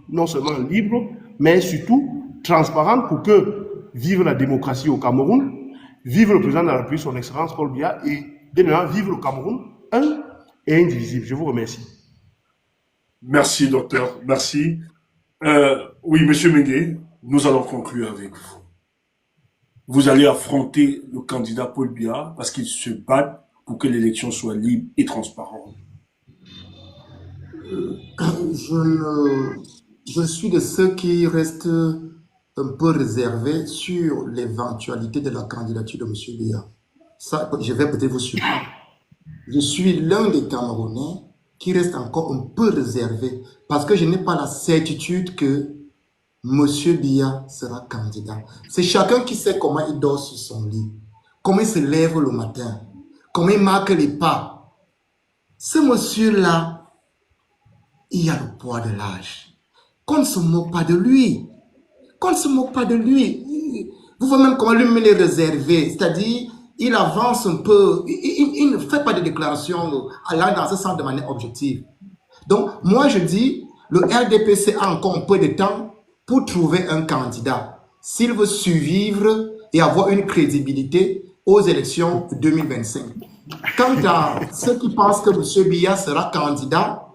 non seulement libre, mais surtout transparente pour que vive la démocratie au Cameroun, vive le président de la République, son excellence Paul Biya, et bien vive le Cameroun, un et indivisible. Je vous remercie. Merci, docteur. Merci. Oui, monsieur Mengue, nous allons conclure avec vous. Vous allez affronter le candidat Paul Biya parce qu'il se bat pour que l'élection soit libre et transparente. Je suis de ceux qui restent un peu réservés sur l'éventualité de la candidature de M. Biya. Ça, je vais peut-être vous surprendre. Je suis l'un des Camerounais qui reste encore un peu réservé parce que je n'ai pas la certitude que M. Biya sera candidat. C'est chacun qui sait comment il dort sur son lit, comment il se lève le matin, comment il marque les pas. Ce monsieur-là, il a le poids de l'âge. Qu'on ne se moque pas de lui. Qu'on ne se moque pas de lui. Vous voyez même comment lui-même est réservé. C'est-à-dire, il avance un peu. Il ne fait pas de déclarations allant dans ce sens de manière objective. Donc, moi, je dis, le RDPC a encore un peu de temps pour trouver un candidat. S'il veut survivre et avoir une crédibilité, aux élections 2025. Quant à ceux qui pensent que M. Biya sera candidat,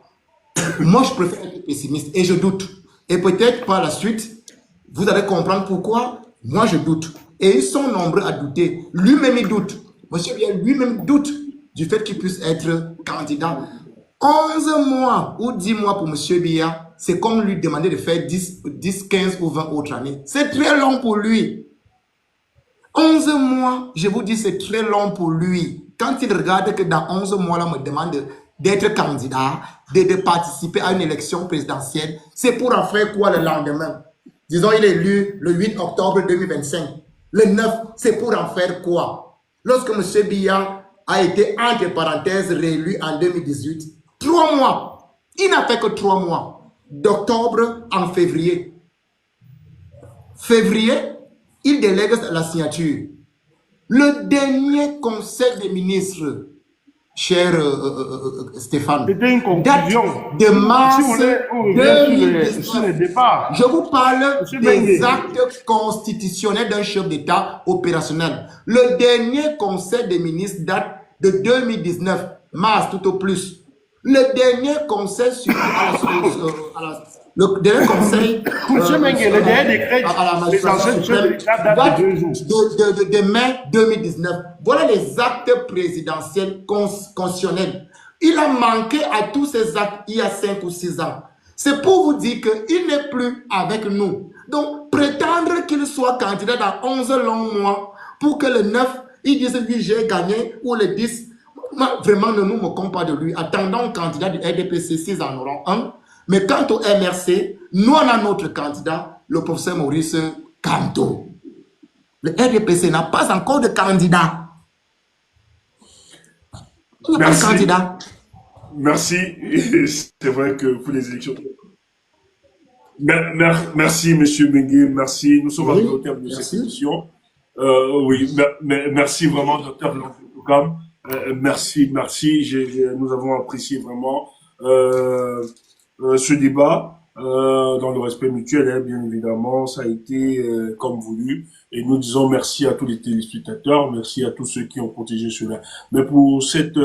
moi je préfère être pessimiste et je doute. Et peut-être par la suite, vous allez comprendre pourquoi moi je doute. Et ils sont nombreux à douter. Lui-même il doute. M. Biya lui-même doute du fait qu'il puisse être candidat. 11 mois ou 10 mois pour M. Biya, c'est comme lui demander de faire 10, 15 ou 20 autres années. C'est très long pour lui. 11 mois, je vous dis, c'est très long pour lui. Quand il regarde que dans 11 mois, là, on me demande d'être candidat, de participer à une élection présidentielle, c'est pour en faire quoi le lendemain? Disons, il est élu le 8 octobre 2025. Le 9, c'est pour en faire quoi? Lorsque M. Biya a été, entre parenthèses, réélu en 2018, 3 mois. Il n'a fait que 3 mois. D'octobre en février. Février, il délègue la signature. Le dernier conseil des ministres, cher Stéphane, C'était une date conclusion. de mars Si vous voulez, on revient sur le 2019. départ. Je vous parle Monsieur des Bengue. actes constitutionnels d'un chef d'État opérationnel. Le dernier conseil des ministres date de 2019, mars tout au plus. Le dernier conseil le dernier conseil Monsieur Mengue, le dernier décret à la présidentiel magistrature du chef de suprême l'État date de 2 jours. de mai 2019. Voilà les actes présidentiels constitutionnels. Il a manqué à tous ces actes il y a 5 ou 6 ans. C'est pour vous dire qu'il n'est plus avec nous. Donc, prétendre qu'il soit candidat dans 11 longs mois pour que le 9, il dise oui, j'ai gagné, ou le 10, moi, vraiment, ne nous moquons pas de lui. Attendons le candidat du RDPC, s'ils en auront un. Mais quant au MRC, nous, on a notre candidat, le professeur Maurice Kamto. Le RDPC n'a pas encore de candidat. Il n'a pas de candidat. Merci. C'est vrai que pour les élections. Merci, M. Bengue. Merci. Nous sommes arrivés au terme de cette émission. Oui, merci vraiment, Dr. Lantoukam. Merci. Nous avons apprécié vraiment ce débat dans le respect mutuel, hein, bien évidemment. Ça a été comme voulu. Et nous disons merci à tous les téléspectateurs, merci à tous ceux qui ont protégé cela. Mais pour cette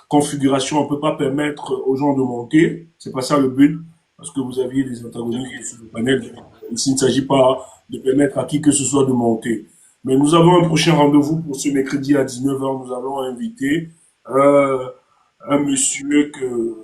configuration, on ne peut pas permettre aux gens de monter. C'est pas ça le but, parce que vous aviez des antagonistes sur le panel. Ici, il ne s'agit pas de permettre à qui que ce soit de monter. Mais nous avons un prochain rendez-vous pour ce mercredi à 19h. Nous allons inviter un monsieur que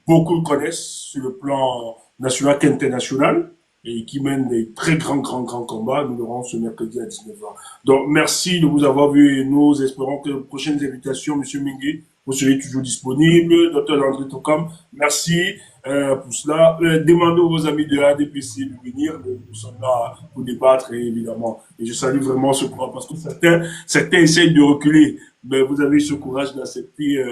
beaucoup connaissent sur le plan national qu'international et qui mène des très grands combats. Nous l'aurons ce mercredi à 19h. Donc, merci de vous avoir vu et nous espérons que les prochaines invitations, M. Mingue, vous serez toujours disponible. Dr. Landry Tokam, merci pour cela. Demandez aux amis de l'ADPC de venir. Nous sommes là pour débattre, évidemment. Et je salue vraiment ce courage parce que certains essayent de reculer. Mais vous avez ce courage d'accepter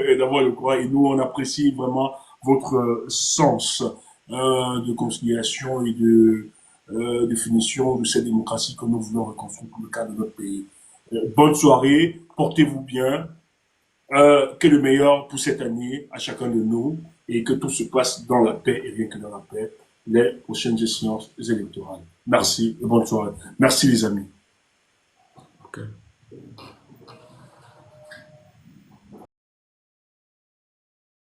et d'avoir le courage. Et nous, on apprécie vraiment votre sens de conciliation et de définition de cette démocratie que nous voulons reconstruire pour le cadre de notre pays. Bonne soirée, portez-vous bien, que le meilleur pour cette année à chacun de nous et que tout se passe dans la paix et rien que dans la paix les prochaines échéances électorales. Merci et bonne soirée. Merci les amis. Okay.